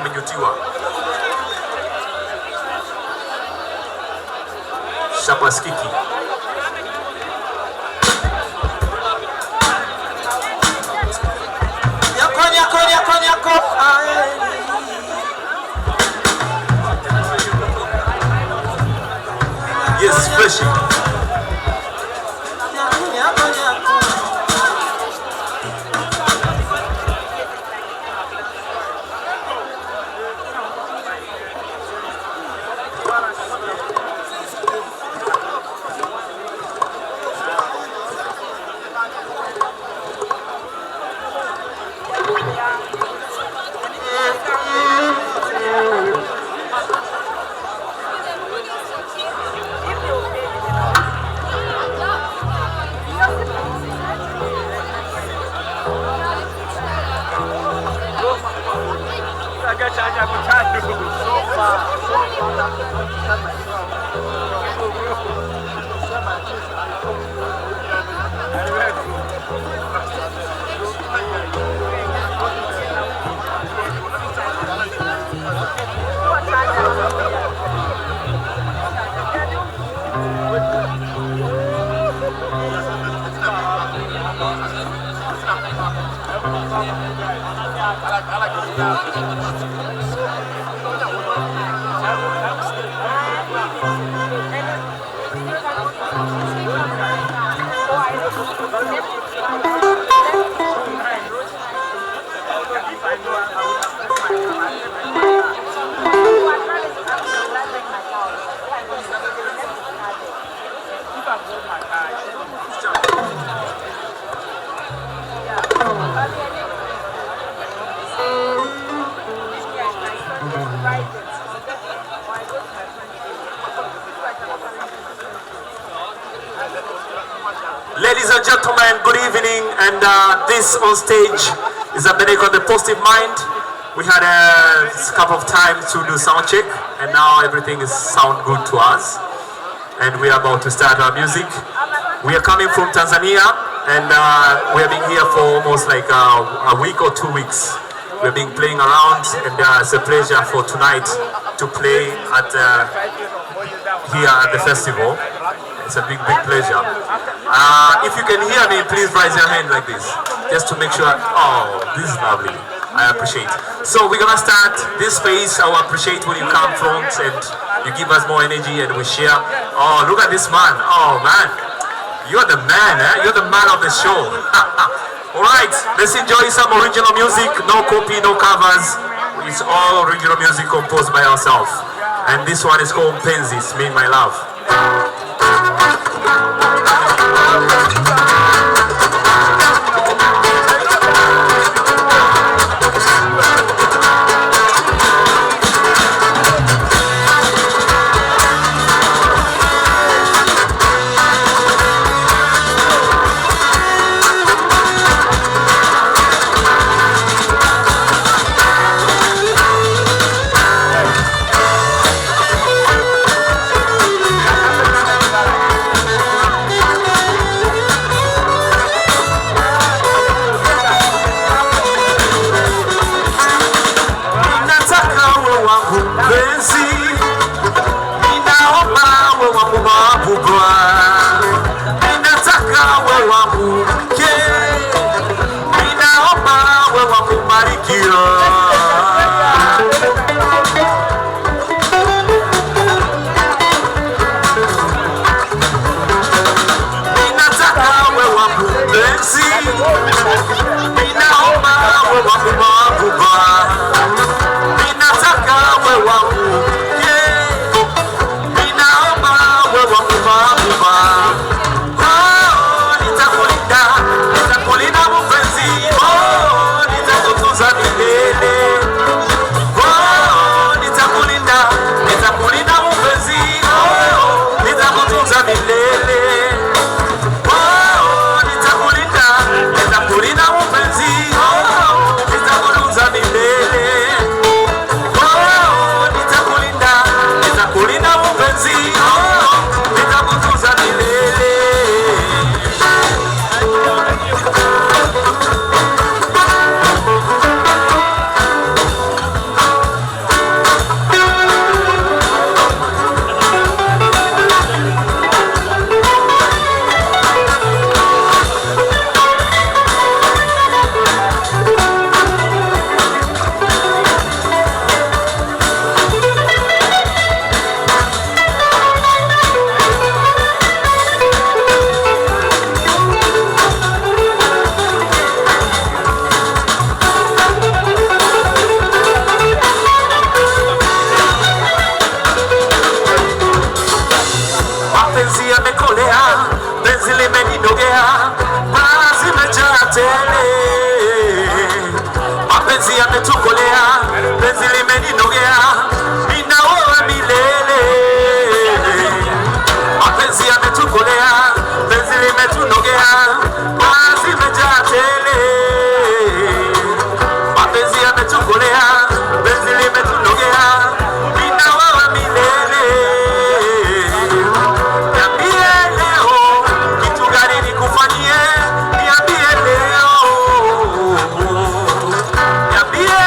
nimenyutiwa. Shapaskiki. Nyako. Yes, freshie. Ladies and gentlemen, good evening, and this on stage is Abeneko, the Positive Mind. We had a couple of time to do sound check, and now everything is sound good to us. And we are about to start our music. We are coming from Tanzania, and we have been here for almost like a week or 2 weeks. We've been playing around, and it's a pleasure for tonight to play at here at the festival. It's a big pleasure. If you can hear me, please raise your hand like this, just to make sure. Oh, this is lovely. I appreciate. So we're gonna start this phase. I appreciate where you come from, and you give us more energy, and we share. Oh, look at this man. Oh man, you're the man, eh? You're the man of the show. All right, let's enjoy some original music. No copy, no covers. It's all original music composed by ourselves. And this one is called Penzis, Mean My Love. Ninaomba wewe wangu yamekolea, penzi limeninogea, basi imejaa tele. Mapenzi yametukolea, penzi limeninogea, ninaoa milele. Mapenzi yametukolea, penzi limetunogea, basi imejaa tele. Mapenzi yametukolea, penzi limetunogea, ninaoa milele. Niambie leo, kitu gani nikufanyie? Niambie leo. Niambie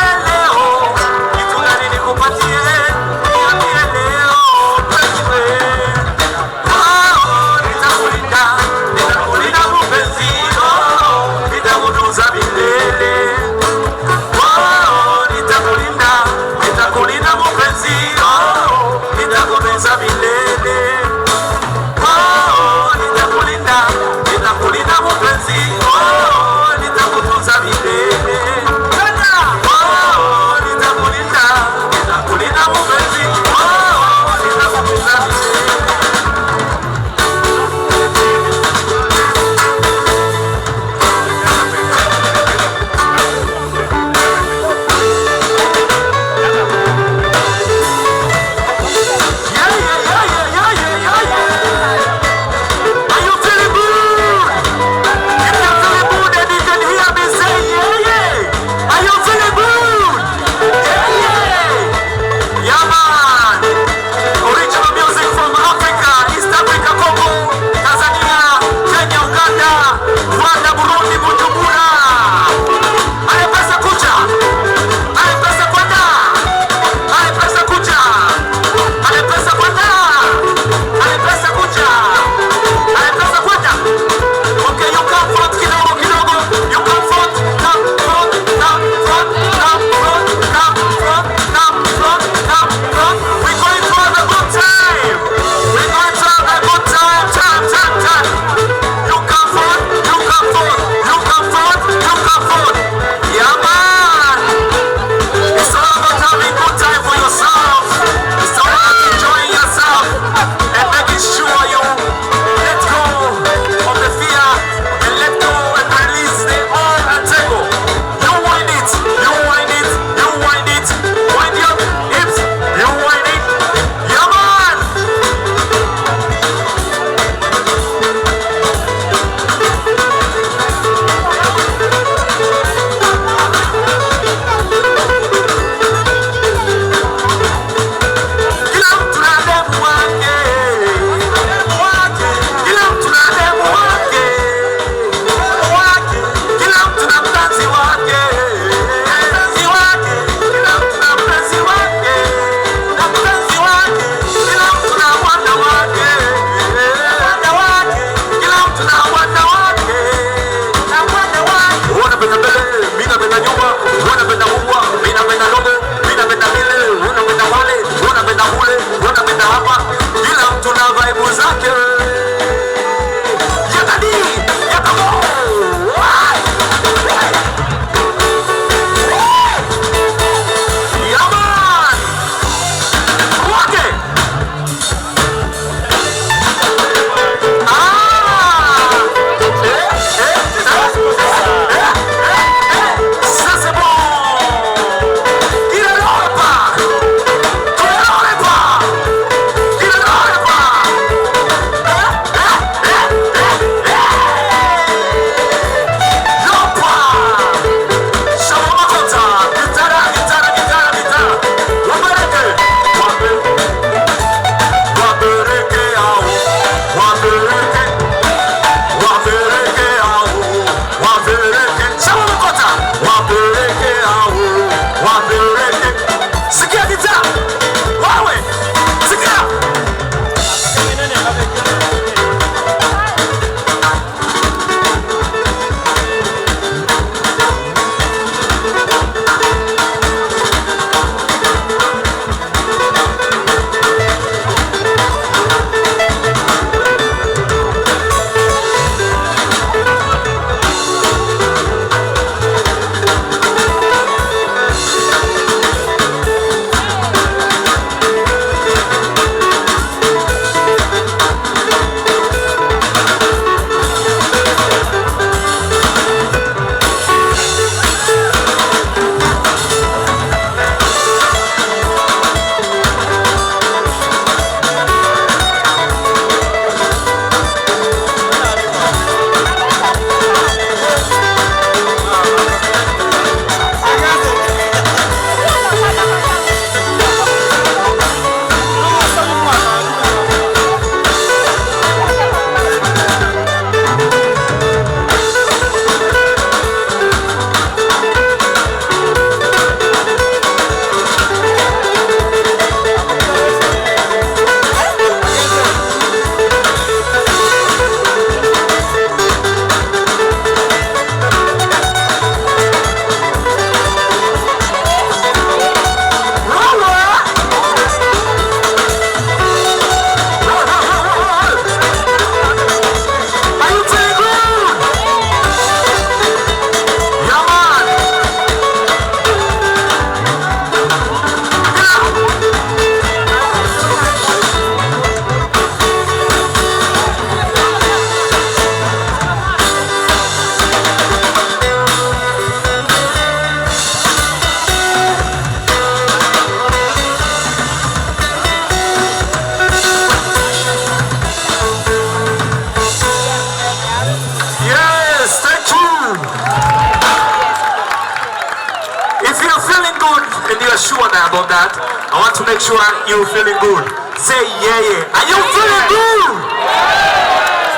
sure about that. I want to make sure you're feeling good. Say yeah, yeah. Are you feeling good?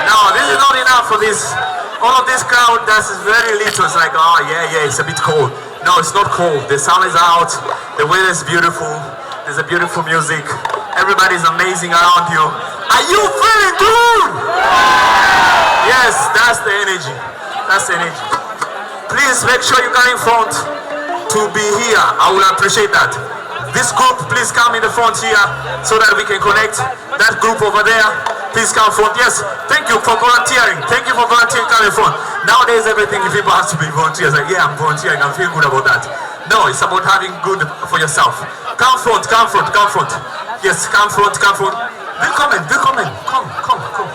No, this is not enough for this. All of this crowd, that's very little. It's like, oh yeah, yeah, it's a bit cold. No, it's not cold. The sun is out. The weather is beautiful. There's a beautiful music. Everybody's amazing around you. Are you feeling good? Yes, that's the energy. That's the energy. Please make sure you come in front to be here. I will appreciate that. This group, please come in the front here so that we can connect. That group over there, please come front. Yes, thank you for volunteering. Thank you for volunteering coming front. Nowadays, everything people have to be volunteers. Like, yeah, I'm volunteering. I'm feeling good about that. No, it's about having good for yourself. Come front, come front, come front. Yes, come front, come front. Willkommen, willkommen. Come, come, come.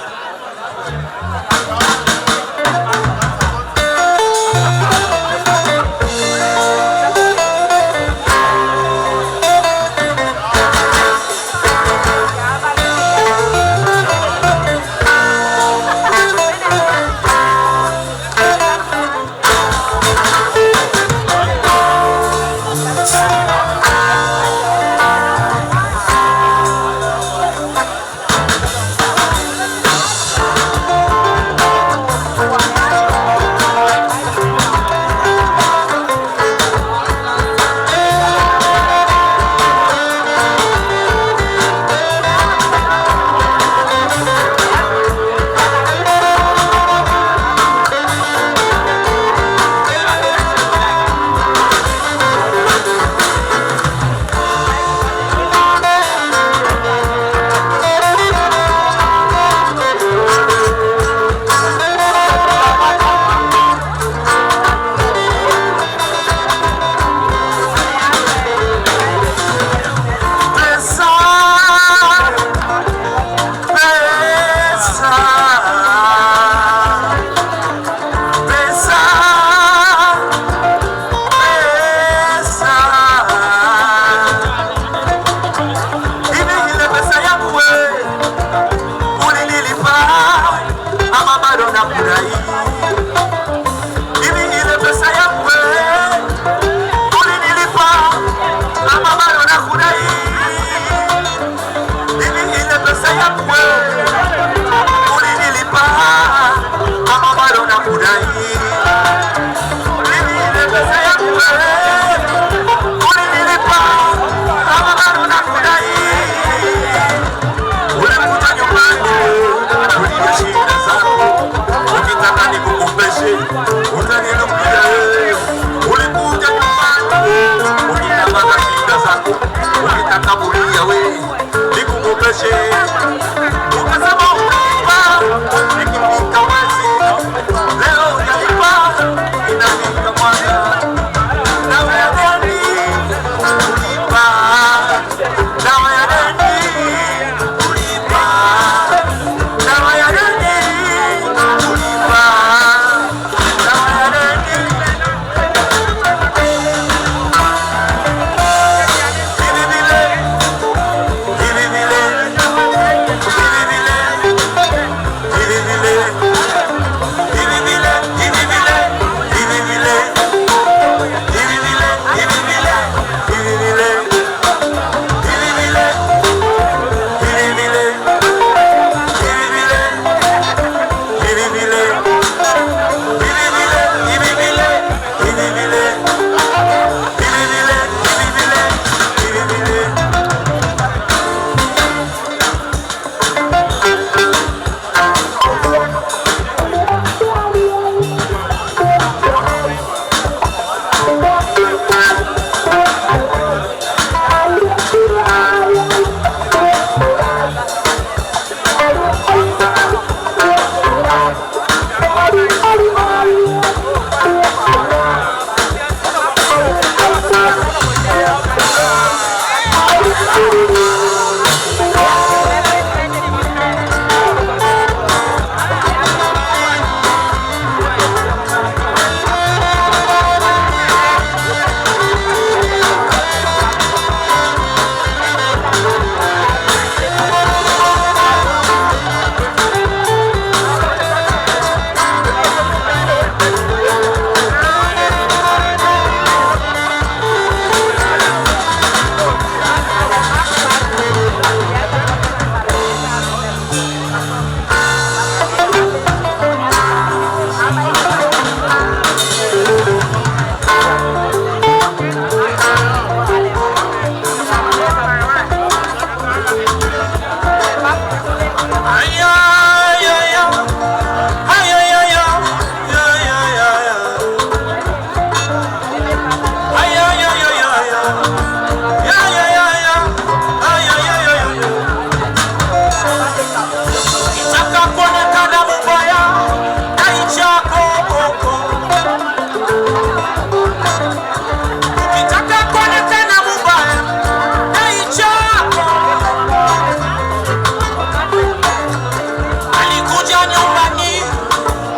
nyumbani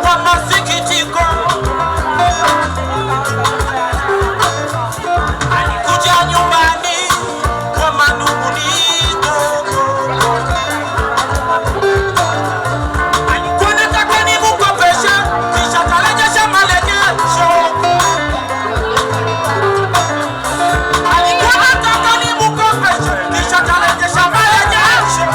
kwa masikitiko, alikuja nyumbani kwa manunguniko, alikuwa nataka nimukopeshe kisha karejesha marejesho, alikuwa nataka nimukopeshe kisha karejesha marejesho.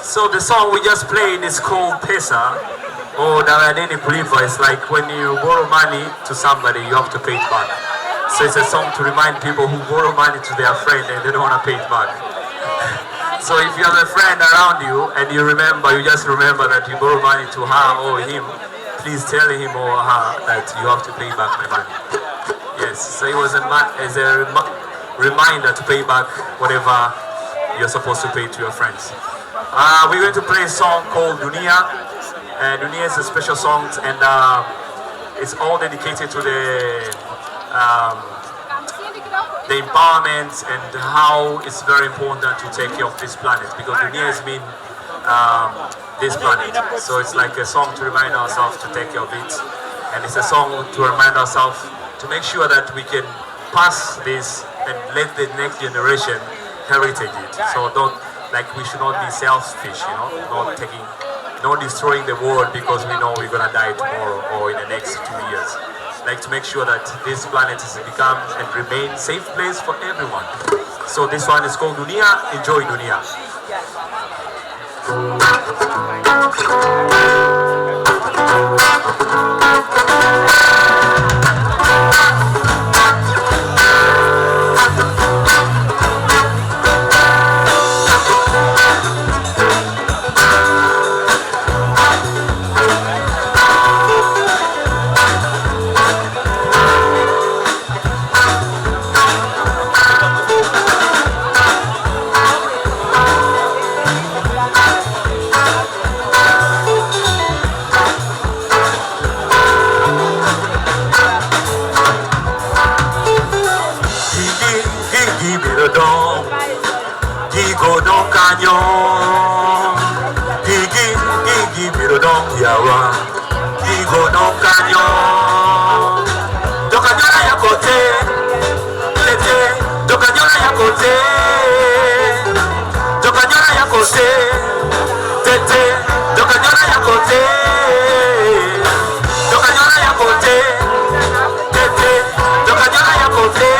So the song we just played is called Pesa or Daradeni Kulipa. It's like when you borrow money to somebody, you have to pay it back. So it's a song to remind people who borrow money to their friend and they don't want to pay it back. So if you have a friend around you and you just remember that you borrow money to her or him, please tell him or her that you have to pay back my money. Yes, so it was a reminder to pay back whatever you're supposed to pay to your friends. We're going to play a song called Dunia. Dunia is a special song and it's all dedicated to the empowerment and how it's very important to take care of this planet, because Dunia has been this planet. So it's like a song to remind ourselves to take care of it, and it's a song to remind ourselves to make sure that we can pass this and let the next generation heritage it. So we should not be selfish, not destroying the world because we know we're gonna die tomorrow or in the next 2 years. To make sure that this planet has become and remain a safe place for everyone. So this one is called Dunia. Enjoy Dunia. Gigo don canyon, gigi biro don yawa. Gigo don canyon, do canyon ya kote, tete, do canyon ya kote, do canyon ya kote, tete, do canyon ya kote, do canyon ya kote, tete, do canyon ya kote,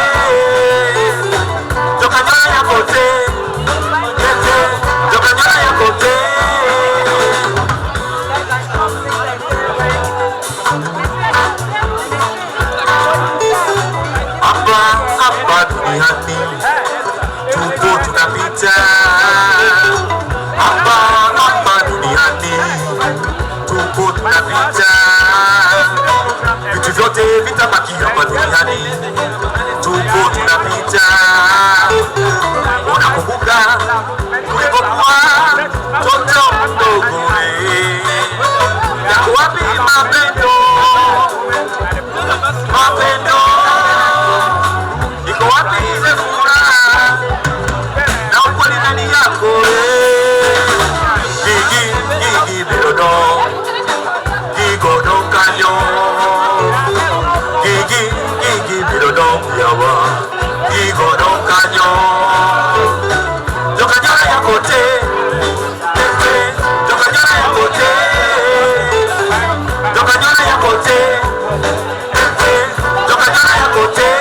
do canyon ya kote. Apa duniani tupo tunapita. Apa duniani tupo tunapita. Vitu vyote vitabaki hapa duniani. Tupo tunapita. Unakumbuka ulipokuwa mtoto mdogo, yako wapi mapendo? Mapendo iko wapi ile furaha na ukweli ndani yako? Gigi birodo, gigo don canyon, gigi birodo yawa, gigo don canyon, do canyon ya kote, do canyon ya kote, do canyon ya kote, do canyon ya kote.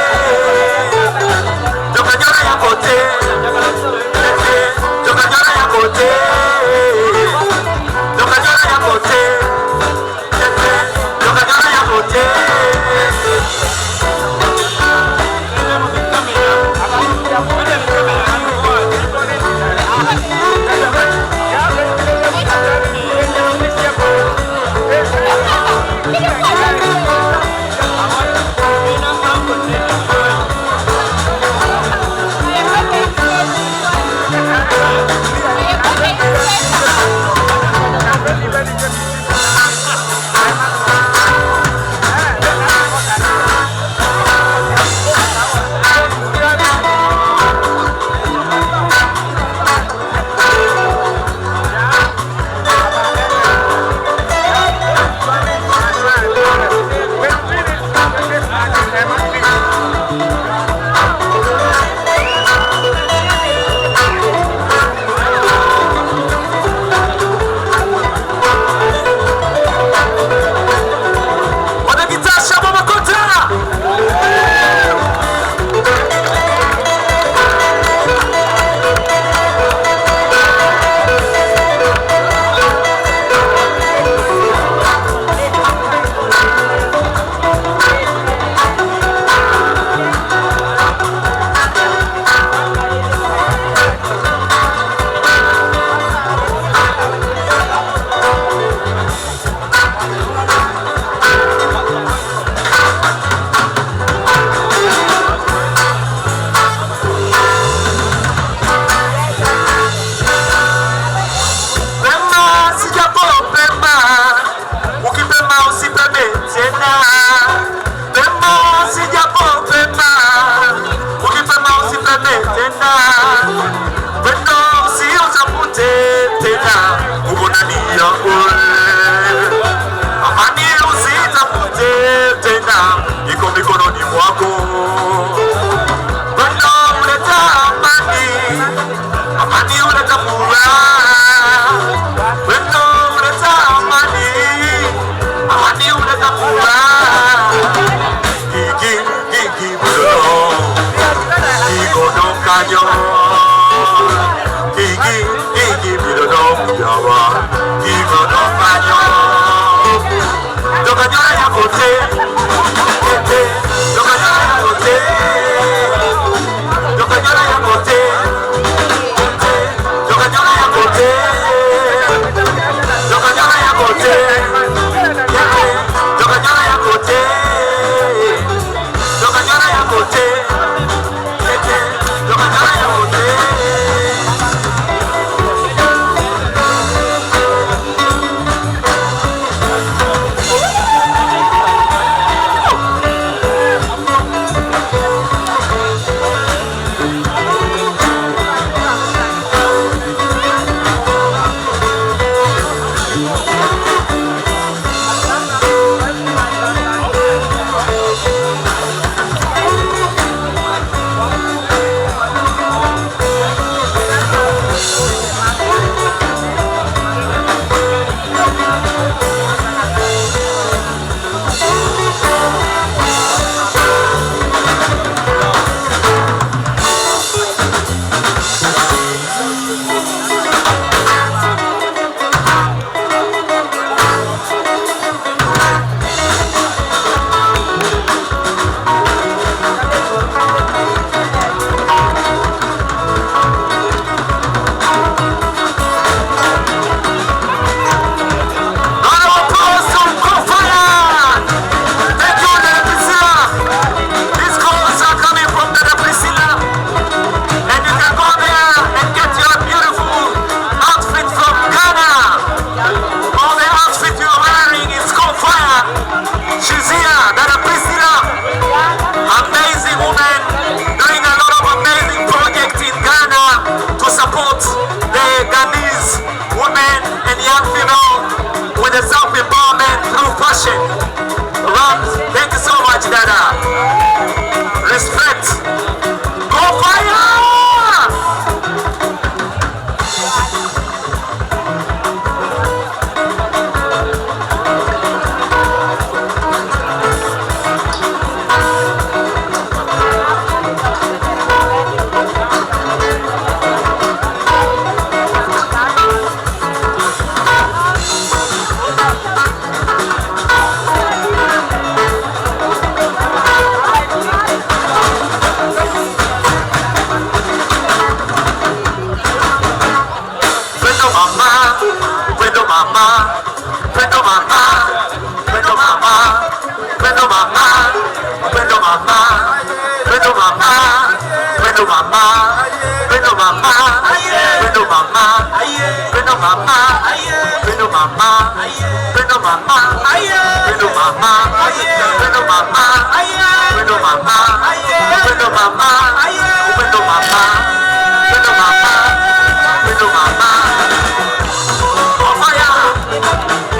mama, Beno mama, Beno mama, Beno mama, Beno mama, Beno mama, Beno mama, Beno mama, Beno mama, Beno mama. Oh fire!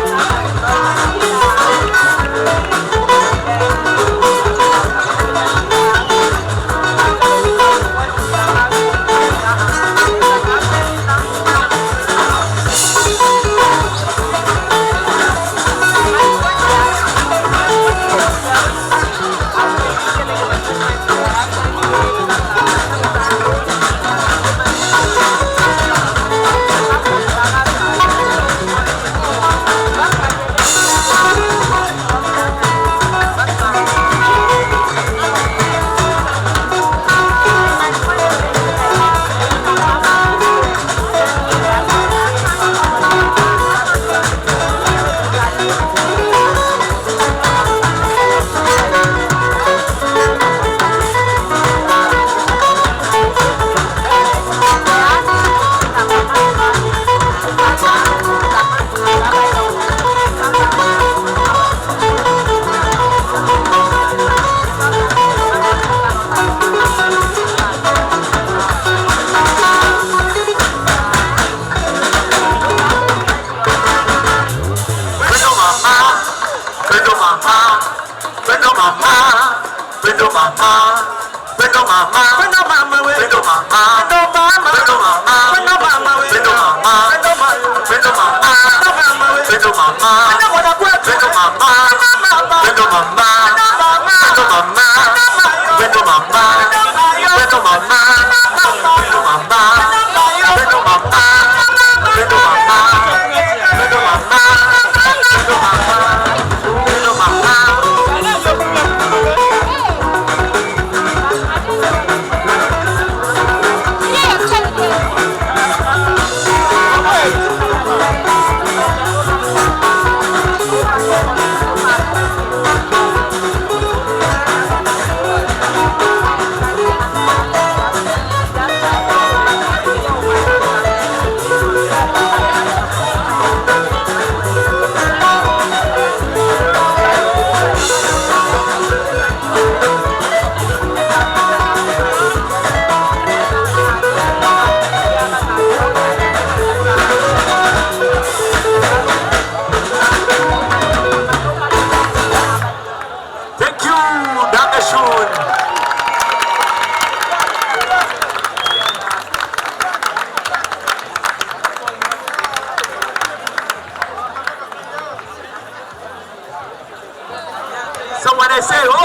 So when I say, oh, oh,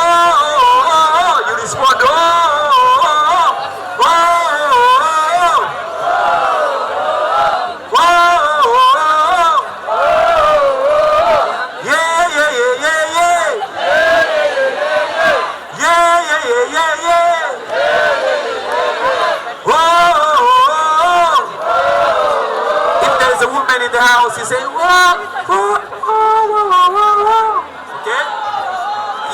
oh, oh, you respond, oh, oh, oh, oh, oh, oh, yeah, yeah, yeah, yeah, yeah, yeah, yeah, yeah, yeah, yeah, oh, oh, oh. If there is a woman in the house, you say, oh, oh, oh, oh, oh, oh. Okay?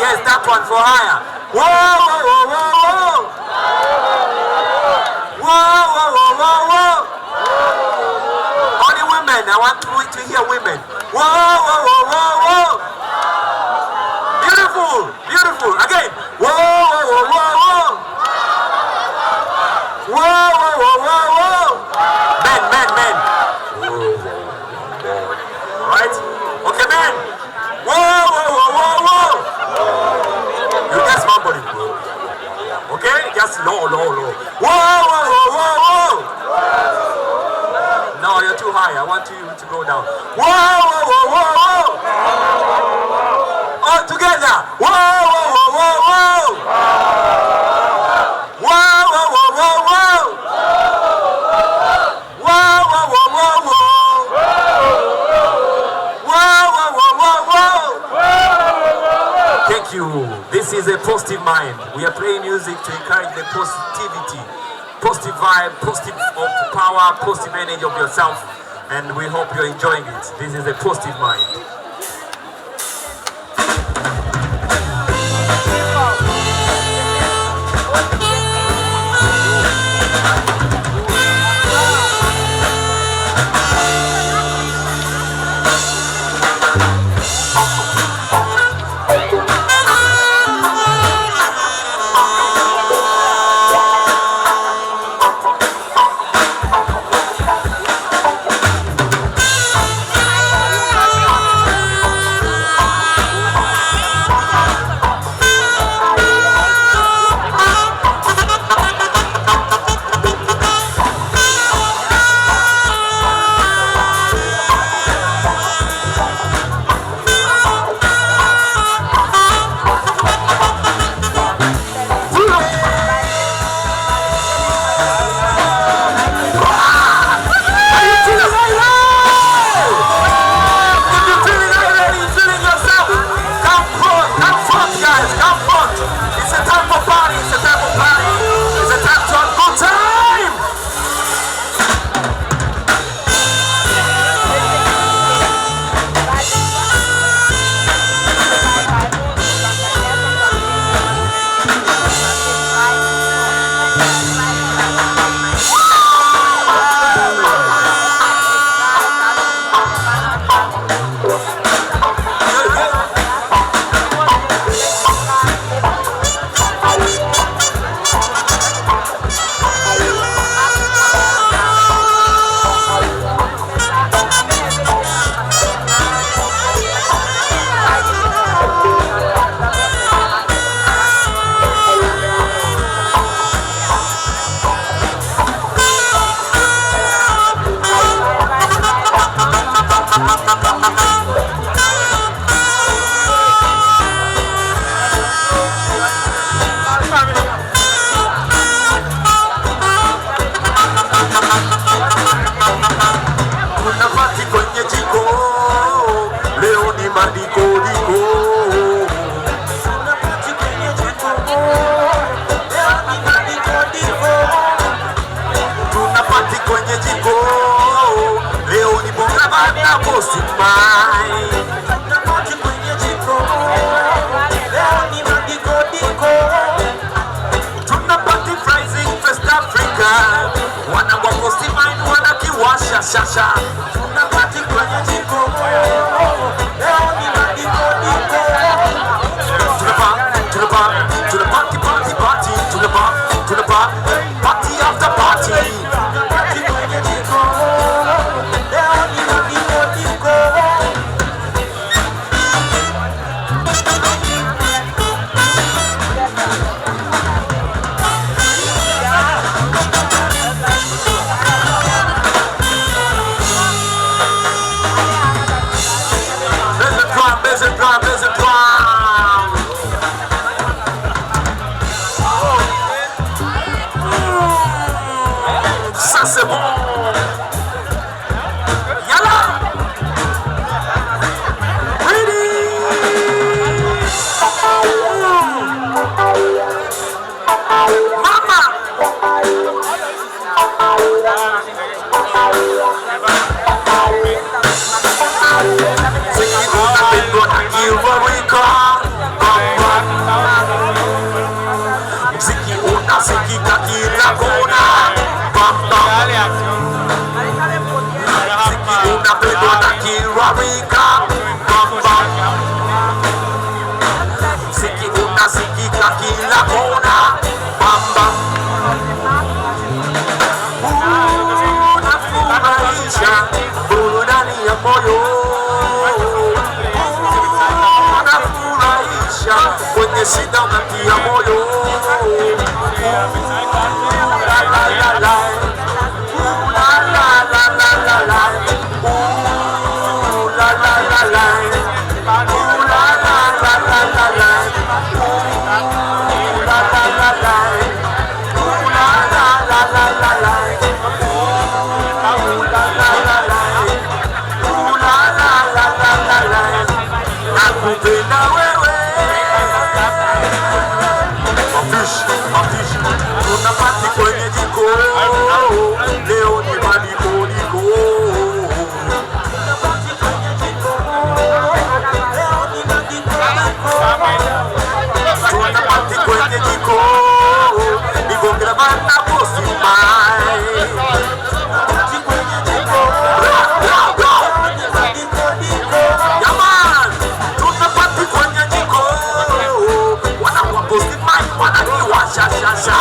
Yes, that one for higher. Whoa, whoa, whoa, whoa, whoa. Whoa, whoa, whoa, whoa, whoa. Only women. I want to hear women. Whoa, whoa, whoa, whoa, whoa. Beautiful, beautiful. Again. Whoa, whoa, whoa, whoa, whoa. Whoa, whoa, whoa, whoa, whoa. Men, men, men. Right? Okay, men. Whoa, whoa, whoa, whoa, whoa. You just mumble it. Okay? Just low, low, low. Whoa, whoa, whoa, whoa, whoa. No, you're too high. I want you to go down. Whoa, whoa, whoa, whoa, whoa. All together. Whoa, whoa, whoa, whoa, whoa. Whoa, whoa, whoa, whoa, whoa. Whoa, whoa, whoa, whoa, whoa. Whoa, whoa, whoa, whoa, whoa. Thank you. This is a positive mind. We are playing music to encourage the positivity, positive vibe, positive power, positive energy of yourself, and we hope you're enjoying it. This is a positive mind. banda Posted Mind. Tunapati Rising West Africa. Wana wa Posted Mind wana kiwasha shasha. Tunapati kwenye jiko. To the party, party, party, to the bar, party after party. There's a drum. Ça c'est bon. Yalla. Ready. Mama. Mziki unasikika kila kona. Mziki unapendwa na kila rika. Mziki unasikika kila kona. Unafurahisha burudani ya moyo. Unafurahisha kwenye shida unatia moyo. Nakupenda wewe. Mafish. Tunapati kwenye jiko. Leo ni madiko. Tunapati kwenye jiko. Nigongera banda Posted Mind. Yaman, tunapati kwenye jiko. Wana wa Posted Mind wana kiwasha shasha.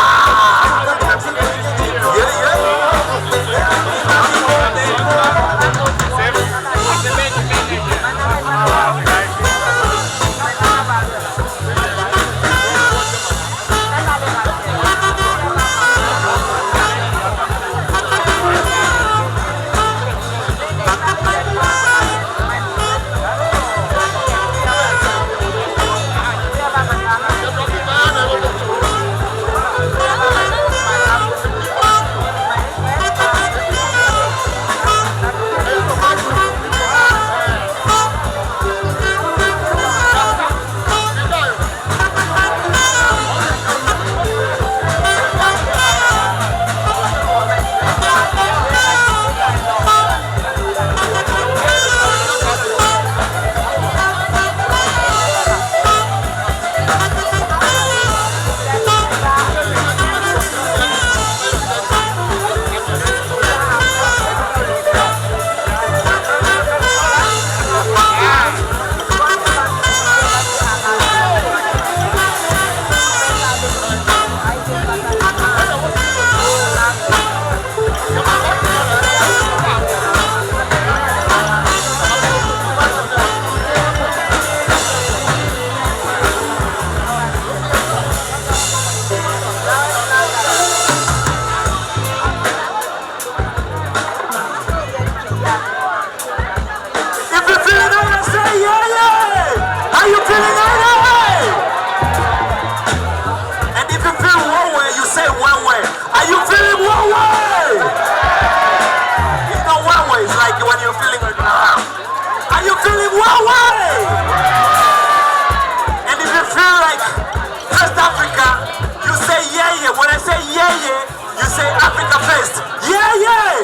say Africa first. Yeah, yeah.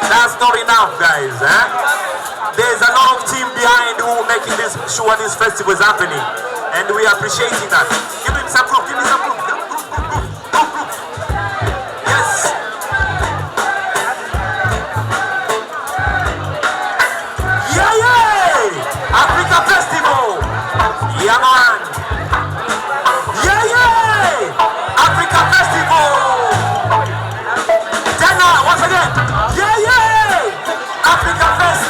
That's not enough, guys. There's a lot of team behind who making this show and this festival is happening, and we are appreciating that. Give me some proof. Give me some proof. Proof. Yes. Yeah. Africa Festival. Yeah, man. Yeah. Africa Festival. Once again, Africa Fest.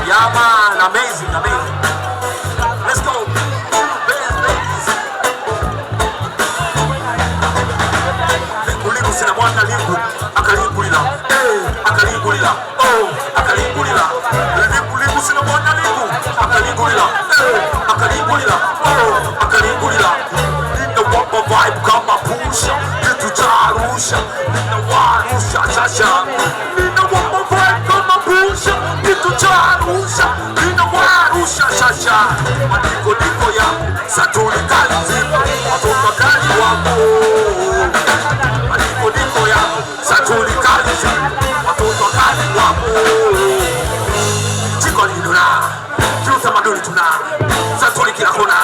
Yeah, man, amazing. Let's go. Lingu sina mwana lingu, akalingulila. Akalingulila. Oh, akalingulila. Lingu sina mwana lingu, akalingulila. Akalingulila. Oh, akalingulila. Nina wapa vibe kama pusha, kitu cha Arusha. Nina warusha shasha. Nina wapa vibe kama pusha, kitu cha Arusha. Nina warusha shasha. Madiko yangu, satuli kali zipo, watoto kali wako. Madiko yangu, satuli kali zipo, watoto kali wako. Chiko liduna, kiutamaduni tuna, satuli kila kona.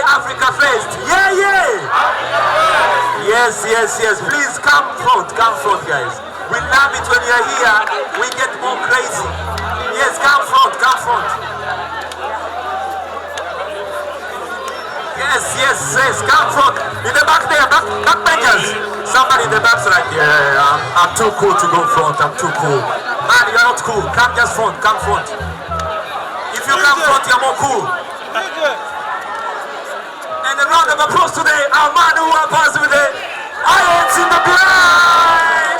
Africa Fest. Yes. Please come front, guys. We love it when you're here. We get more crazy. Yes, come front. Yes, come front. In the back there, back benches. Somebody in the back's right here. I'm too cool to go front. I'm too cool. Man, you're not cool. Come just front. Come front. If you come front, you're more cool. And a round of applause today, our man who was with the irons in the blind.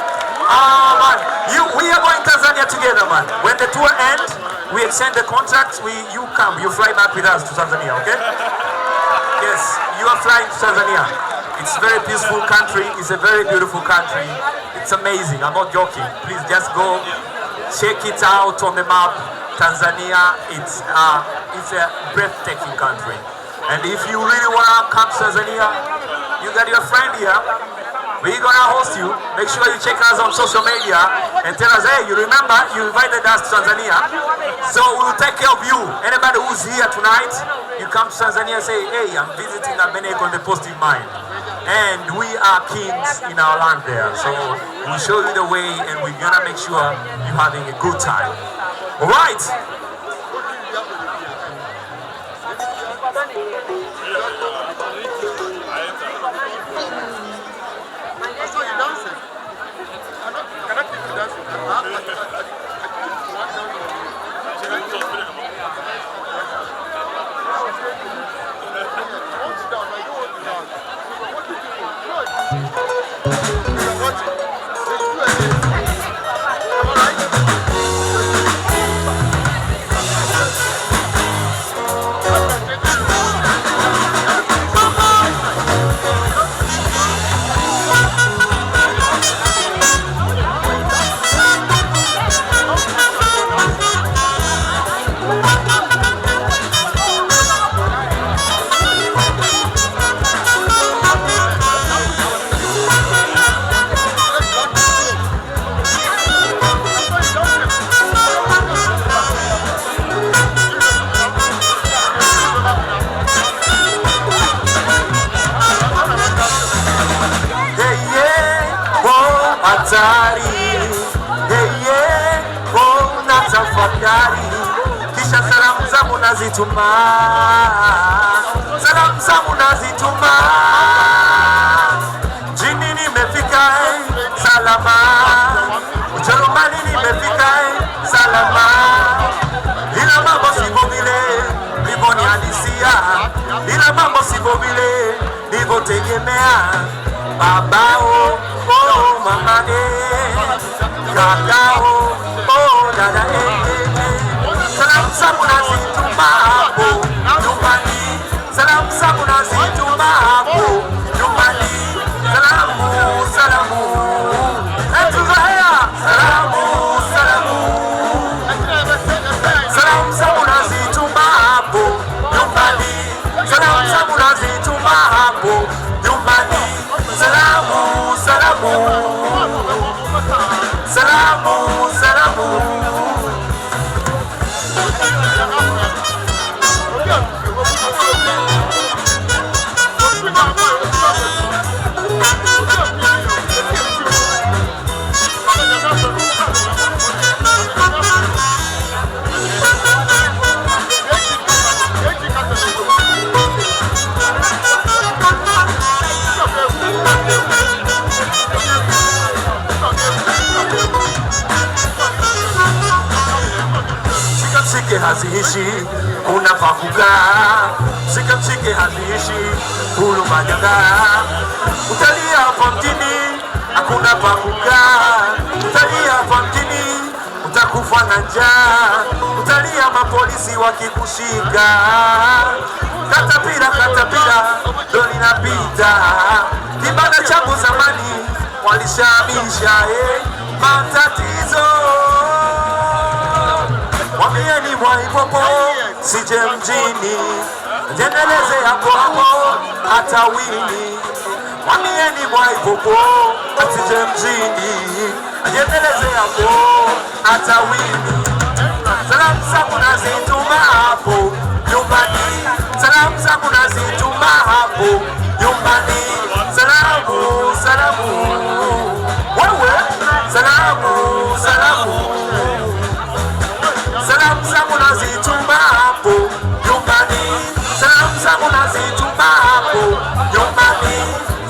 Man, we are going to Tanzania together, man. When the tour ends, we extend the contract. You fly back with us to Tanzania, okay? Yes, you are flying to Tanzania. It's a very peaceful country. It's a very beautiful country. It's amazing. I'm not joking. Please just go check it out on the map. Tanzania, it's a breathtaking country. And if you really want to come to Tanzania, you got your friend here. We're gonna host you. Make sure you check us on social media and tell us, hey, you remember you invited us to Tanzania, so we'll take care of you. Anybody who's here tonight, you come to Tanzania and say, hey, I'm visiting Abeneko on the Positive Mind, and we are kings in our land there. So we'll show you the way, and we're gonna make sure you're having a good time. All right. Kisha salamu zangu nazituma, salamu zangu nazituma. Jini nimefika salama, Ujerumani nimefika salama. Ila mambo sivyo vile nilivyonihalisia, ila mambo sivyo vile nilivyotegemea. Babao, oh mama kakao, oh dada salam zangu nazituma hapo nyumbani, salam zangu nazituma hapo nyumbani. Salamu, salamu, tuzoea salamu, salamu. Salam zangu nazituma hapo nyumbani, salam zangu nazituma hapo nyumbani. Salamu, salamu, salamu, salamu. Mshike haziishi unafaa kukaa, mshike haziishi hulu majagaa. Utalia hapa mjini hakuna pa kukaa, utalia hapa mjini utakufa na njaa. Utalia mapolisi wakikushika, katapira ndo linapita. Kibanda changu zamani walishamisha matatizo. Mwambieni Mwaipopo sije mjini, jendeleze hapo hapo hata wini. Mwambieni Mwaipopo sije mjini, jendeleze hapo hata wini. Salamu zangu nazituma hapo nyumbani, salamu zangu nazituma hapo nyumbani. Salamu, salamu, wewe salamu, salamu. Salamu zangu nazituma hapo nyumbani, salamu zangu nazituma hapo nyumbani.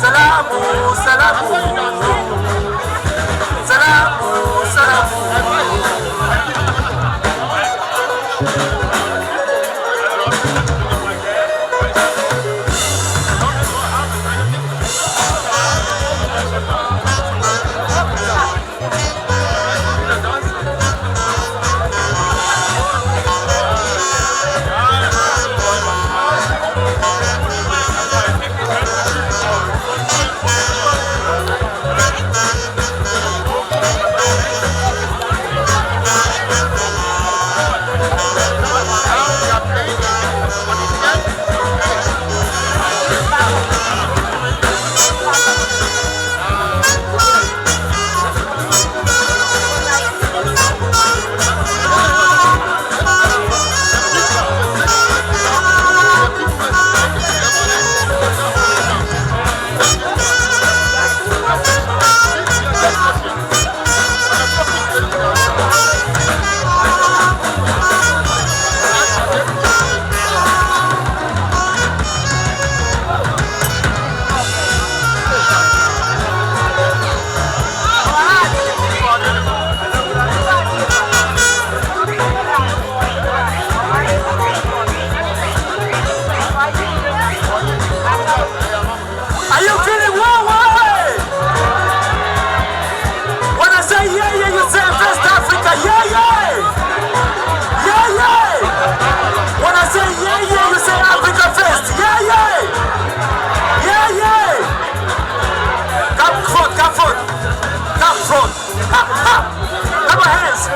Salamu, salamu, salamu, salamu.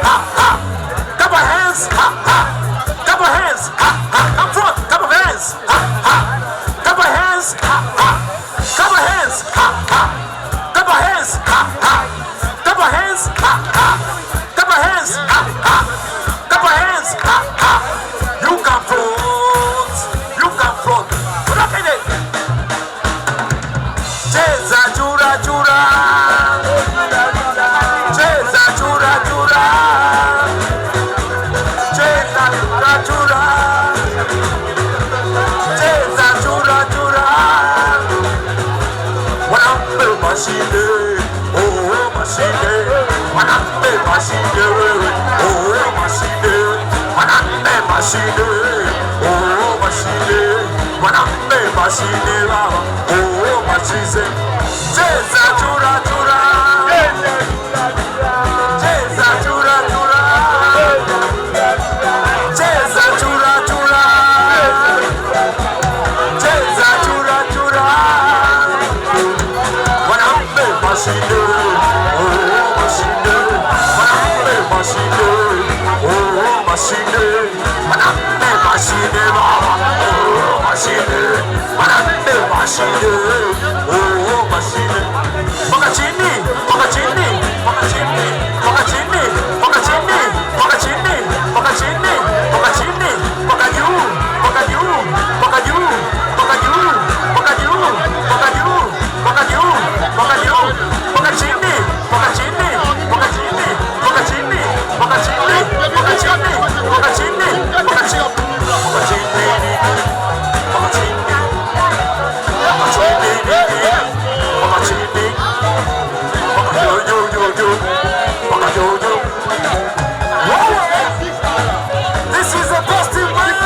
Clap your hands. Clap your hands. Come front. Clap your hands. Clap your hands. Clap your hands. Clap your hands. Clap your hands. Clap your hands. Clap your hands. You come front. You come front. Look at it. Cheza chura chura. Cheza chura chura. Cheza chura chura. Cheza chura chura. Wanambe mashine, oh mashine. Wanambe mashine, oh mashine. Wanambe mashine, oh mashine. Wanambe mashine, oh mashine. Cheza chura chura. Cheza chura chura. Cheza chura chura. Cheza chura chura. Wanambe mashine, oh mashine. Wanambe mashine, oh mashine. Wanambe mashine, oh mashine. Wanambe mashine, oh mashine. Boca chini, boca chini, boca chini, boca chini, boca chini, boca chini, boca chini, boca chini, boca you, boca you, boca you, boca you, boca you, boca you, boca you, boca you, boca chini, boca chini, boca chini, boca chini, boca chini, boca chini, boca chini, boca chini, boca chini, boca chini. This is a positive mind.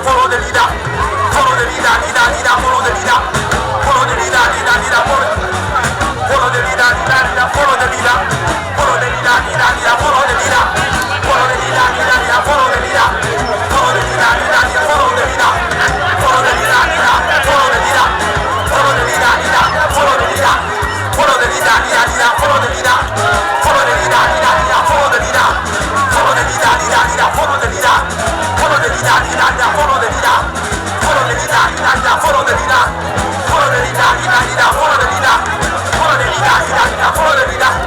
follow the leader. Follow the leader, leader, leader, follow the leader. Follow the leader, leader, leader, follow the leader, leader, leader, follow the leader. Follow the leader, leader, leader, follow the leader. Follow the leader, leader, leader, follow the leader. Follow the leader, leader, leader, follow the leader. Follow the leader, leader, follow the leader. Follow the leader, leader, follow the leader. Follow the leader, leader, leader, follow the leader. Follow the leader, leader, leader, follow the leader. Follow the leader, leader, leader, follow the leader. Follow the leader, leader, leader, follow the leader. Follow the leader, leader, leader, follow the leader. Follow the leader, leader, leader, follow the leader. Follow the leader, leader, leader, follow the leader.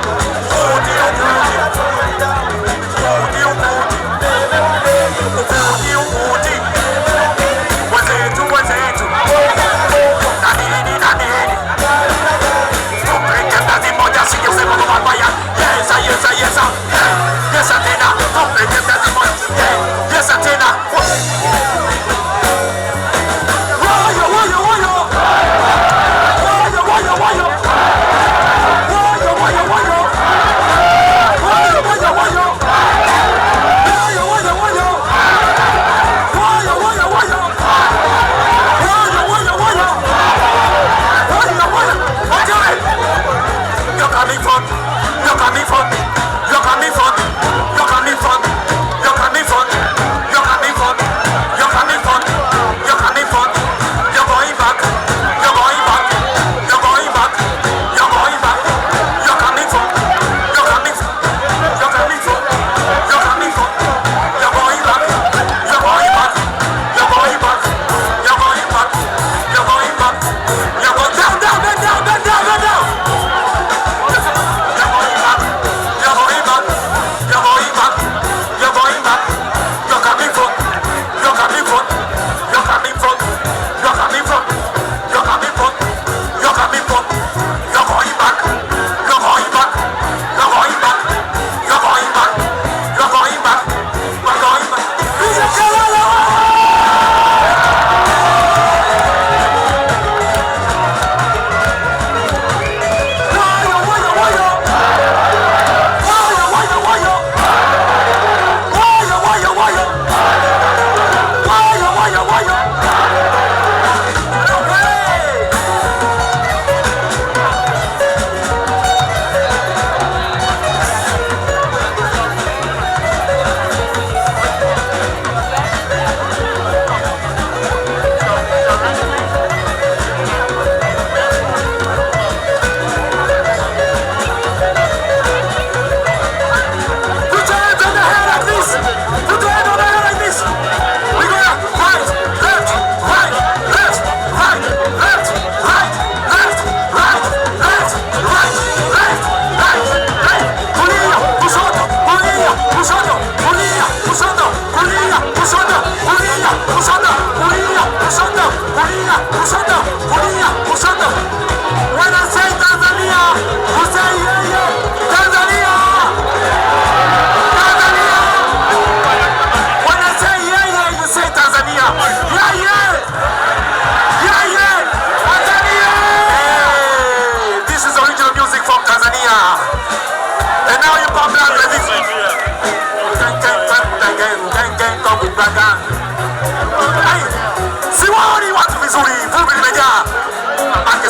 Siwaoni watu vizuri, vumbi limejaa.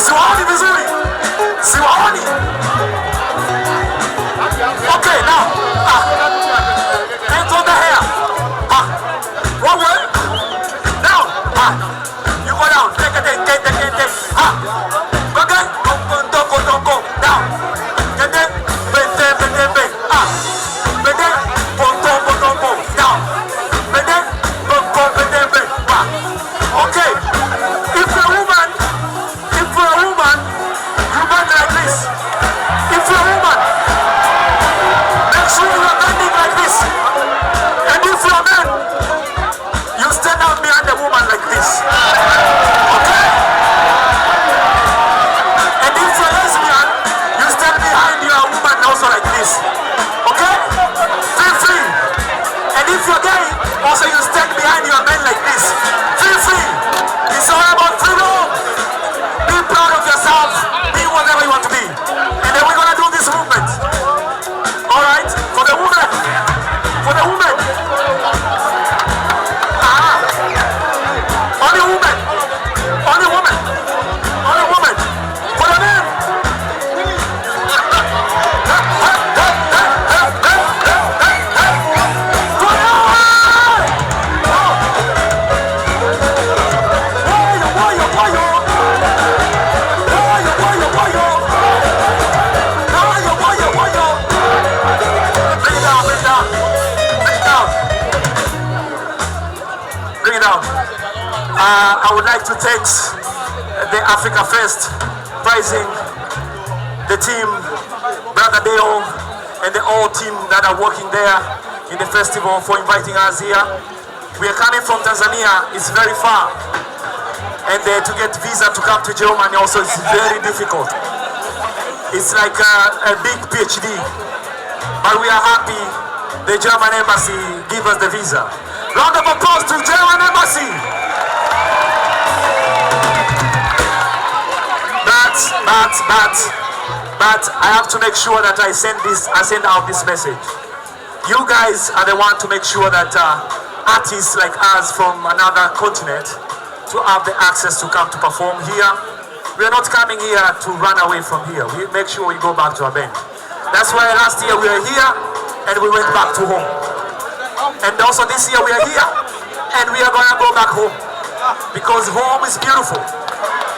Siwaoni vizuri, siwaoni. Okay, now, hands on the hair. One way. Now, you go down. Take. Go. Down. Bend. Down. Bend. Okay. If you're a woman, you bend like this. If you're a woman, make sure you're bending like this. And if you're a man, you stand out behind the woman like this. Okay? And if you're lesbian, you stand behind your woman also like this. Okay? Feel free. And if you're gay, also you stand behind your man like this. Feel free. It's all about freedom. Be proud of yourself. Be whatever you want to be. And then we're gonna do this movement. Alright? For the women. I would like to thank the Africa Fest, praising the team, Brother Deo, and the whole team that are working there in the festival for inviting us here. We are coming from Tanzania, it's very far. And to get visa to come to Germany also is very difficult. It's like a big PhD. But we are happy the German embassy give us the visa. Round of applause to German embassy. But I have to make sure that I send out this message. You guys are the one to make sure that artists like us from another continent to have the access to come to perform here. We are not coming here to run away from here. We make sure we go back to our band. That's why last year we were here and we went back to home. And also this year we are here and we are going to go back home. Because home is beautiful.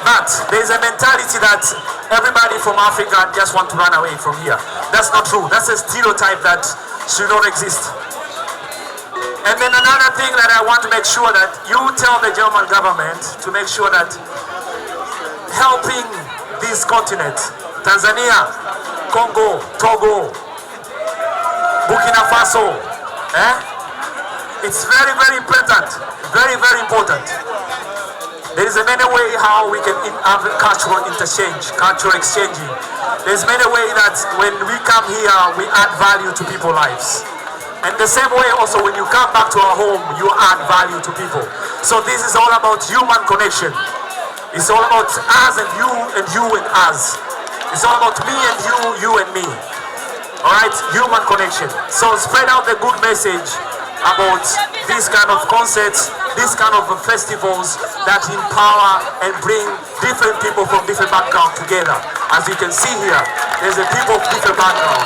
But there is a mentality that everybody from Africa just want to run away from here. That's not true. That's a stereotype that should not exist. And then another thing that I want to make sure that you tell the German government to make sure that helping this continent, Tanzania, Congo, Togo, Burkina Faso, it's very, very important. Very, very important. There is a many way how we can have cultural interchange, cultural exchanging. There's many way that when we come here, we add value to people's lives. And the same way also when you come back to our home, you add value to people. So this is all about human connection. It's all about us and you and us. It's all about me and you and me. Alright, human connection. So spread out the good message about these kind of concerts, these kind of festivals that empower and bring different people from different backgrounds together. As you can see here, there's a people of different backgrounds.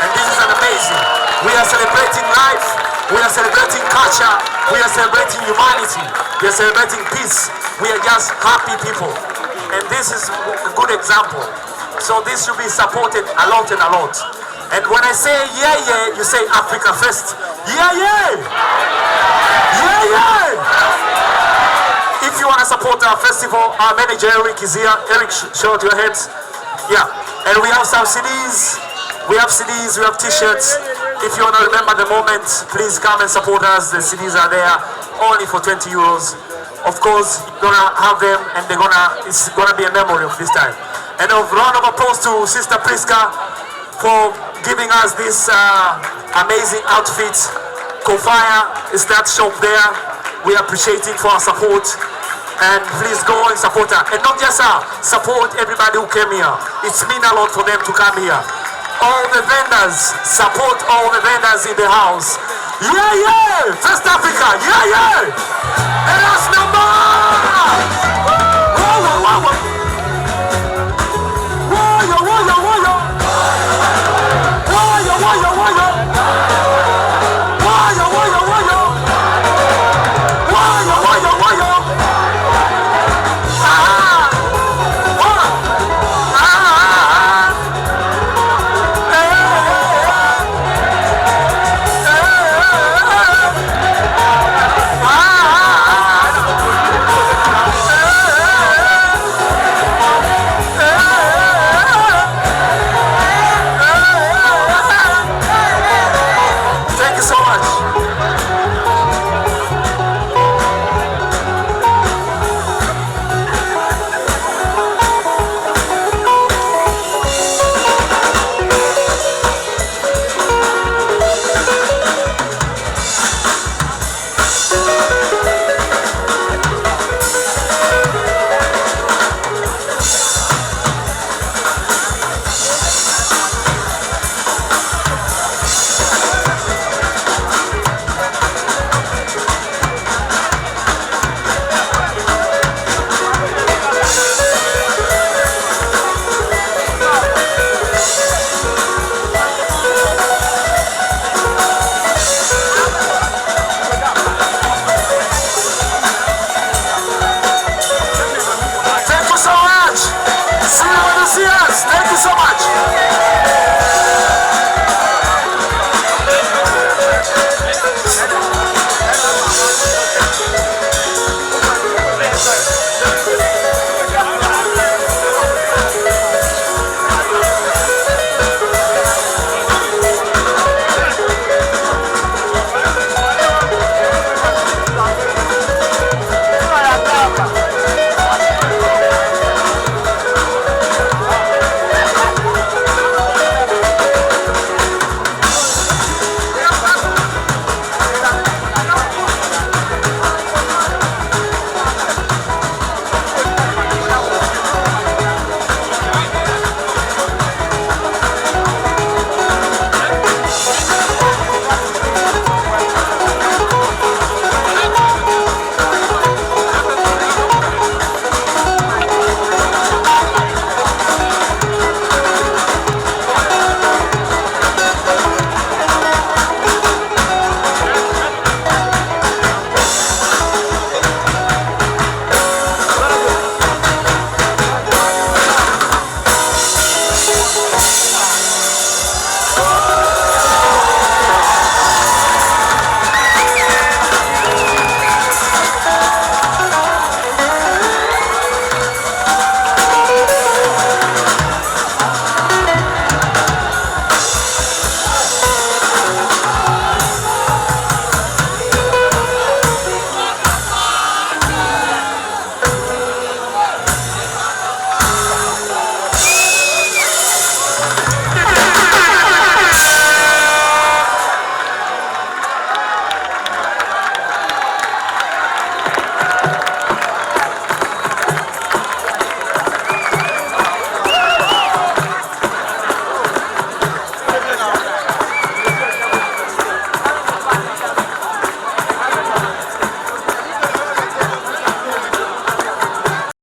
And this is an amazing. We are celebrating life, we are celebrating culture, we are celebrating humanity, we are celebrating peace. We are just happy people. And this is a good example. So this should be supported a lot and a lot. And when I say yeah, yeah, you say Africa Fest. Yeah, yeah! Yeah, yeah! If you want to support our festival, our manager Eric is here. Eric, show out your heads. Yeah. And we have some CDs. We have CDs, we have t-shirts. If you want to remember the moment, please come and support us. The CDs are there only for 20 euros. Of course, you're gonna have them and it's gonna be a memory of this time. And a round of applause to Sister Priska for giving us this amazing outfit. Kofaya is that shop there. We appreciate it for our support. And please go and support her. And not just her, support everybody who came here. It's mean a lot for them to come here. All the vendors, support all the vendors in the house. Yeah, yeah! First Africa, yeah, yeah! And us